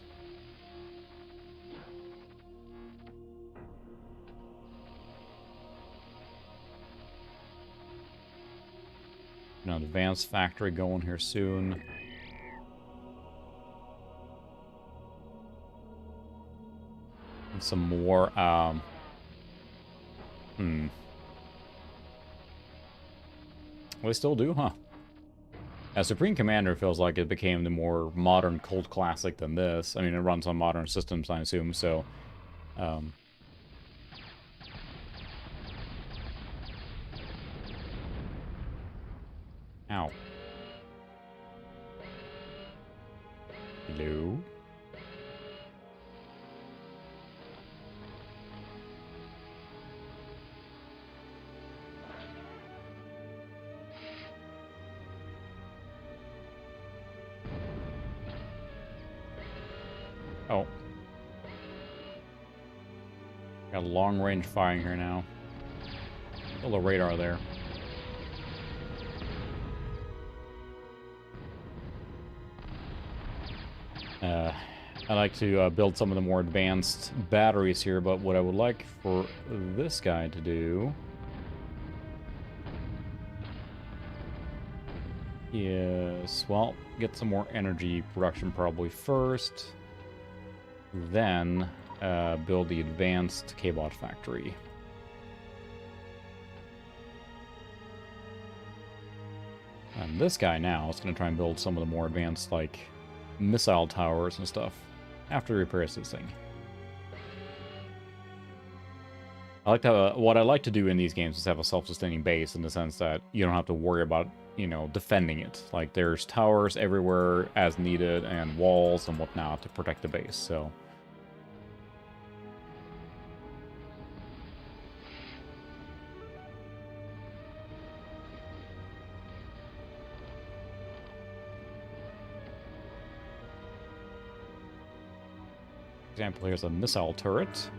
An advanced factory going here soon. And some more, They still do, huh? As Supreme Commander feels like it became the more modern cult classic than this. I mean, it runs on modern systems, I assume, so... Ow. Hello? Oh. Got long-range firing here now. A little radar there. I like to build some of the more advanced batteries here, but what I would like for this guy to do is, well, get some more energy production probably first, then build the advanced K-Bot factory. And this guy now is going to try and build some of the more advanced, like, missile towers and stuff after he repairs this thing. I like to what I like to do in these games is have a self-sustaining base in the sense that you don't have to worry about, you know, defending it. Like, there's towers everywhere as needed and walls and whatnot to protect the base, so... example, here's a missile turret.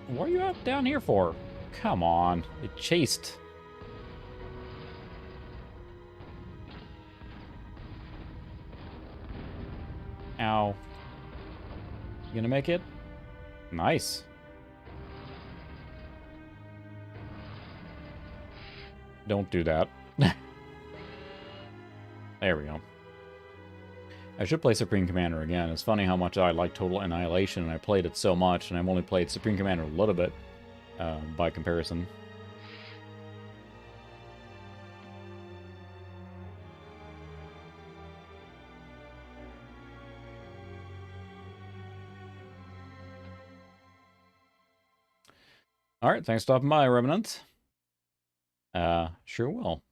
What are you up down here for? Come on, it chased. Ow. You gonna make it? Nice. Don't do that. There we go. I should play Supreme Commander again. It's funny how much I like Total Annihilation, and I played it so much, and I've only played Supreme Commander a little bit by comparison. Alright, thanks for stopping by, Revenant. Sure will.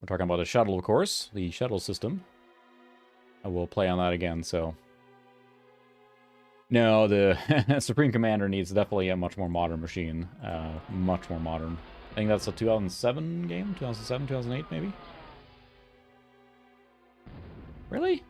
We're talking about a shuttle, of course, the shuttle system. I will play on that again, so... No, the Supreme Commander needs definitely a much more modern machine. Much more modern. I think that's a 2007 game? 2007, 2008, maybe? Really?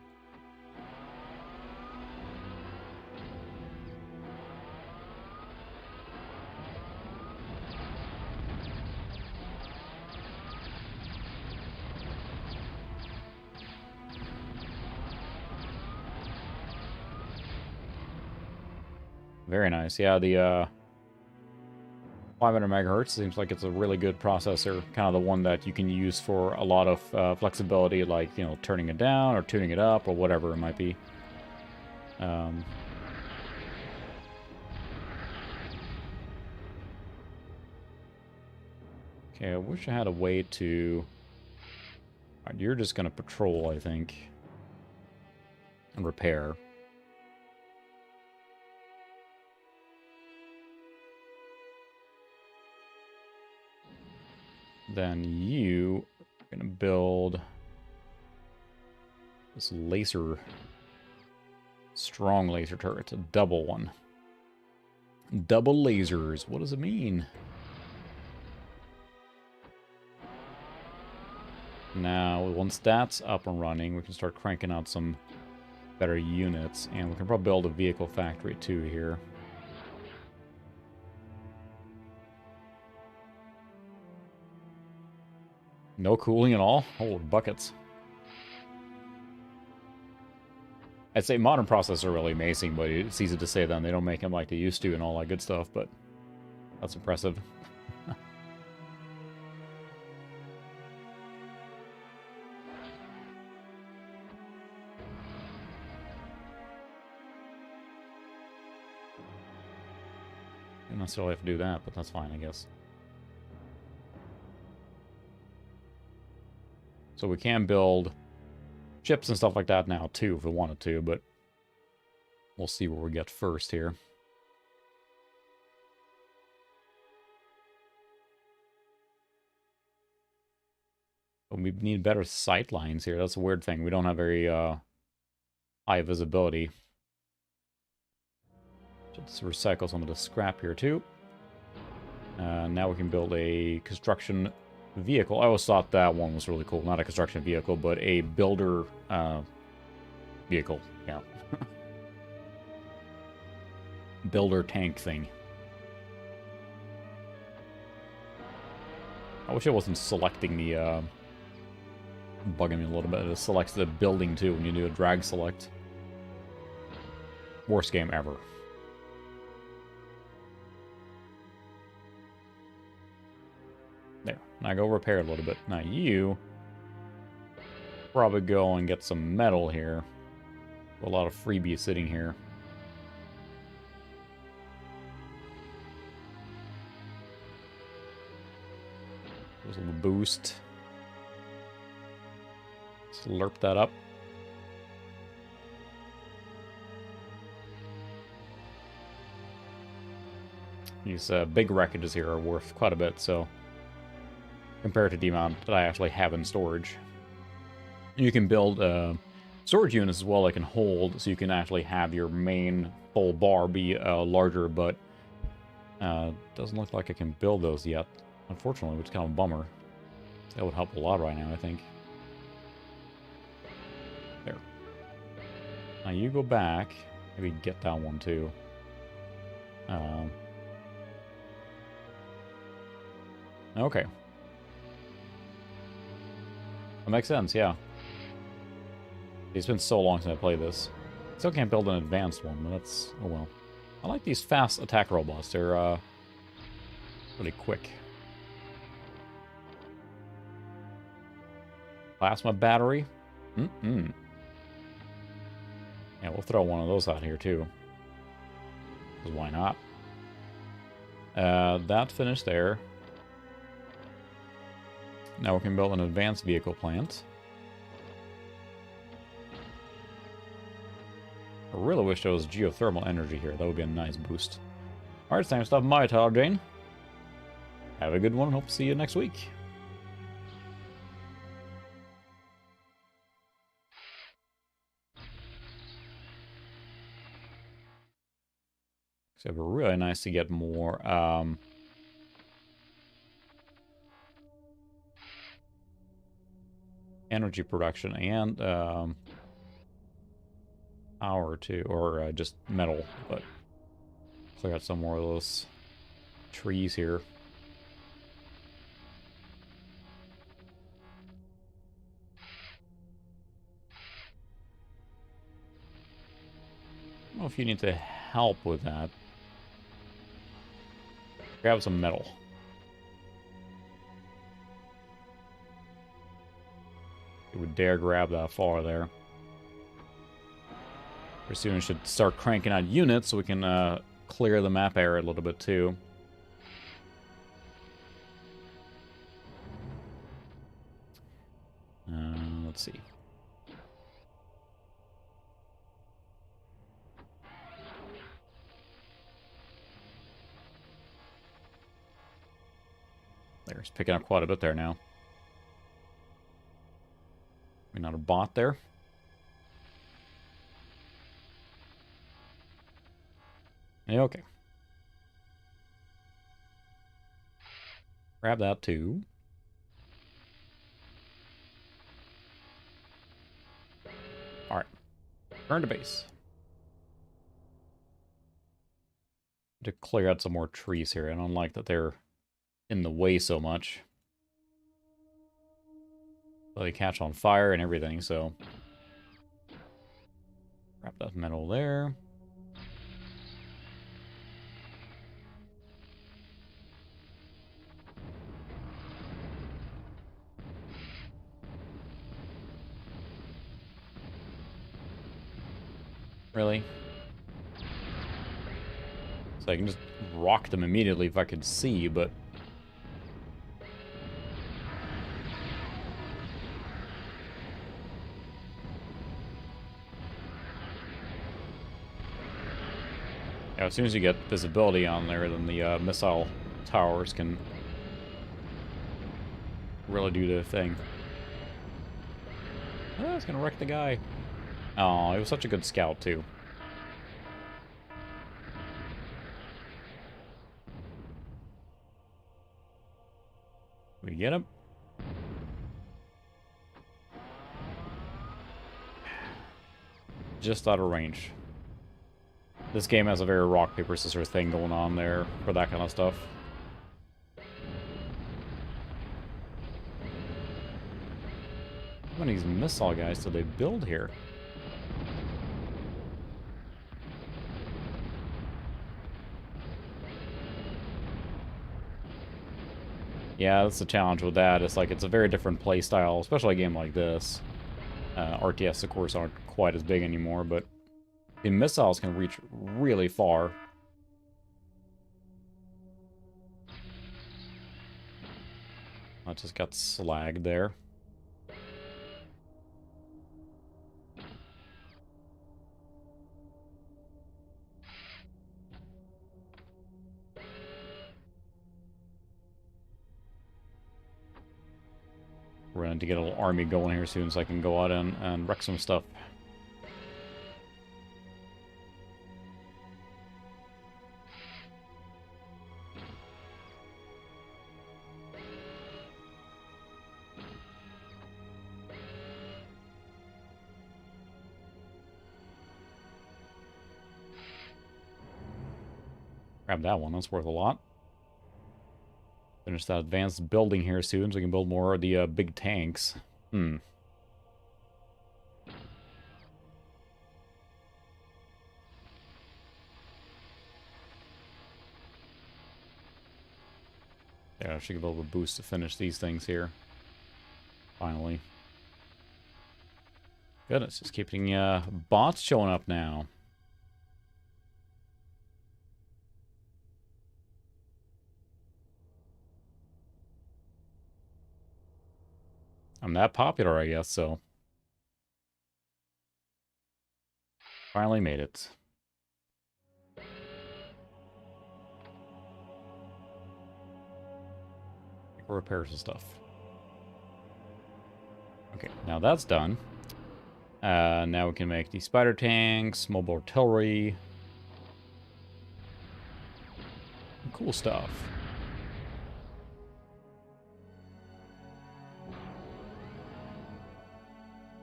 Very nice. Yeah, the 500 megahertz seems like it's a really good processor. Kind of the one that you can use for a lot of flexibility, like, you know, turning it down or tuning it up or whatever it might be. Okay, I wish I had a way to... Alright, you're just going to patrol, I think. And repair. Then you are going to build this laser, strong laser turret, a double one. Double lasers, what does it mean? Now, once that's up and running, we can start cranking out some better units, and we can probably build a vehicle factory too here. No cooling at all? Holy buckets. I'd say modern processors are really amazing, but it's easy to say them. They don't make them like they used to and all that good stuff, but that's impressive. Don't necessarily have to do that, but that's fine, I guess. So we can build chips and stuff like that now, too, if we wanted to, but we'll see what we get first here. But we need better sight lines here. That's a weird thing. We don't have very high visibility. Let's recycle some of the scrap here, too. Now we can build a construction vehicle. I always thought that one was really cool. Not a construction vehicle, but a builder vehicle. Yeah. Builder tank thing. I wish I wasn't selecting the... bugging me a little bit. It selects the building, too, when you do a drag select. Worst game ever. There. Now go repair a little bit. Now you probably go and get some metal here. A lot of freebies sitting here. There's a little boost. Slurp that up. These big wreckages here are worth quite a bit, so compared to the amount that I actually have in storage. You can build storage units as well that can hold, so you can actually have your main full bar be larger, but doesn't look like I can build those yet, unfortunately, which is kind of a bummer. That would help a lot right now, I think. There. Now you go back, maybe get that one too. Okay. That makes sense, yeah. It's been so long since I played this. Still can't build an advanced one, but that's... oh well. I like these fast attack robots. They're, really quick. Plasma battery? Mm-mm. Yeah, we'll throw one of those out here, too. Because why not? That finished there. Now we can build an advanced vehicle plant. I really wish there was geothermal energy here. That would be a nice boost. Alright, thanks for stopping by, Tyler Jane. Have a good one. Hope to see you next week. So it'd be really nice to get more energy production and power too, or just metal, but clear out some more of those trees here. I don't know if you need to help with that. Grab some metal. You would dare grab that far there. Pretty soon we should start cranking out units so we can clear the map area a little bit too. Let's see. There's picking up quite a bit there now. Maybe not a bot there. Yeah, okay. Grab that too. Alright. Turn to base. To clear out some more trees here. I don't like that they're in the way so much. They catch on fire and everything, so... Grab that metal there. Really? So I can just rock them immediately if I could see, but... Yeah, as soon as you get visibility on there, then the missile towers can really do their thing. Oh, it's gonna wreck the guy. Oh, he was such a good scout, too. We get him? Just out of range. This game has a very rock, paper, scissors thing going on there for that kind of stuff. How many missile guys do they build here? Yeah, that's the challenge with that. It's like, it's a very different play style, especially a game like this. RTS, of course, aren't quite as big anymore, but the missiles can reach really far. I just got slagged there. We're going to get a little army going here soon so I can go out and wreck some stuff. Grab that one, that's worth a lot. Finish that advanced building here soon so we can build more of the big tanks. Yeah, I should give a little boost to finish these things here. Finally. Goodness, just keeping bots showing up now. I'm that popular, I guess, so. Finally made it. Repair some stuff. Okay, now that's done. Now we can make the spider tanks, mobile artillery. Cool stuff.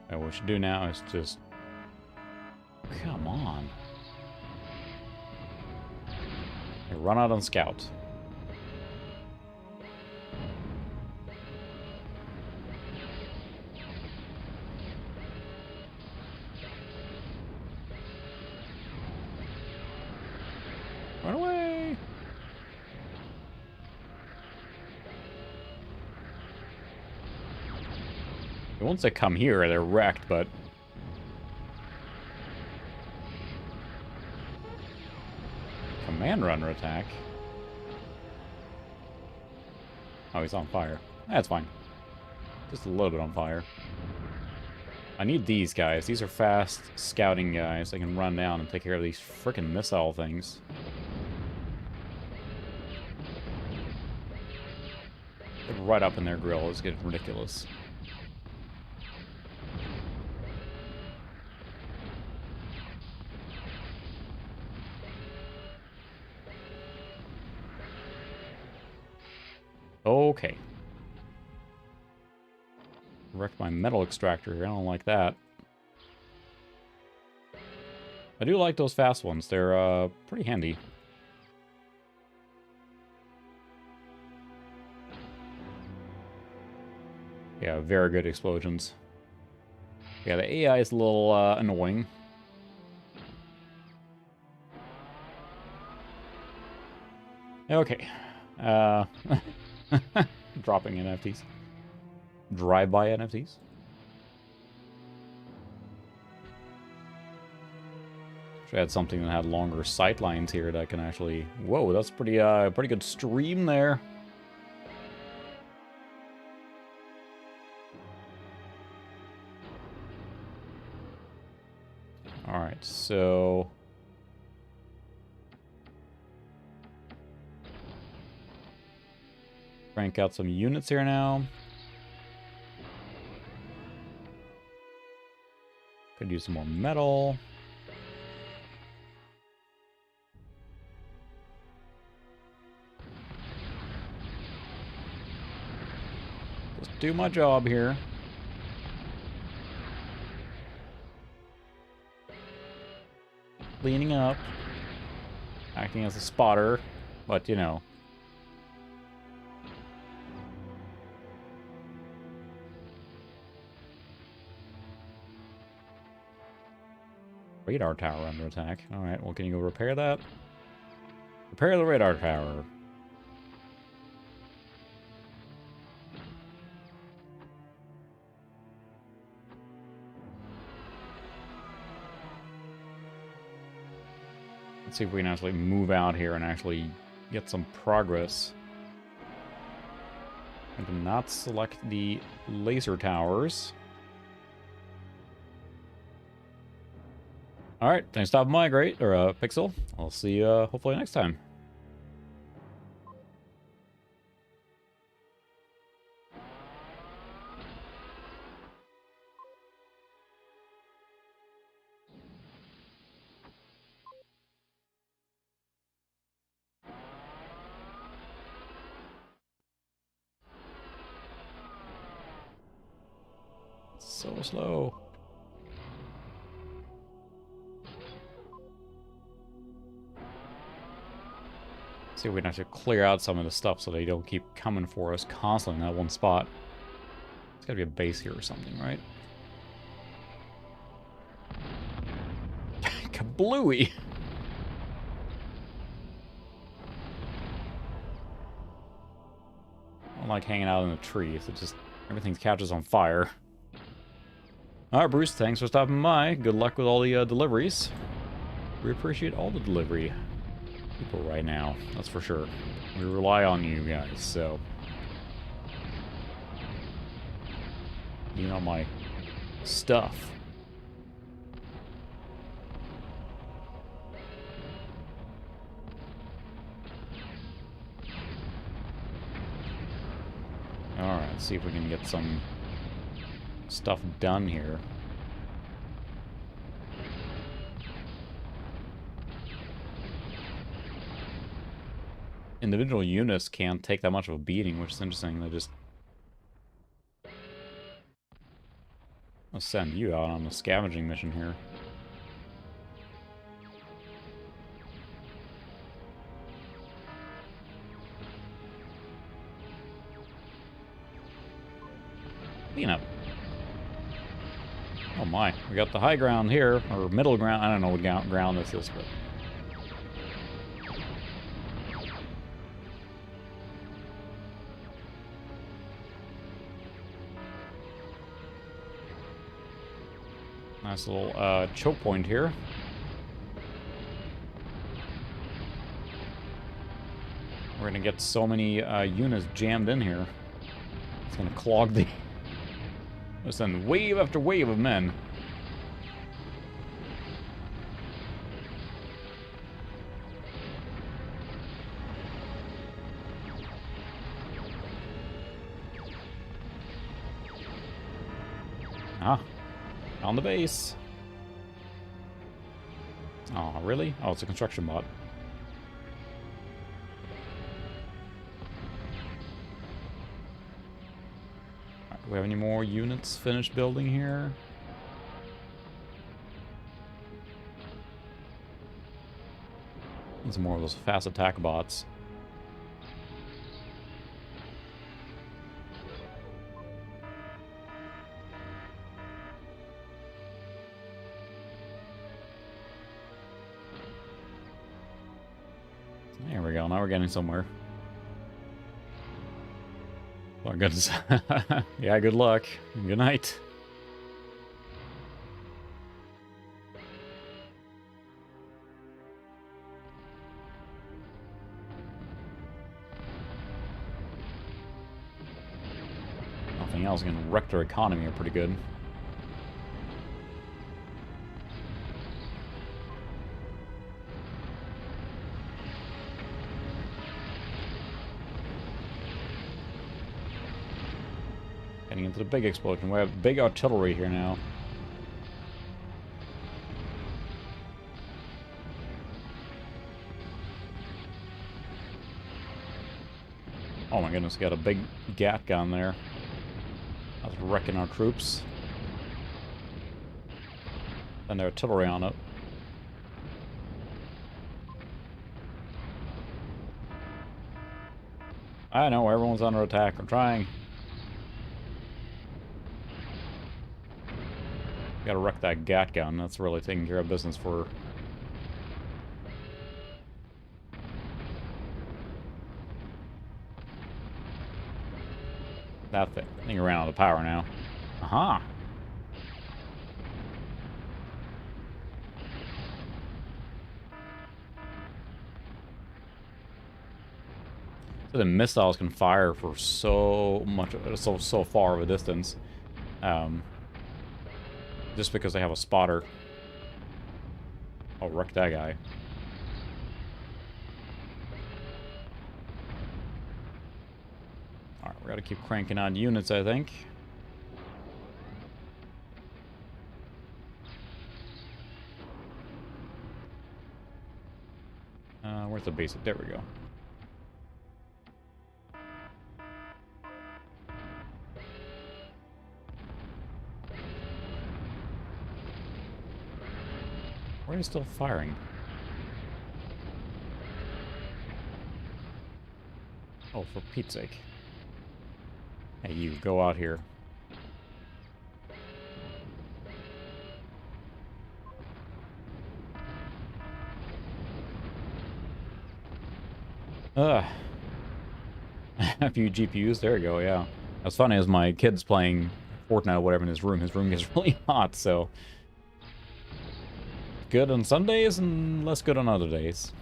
And what we should do now is just... Come on. Okay, run out on scout. Run away! Once they come here, they're wrecked, but... Command runner attack? Oh, he's on fire. That's fine. Just a little bit on fire. I need these guys. These are fast scouting guys. They can run down and take care of these frickin' missile things. Right up in their grill. It's getting ridiculous. Okay. Wrecked my metal extractor here. I don't like that. I do like those fast ones. They're pretty handy. Yeah, very good explosions. Yeah, the AI is a little annoying. Okay. Dropping NFTs. Drive-by NFTs. Should add something that had longer sight lines here that can actually... Whoa, that's pretty good stream there. Alright, so... Crank out some units here now. Could use some more metal. Just do my job here. Cleaning up. Acting as a spotter. But, you know. Radar tower under attack. Alright, well, can you go repair that? Repair the radar tower. Let's see if we can actually move out here and actually get some progress. I do not select the laser towers. Alright, thanks for stopping by, Pixel. I'll see you hopefully next time. So slow. See if we can actually clear out some of the stuff so they don't keep coming for us constantly in that one spot. There's gotta be a base here or something, right? Kablooey! I don't like hanging out in the trees. It just, everything catches on fire. Alright, Bruce, thanks for stopping by. Good luck with all the deliveries. We appreciate all the delivery people right now, that's for sure. We rely on you guys, so... You know my stuff. Alright, let's see if we can get some stuff done here. Individual units can't take that much of a beating, which is interesting. They just... I'll send you out on a scavenging mission here. Clean up. Oh my, we got the high ground here, or middle ground. I don't know what ground this is, but... Nice little choke point here. We're gonna get so many units jammed in here. It's gonna clog the... We'll send wave after wave of men. Ah. On the base. Oh, really? Oh, it's a construction bot. Right, do we have any more units finished building here? Need some more of those fast attack bots. There we go. Now we're getting somewhere. Oh, goodness. Yeah, good luck. Good night. Nothing else can wreck their economy are pretty good. Getting into the big explosion. We have big artillery here now. Oh my goodness, got a big gat gun there. That's wrecking our troops. And their artillery on it. I know, everyone's under attack. I'm trying. Gotta wreck that gat gun. That's really taking care of business for... that thing. I think it ran out of power now. Aha! So the missiles can fire for so much, so far of a distance. Just because they have a spotter. I'll wreck that guy. Alright, we gotta keep cranking on units, I think. Where's the basic? There we go. Why are you still firing? Oh, for Pete's sake. Hey, you, go out here. Ugh. A few GPUs, there you go, yeah. That's funny, as my kid's playing Fortnite or whatever in his room gets really hot, so... good on some days and less good on other days.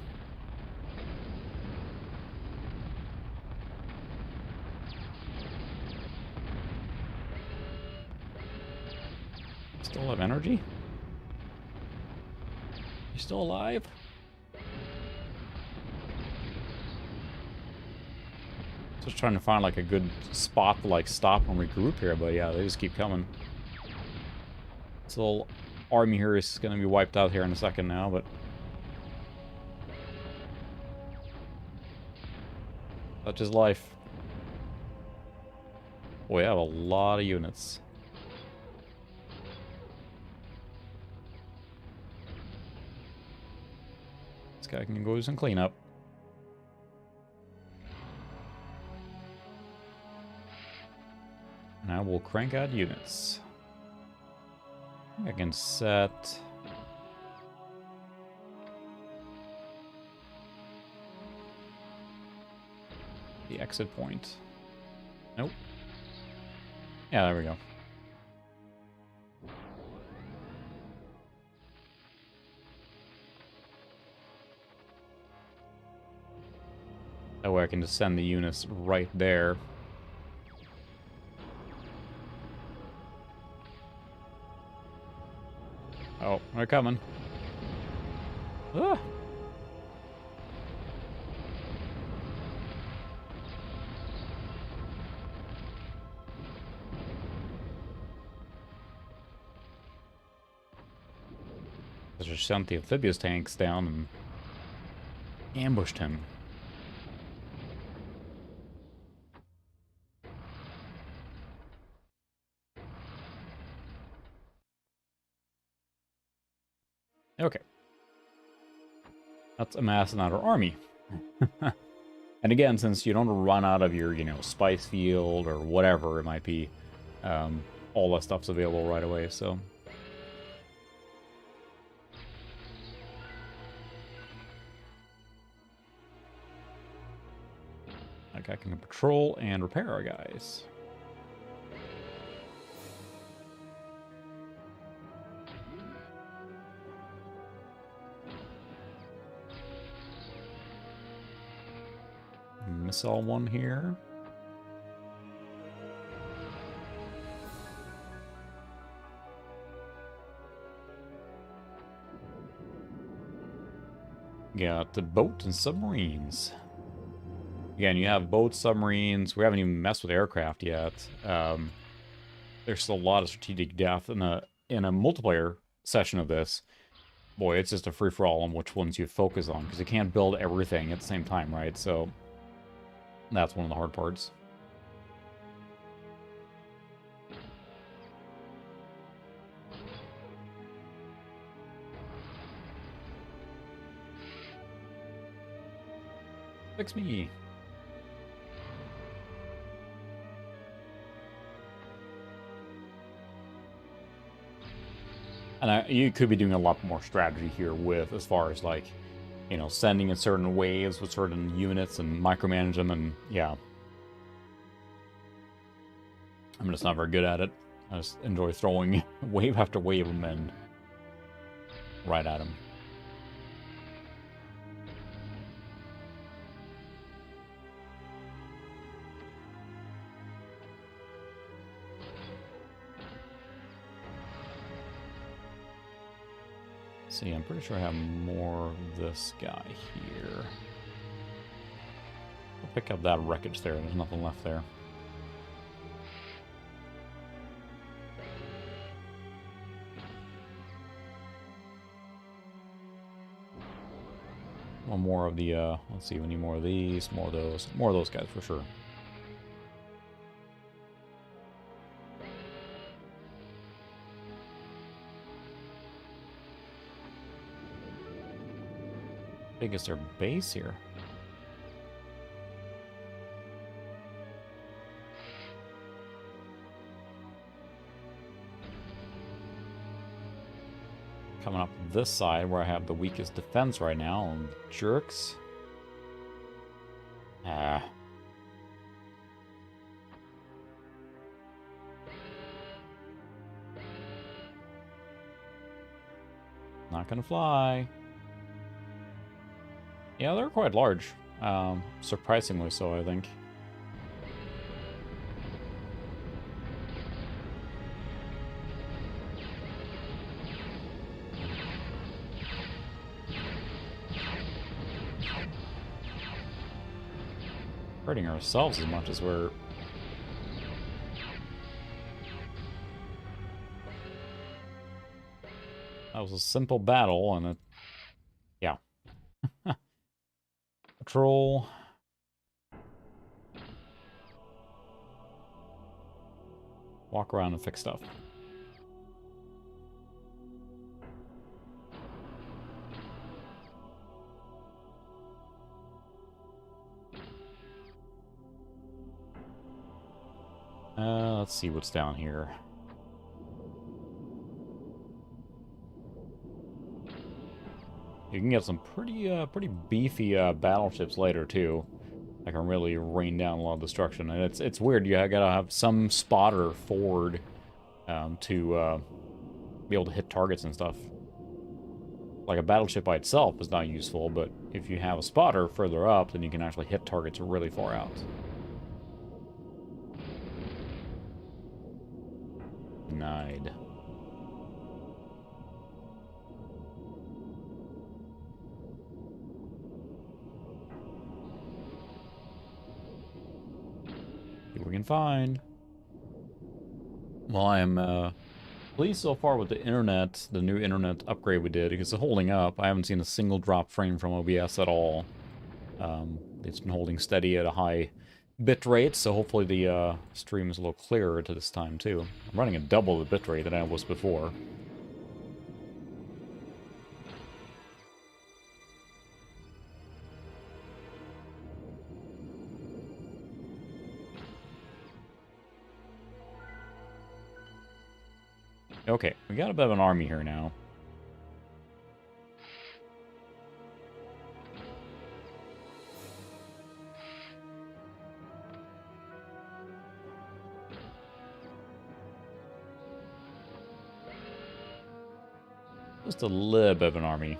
Still have energy? You still alive? Just trying to find like a good spot to like stop and regroup here, but yeah, they just keep coming. This little army here is going to be wiped out here in a second now, but... such is life. We have a lot of units. This guy can go do some cleanup. Now we'll crank out units. I can set... the exit point. Nope. Yeah, there we go. That way I can just send the units right there. Oh, they're coming. Ah! I just sent the amphibious tanks down and ambushed him. Okay. Let's amass another army. And again, since you don't run out of your, spice field or whatever it might be, all that stuff's available right away, so... I can patrol and repair our guys. Missile one here. Got the boat and submarines. Again, you have boats, submarines. We haven't even messed with aircraft yet. There's still a lot of strategic depth in a multiplayer session of this. Boy, it's just a free-for-all on which ones you focus on, because you can't build everything at the same time, right? So that's one of the hard parts. Fix me. And you could be doing a lot more strategy here with, as far as like, you know, sending in certain waves with certain units and micromanage them, and yeah. I'm just not very good at it. I just enjoy throwing wave after wave of men right at him. See, I'm pretty sure I have more of this guy here. I'll pick up that wreckage there. There's nothing left there. One more of the, let's see, we need more of these, more of those guys for sure. Big is their base here? Coming up this side where I have the weakest defense right now, and jerks. Ah. Not gonna fly. Yeah, they're quite large. Surprisingly so, I think. Hurting ourselves as much as we're... That was a simple battle, and it... Yeah. Patrol. Walk around and fix stuff. Let's see what's down here. You can get some pretty beefy battleships later too. That can really rain down a lot of destruction. And it's weird. You gotta have some spotter forward to be able to hit targets and stuff. Like a battleship by itself is not useful, but if you have a spotter further up, then you can actually hit targets really far out. Denied. See what we can find. Well, I am pleased so far with the internet, the new internet upgrade we did, because it's holding up. I haven't seen a single drop frame from OBS at all. It's been holding steady at a high bit rate, so hopefully the stream is a little clearer to this time too. I'm running at double the bit rate than I was before. Okay, we got a bit of an army here now. Just a little bit of an army.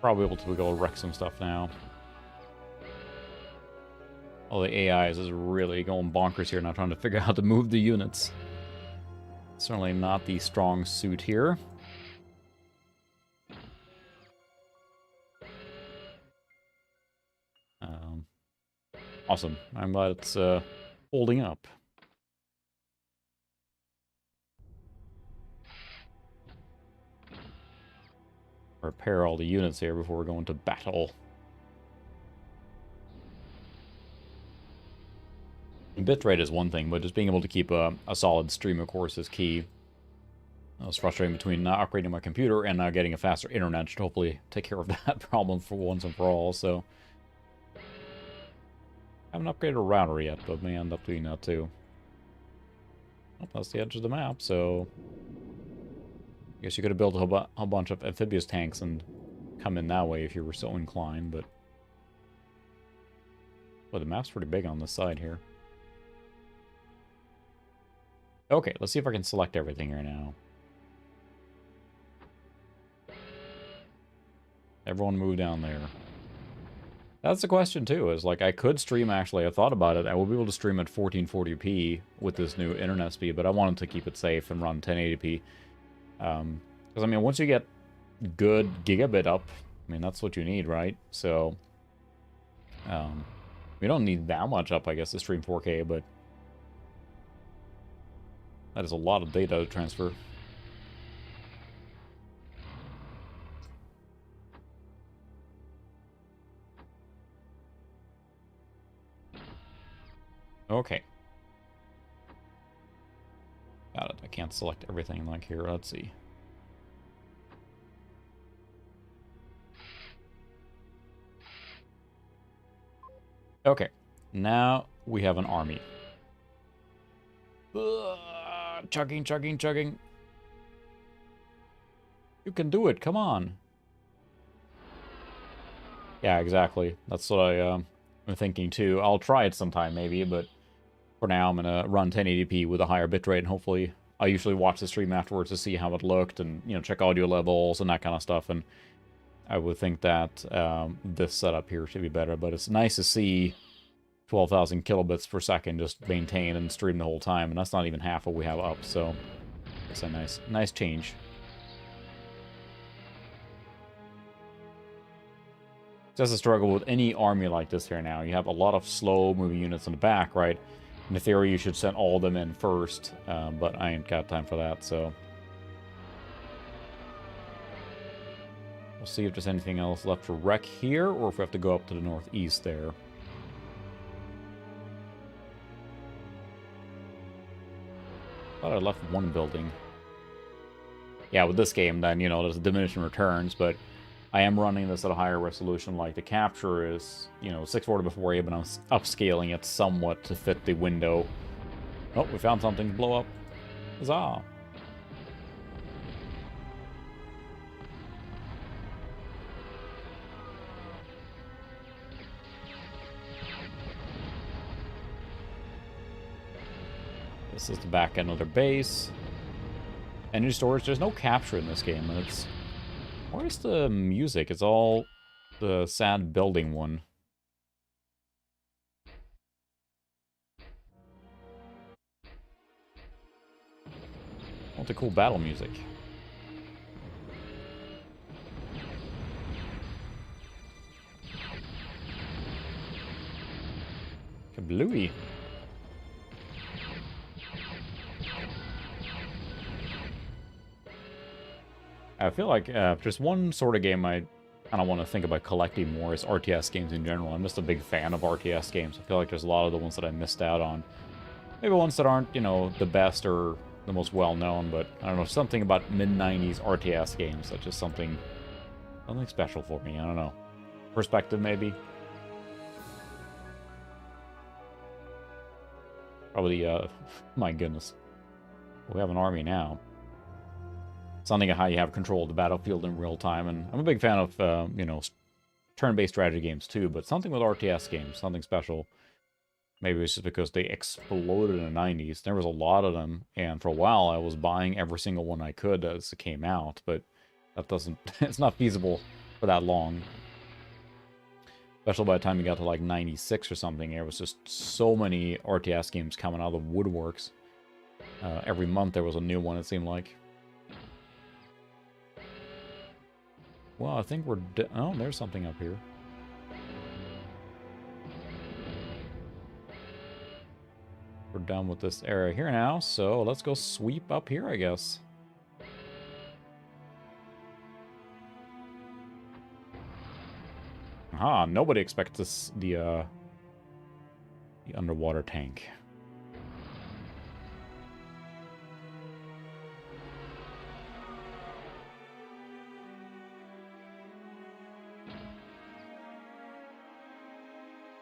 Probably able to go wreck some stuff now. All the AIs is really going bonkers here, not trying to figure out how to move the units. Certainly not the strong suit here. Awesome. I'm glad it's holding up. Repair all the units here before we're going to battle. Bitrate is one thing, but just being able to keep a solid stream, of course, is key. I was frustrating between not upgrading my computer and not getting a faster internet to hopefully take care of that problem for once and for all, so... I haven't upgraded a router yet, but may end up doing that too. Oh, that's the edge of the map, so... I guess you could have built a bunch of amphibious tanks and come in that way if you were so inclined, but... Well, the map's pretty big on this side here. Okay, let's see if I can select everything here now. Everyone move down there. That's the question, too, is, like, I could stream, actually, I thought about it. I will be able to stream at 1440p with this new internet speed, but I wanted to keep it safe and run 1080p. Because, I mean, once you get good gigabit up, I mean, that's what you need, right? So, we don't need that much up, I guess, to stream 4K, but that is a lot of data to transfer. Okay. Got it. I can't select everything like here. Let's see. Okay. Now we have an army. Chugging, chugging, chugging. You can do it. Come on. Yeah, exactly. That's what I'm thinking too. I'll try it sometime maybe, but for now I'm going to run 1080p with a higher bitrate, and hopefully I usually watch the stream afterwards to see how it looked and, you know, check audio levels and that kind of stuff. And I would think that this setup here should be better, but it's nice to see 12,000 kilobits per second just maintain and stream the whole time, and that's not even half what we have up, so it's a nice change. Just a struggle with any army like this here now. You have a lot of slow-moving units in the back, right? In theory, you should send all of them in first, but I ain't got time for that, so... We'll see if there's anything else left to wreck here, or if we have to go up to the northeast there. I thought I left one building. Yeah, with this game, then, you know, there's diminishing returns, but I am running this at a higher resolution. Like, the capture is, you know, 640 before 8, but I'm upscaling it somewhat to fit the window. Oh, we found something to blow up. Huzzah! This is the back end of their base. Energy storage, there's no capture in this game, and it's... Where's the music? It's all the sad building one. I want the cool battle music. Kablooey. I feel like just one sort of game I don't want to think about collecting more is RTS games in general. I'm just a big fan of RTS games. I feel like there's a lot of the ones that I missed out on. Maybe ones that aren't, you know, the best or the most well-known, but I don't know, something about mid-90s RTS games. That's just something special for me. I don't know. Perspective, maybe? Probably, my goodness. We have an army now. Something of how you have control of the battlefield in real time, and I'm a big fan of, you know, turn-based strategy games too, but something with RTS games, something special. Maybe it's just because they exploded in the 90s. There was a lot of them, and for a while I was buying every single one I could as it came out, but that doesn't... it's not feasible for that long. Especially by the time you got to like 96 or something, there was just so many RTS games coming out of the woodworks. Every month there was a new one, it seemed like. Well, I think we're... oh, there's something up here. We're done with this area here now, so let's go sweep up here, I guess. Aha, nobody expects this, the underwater tank.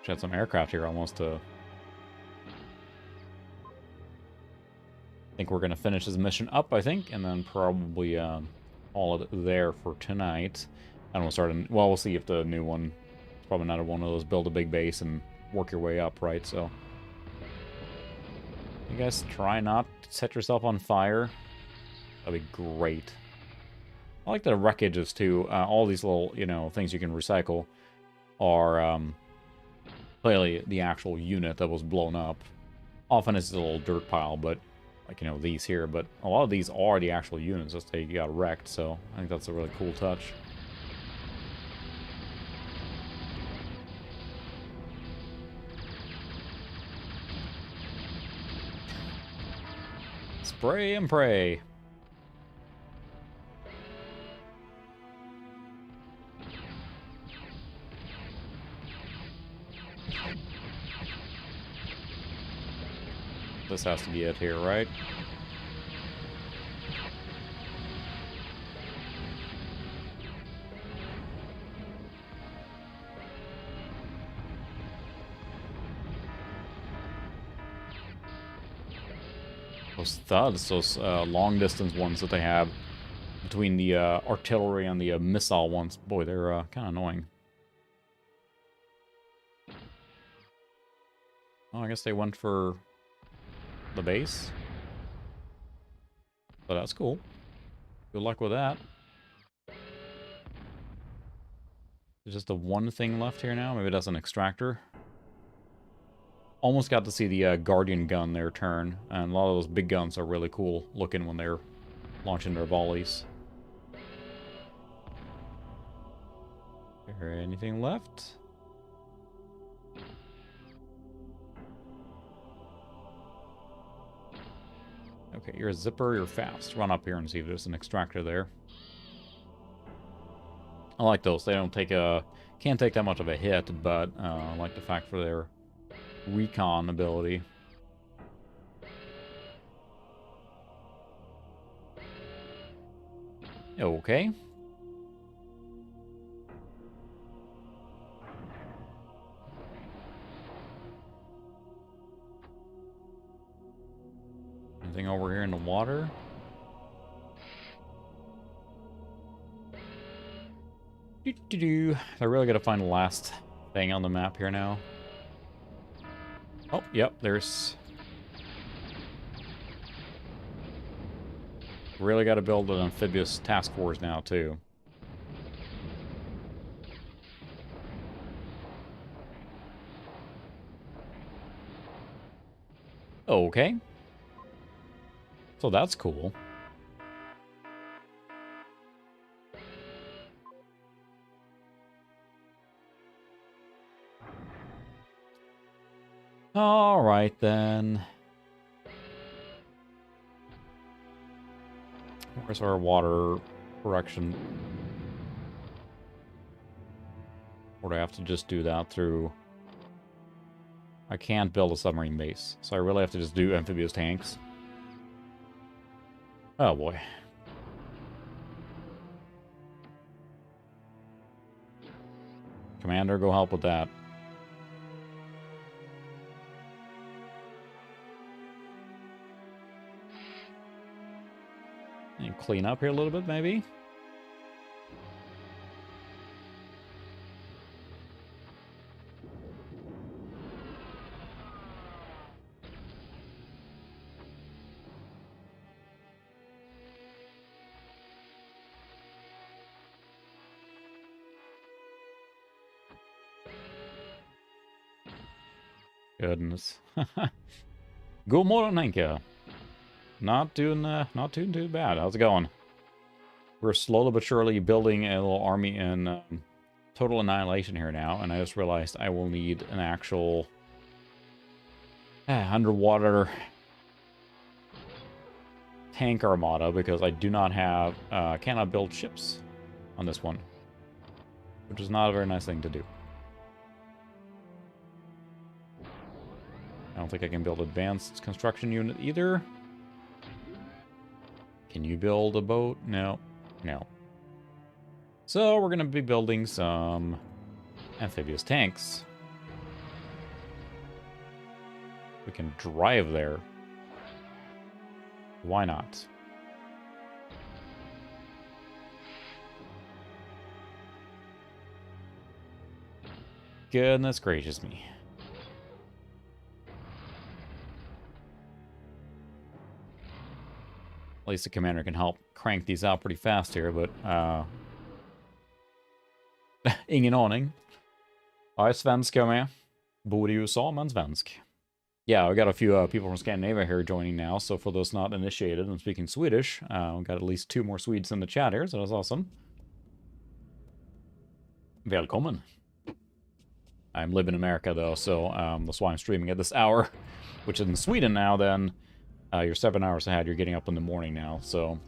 Should have some aircraft here almost to... I think we're going to finish this mission up, I think, and then probably all it there for tonight. And we'll start... well, we'll see if the new one... it's probably not one of those build a big base and work your way up, right? So... you guys try not to set yourself on fire. That'd be great. I like the wreckages, too. All these little, you know, things you can recycle are... clearly the actual unit that was blown up. Often it's a little dirt pile, but... like, you know, these here, but a lot of these are the actual units that they got wrecked, so I think that's a really cool touch. Spray and pray. This has to be it here, right? Those thuds, those long-distance ones that they have between the artillery and the missile ones. Boy, they're kind of annoying. Oh, I guess they went for the base. But that's cool. Good luck with that. There's just the one thing left here now. Maybe that's an extractor. Almost got to see the Guardian gun their turn. And a lot of those big guns are really cool looking when they're launching their volleys. Is there anything left? Okay, you're a zipper, you're fast. Run up here and see if there's an extractor there. I like those. They don't take a... can't take that much of a hit, but I like the fact for their recon ability. Okay. Anything over here in the water? I really gotta find the last thing on the map here now. Oh, yep, there's... really gotta build an amphibious task force now, too. Okay. So that's cool. All right, then. Where's our water correction? Or do I have to just do that through... I can't build a submarine base, so I really have to just do amphibious tanks. Oh, boy. Commander, go help with that. And clean up here a little bit, maybe? Goodness. Good morning, Henke. Not doing too bad. How's it going? We're slowly but surely building a little army in Total Annihilation here now, and I just realized I will need an actual underwater tank armada because I do not have, cannot build ships on this one, which is not a very nice thing to do. I don't think I can build advanced construction unit either. Can you build a boat? No. No. So we're going to be building some amphibious tanks. We can drive there. Why not? Goodness gracious me. At least the commander can help crank these out pretty fast here, but ingen aning. Jag är svenska med. Bor i USA, men svensk. Yeah, we got a few people from Scandinavia here joining now, so for those not initiated and speaking Swedish, we got at least 2 more Swedes in the chat here, so that's awesome. Välkommen. I'm living in America, though, so that's why I'm streaming at this hour, which is in Sweden now, then you're 7 hours ahead. You're getting up in the morning now, so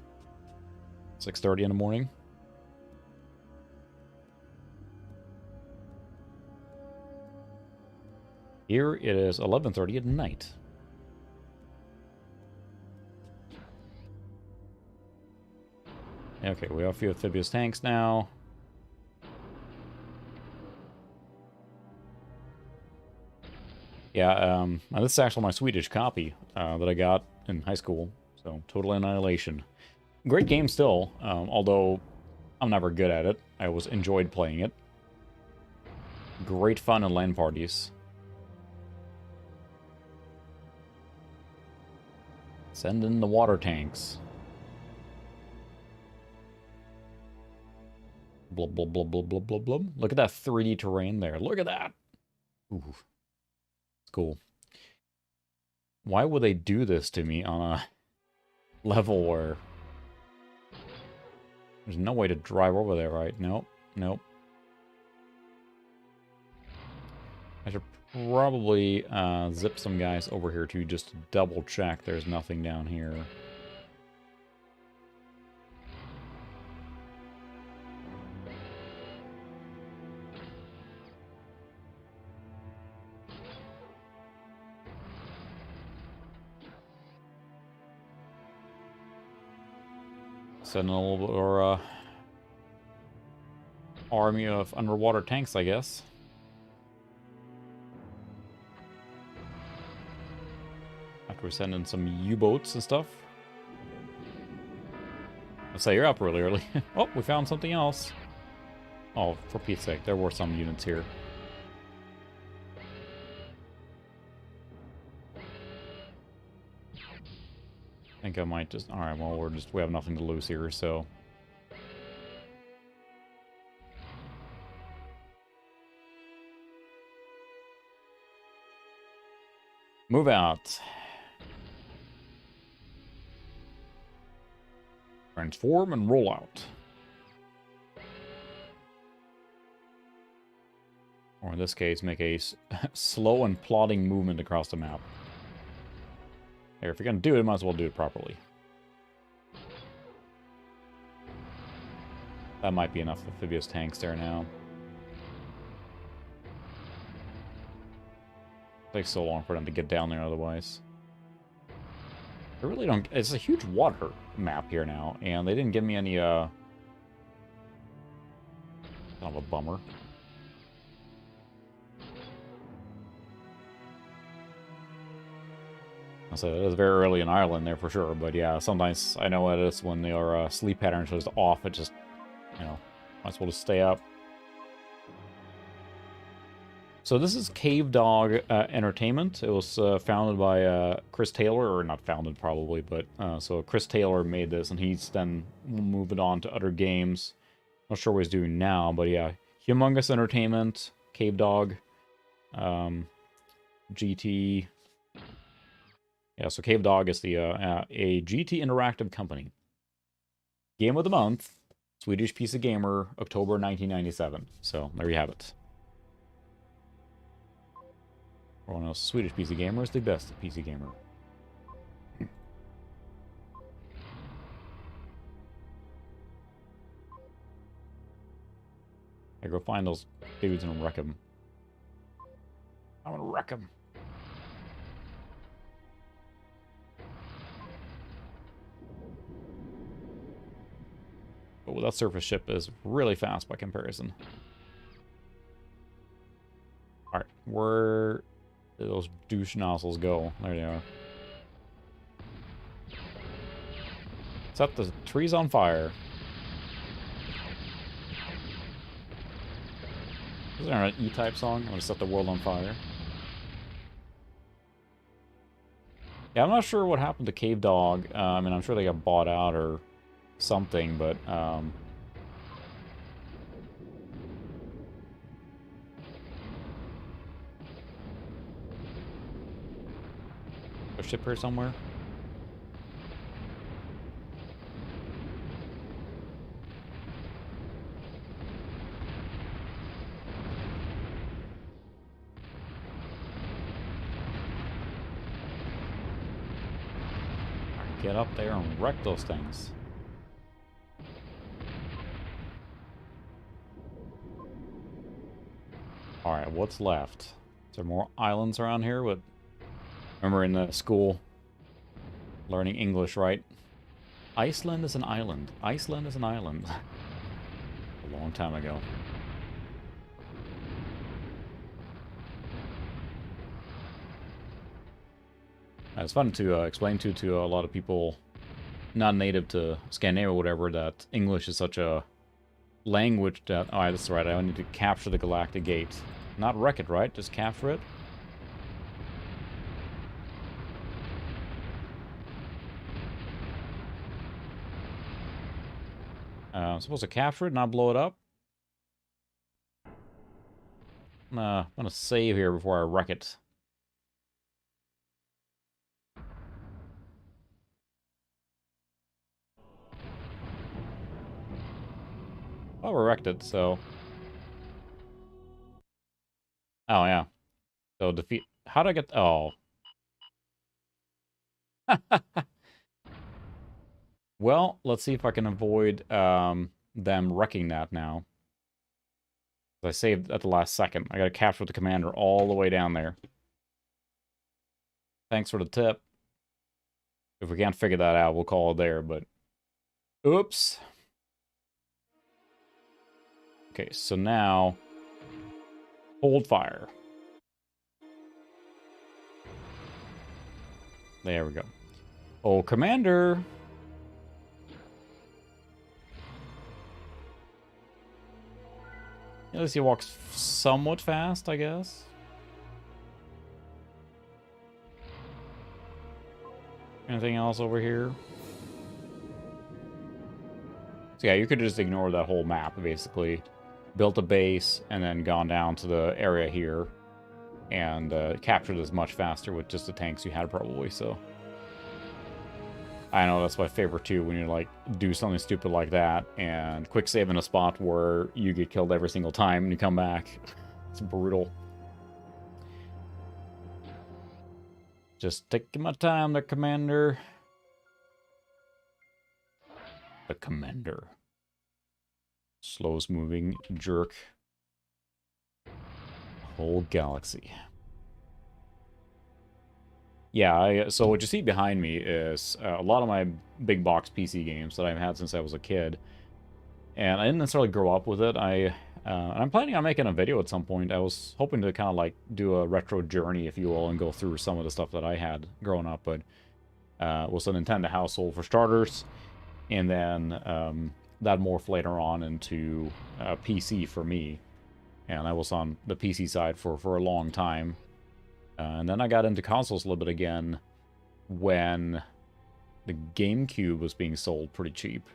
6:30 in the morning. Here it is 11:30 at night. Okay, we have a few amphibious tanks now. Yeah, this is actually my Swedish copy that I got in high school. So, Total Annihilation. Great game still, although I'm never good at it. I always enjoyed playing it. Great fun in LAN parties. Send in the water tanks. Blub, blub, blub, blub, blub, blub, blub. Look at that 3D terrain there. Look at that. Ooh. Cool. Why would they do this to me on a level where there's no way to drive over there, right? Nope. Nope. I should probably zip some guys over here to just to double check there's nothing down here. Send a little bit or army of underwater tanks, I guess. After we send in some U-boats and stuff. Let's say you're up really early. Oh, we found something else. Oh, for Pete's sake, there were some units here. I think I might just... Alright, well, we have nothing to lose here, so... Move out. Transform and roll out. Or in this case, make a slow and plodding movement across the map. Here, if you're going to do it, might as well do it properly. That might be enough amphibious tanks there now. It takes so long for them to get down there otherwise. I really don't... It's a huge water map here now, and they didn't give me any, kind of a bummer. So it is very early in Ireland there for sure, but yeah, sometimes I know it is when your sleep pattern is just off, it just, you know, might as well just stay up. So this is Cave Dog Entertainment. It was founded by Chris Taylor, or not founded probably, but so Chris Taylor made this, and he's then moved on to other games. Not sure what he's doing now, but yeah, Humongous Entertainment, Cave Dog. GT. Yeah, so Cave Dog is the a GT Interactive company. Game of the month, Swedish PC Gamer, October 1997. So there you have it. Everyone else, Swedish PC Gamer is the best PC Gamer. I go find those dudes and wreck them. I'm gonna wreck them. But that surface ship is really fast by comparison. Alright, where did those douche nozzles go? There they are. Set the trees on fire. Is there an E-Type song? I'm gonna set the world on fire. Yeah, I'm not sure what happened to Cave Dog. I mean, I'm sure they got bought out or something, but a ship here somewhere. Get up there and wreck those things. Alright, what's left? Is there more islands around here? With remember in the school learning English, right? Iceland is an island. Iceland is an island. A long time ago. It's fun to explain to a lot of people not native to Scandinavia or whatever that English is such a language that... Oh, that's right, I need to capture the Galactic Gate. Not wreck it, right? Just capture it. I'm supposed to capture it, not blow it up. I'm gonna save here before I wreck it. Well, we wrecked it, so... Oh, yeah. So defeat... How do I get... Oh. Well, let's see if I can avoid them wrecking that now. I saved at the last second. I gotta capture the commander all the way down there. Thanks for the tip. If we can't figure that out, we'll call it there, but... Oops. Okay, so now... Hold fire. There we go. Oh, Commander! At least he walks somewhat fast, I guess. Anything else over here? So yeah, you could just ignore that whole map, basically. Built a base, and then gone down to the area here. And captured this much faster with just the tanks you had, probably, so... I know, that's my favorite, too, when you, like, do something stupid like that, and quick save in a spot where you get killed every single time, and you come back. It's brutal. Just taking my time there, Commander. The Commander. Slowest moving jerk. Whole galaxy. Yeah, so what you see behind me is a lot of my big box PC games that I've had since I was a kid. And I didn't necessarily grow up with it. I'm planning on making a video at some point. I was hoping to kind of like do a retro journey, if you will, and go through some of the stuff that I had growing up. But was a Nintendo household for starters. And then that morphed later on into PC for me. And I was on the PC side for a long time. And then I got into consoles a little bit again when the GameCube was being sold pretty cheap.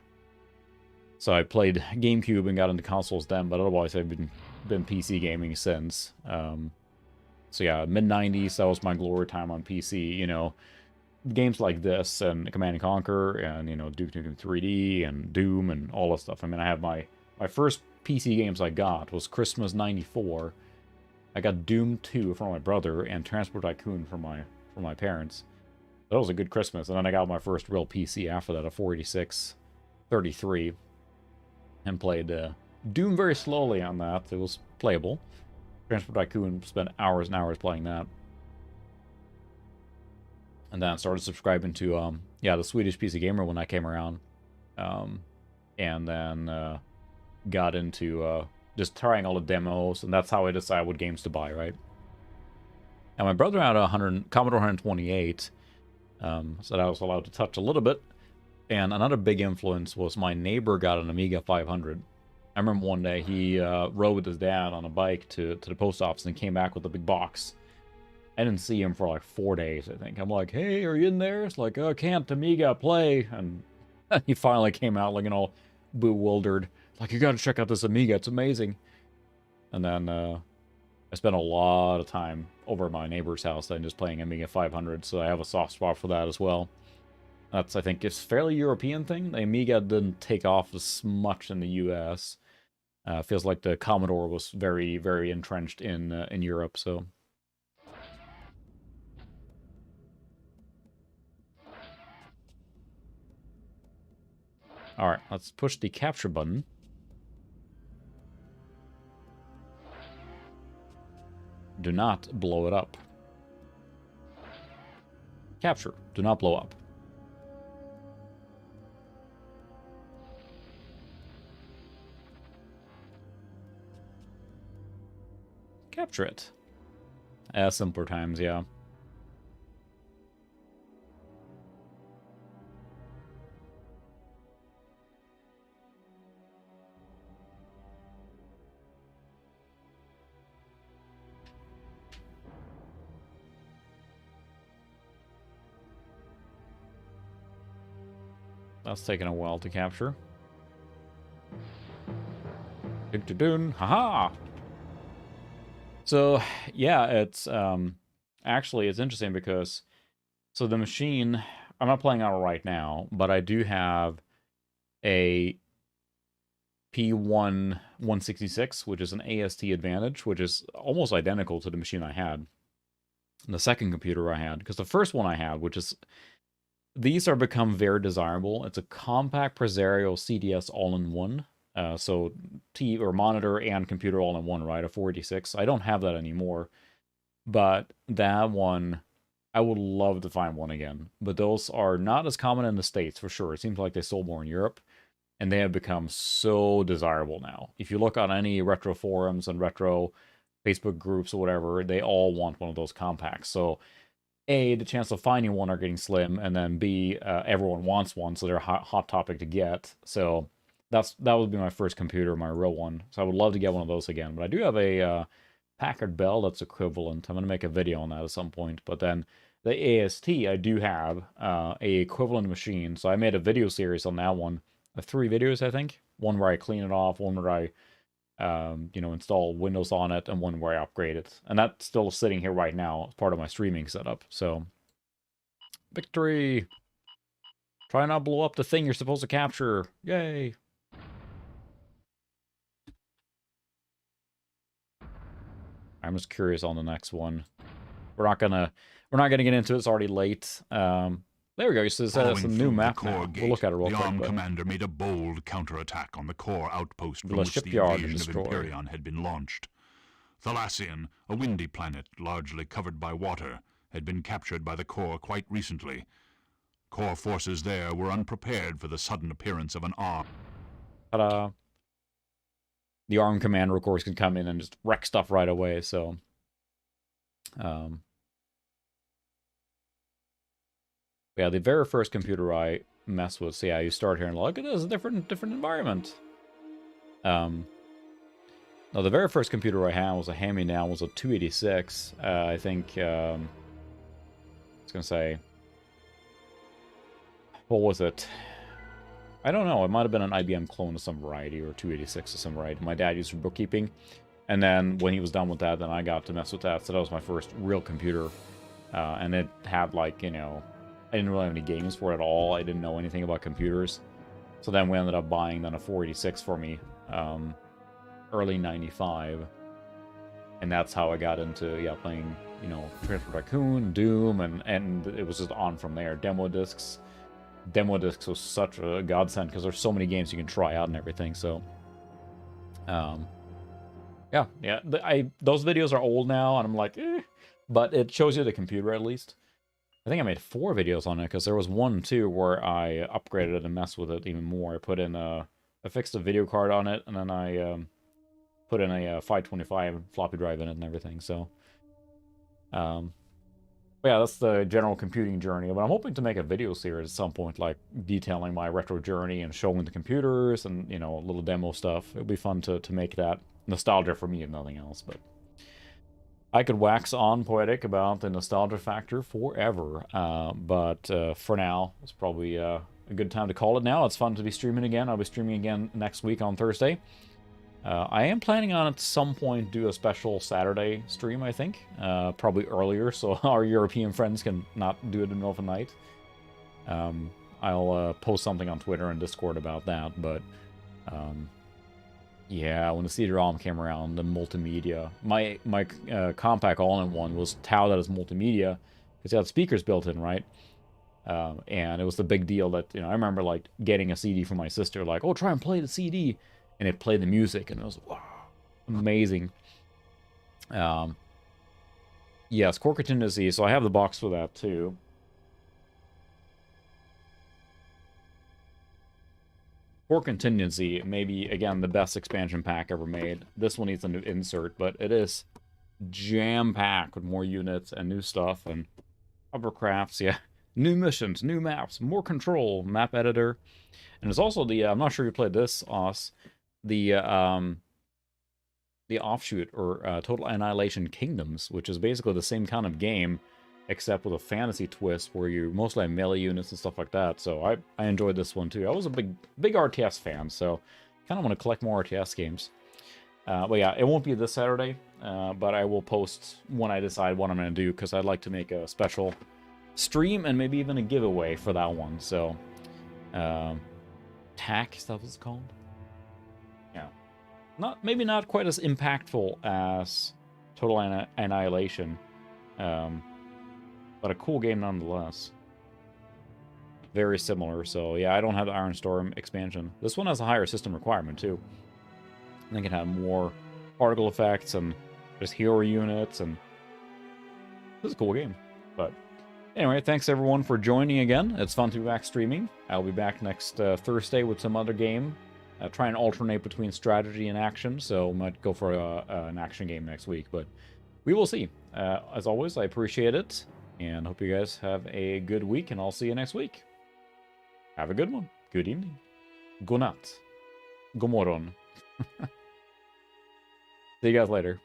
So I played GameCube and got into consoles then, but otherwise I've been PC gaming since. So yeah, mid-90s, that was my glory time on PC, you know. Games like this, and Command & Conquer, and, you know, Duke Nukem 3D, and Doom, and all that stuff. I mean, I have my first PC games I got was Christmas 94. I got Doom 2 from my brother, and Transport Tycoon from my parents. That was a good Christmas, and then I got my first real PC after that, a 486 33, and played Doom very slowly on that. It was playable. Transport Tycoon, spent hours and hours playing that. And then I started subscribing to, the Swedish PC Gamer when that came around. And then got into just trying all the demos, and that's how I decide what games to buy, right? And my brother had a Commodore 128, so that I was allowed to touch a little bit. And another big influence was my neighbor got an Amiga 500. I remember one day he rode with his dad on a bike to the post office and came back with a big box. I didn't see him for like 4 days, I think. I'm like, hey, are you in there? It's like, oh, can't Amiga play? And he finally came out looking all bewildered. Like, you gotta check out this Amiga, it's amazing. And then I spent a lot of time over at my neighbor's house then just playing Amiga 500, so I have a soft spot for that as well. That's, I think, it's a fairly European thing. The Amiga didn't take off as much in the US. Feels like the Commodore was very, very entrenched in Europe, so... Alright, let's push the capture button. Do not blow it up. Capture. Do not blow up. Capture it. Simpler times, yeah. That's taking a while to capture. Dun-dun-dun. Haha! So, yeah, it's, actually, it's interesting because, so the machine, I'm not playing on it right now, but I do have a P1 166, which is an AST Advantage, which is almost identical to the machine I had. The second computer I had, because the first one I had, which is... These are become very desirable. It's a compact Presario CDS all-in-one. So monitor and computer all-in-one, right? A 486. I don't have that anymore. But that one, I would love to find one again. But those are not as common in the States, for sure. It seems like they sold more in Europe. And they have become so desirable now. If you look on any retro forums and retro Facebook groups or whatever, they all want one of those compacts. So... A, the chance of finding one are getting slim, and then B, everyone wants one, so they're a hot topic to get. So that would be my first computer, my real one. So I would love to get one of those again. But I do have a Packard Bell that's equivalent. I'm going to make a video on that at some point. But then the AST, I do have a equivalent machine. So I made a video series on that one. 3 videos, I think. One where I clean it off, one where I install Windows on it, and one where I upgrade it. And that's still sitting here right now as part of my streaming setup. So, victory! Try not blow up the thing you're supposed to capture. Yay! I'm just curious on the next one. We're not gonna get into it. It's already late. There we go. So there's some new map now. We'll look at it real quick. The armed commander made a bold counterattack on the core outpost from which the invasion of Imperion had been launched. Thalassian, a windy planet largely covered by water, had been captured by the core quite recently. Core forces there were unprepared for the sudden appearance of an armed... Ta-da! The armed commander, of course, can come in and just wreck stuff right away, so... Yeah, the very first computer I messed with, so yeah, you start here and look at this, a different environment. Now, the very first computer I had was a hand-me-down, was a 286. I think, I was gonna say, what was it? I don't know, it might have been an IBM clone of some variety, or 286 of some variety. My dad used for bookkeeping. And then when he was done with that, then I got to mess with that. So that was my first real computer. And it had, like, you know, I didn't really have any games for it at all. I didn't know anything about computers. So then we ended up buying then a 486 for me, early 95. And that's how I got into, yeah, playing, you know, Transport Tycoon, Doom, and it was just on from there. Demo discs. Demo discs was such a godsend because there's so many games you can try out and everything, so... yeah, those videos are old now, and I'm like, eh. But it shows you the computer at least. I think I made 4 videos on it, because there was one, too, where I upgraded it and messed with it even more. I put in I fixed a video card on it, and then I put in a 525 floppy drive in it and everything, so... But yeah, that's the general computing journey. But I'm hoping to make a video series at some point, like detailing my retro journey and showing the computers and, you know, little demo stuff. It'll be fun to make that. Nostalgia for me and nothing else, but... I could wax on poetic about the nostalgia factor forever, but for now, it's probably a good time to call it now. It's fun to be streaming again. I'll be streaming again next week on Thursday. I am planning on at some point do a special Saturday stream, I think. Probably earlier, so our European friends can not do it in the middle of the night. I'll post something on Twitter and Discord about that, but... yeah, when the CD-ROM came around, the multimedia... My compact all-in-one was touted as multimedia, because it had speakers built in, right? And it was the big deal that, you know, I remember, like, getting a CD from my sister, like, oh, try and play the CD, and it played the music, and it was, wow, amazing. Yes, Core Contingency, so I have the box for that, too. Core Contingency, maybe, again, the best expansion pack ever made. This one needs a new insert, but it is jam-packed with more units and new stuff and hovercrafts, yeah. New missions, new maps, more control, map editor. And it's also the, I'm not sure you played this, Oz, the offshoot, or Total Annihilation Kingdoms, which is basically the same kind of game, except with a fantasy twist where you mostly have melee units and stuff like that. So I enjoyed this one too. I was a big RTS fan, so kind of want to collect more RTS games. But yeah, it won't be this Saturday, but I will post when I decide what I'm going to do, because I'd like to make a special stream and maybe even a giveaway for that one. So, TAC, is that what it's called? Yeah. Maybe not quite as impactful as Total Annihilation, but a cool game nonetheless. Very similar, so yeah, I don't have the Iron Storm expansion. This one has a higher system requirement, too. I think it had more particle effects and just hero units, and this is a cool game. But anyway, thanks everyone for joining again. It's fun to be back streaming. I'll be back next Thursday with some other game. Try and alternate between strategy and action, so I might go for an action game next week, but we will see. As always, I appreciate it, and hope you guys have a good week, and I'll see you next week. Have a good one. Good evening. Godnatt. God morgon. See you guys later.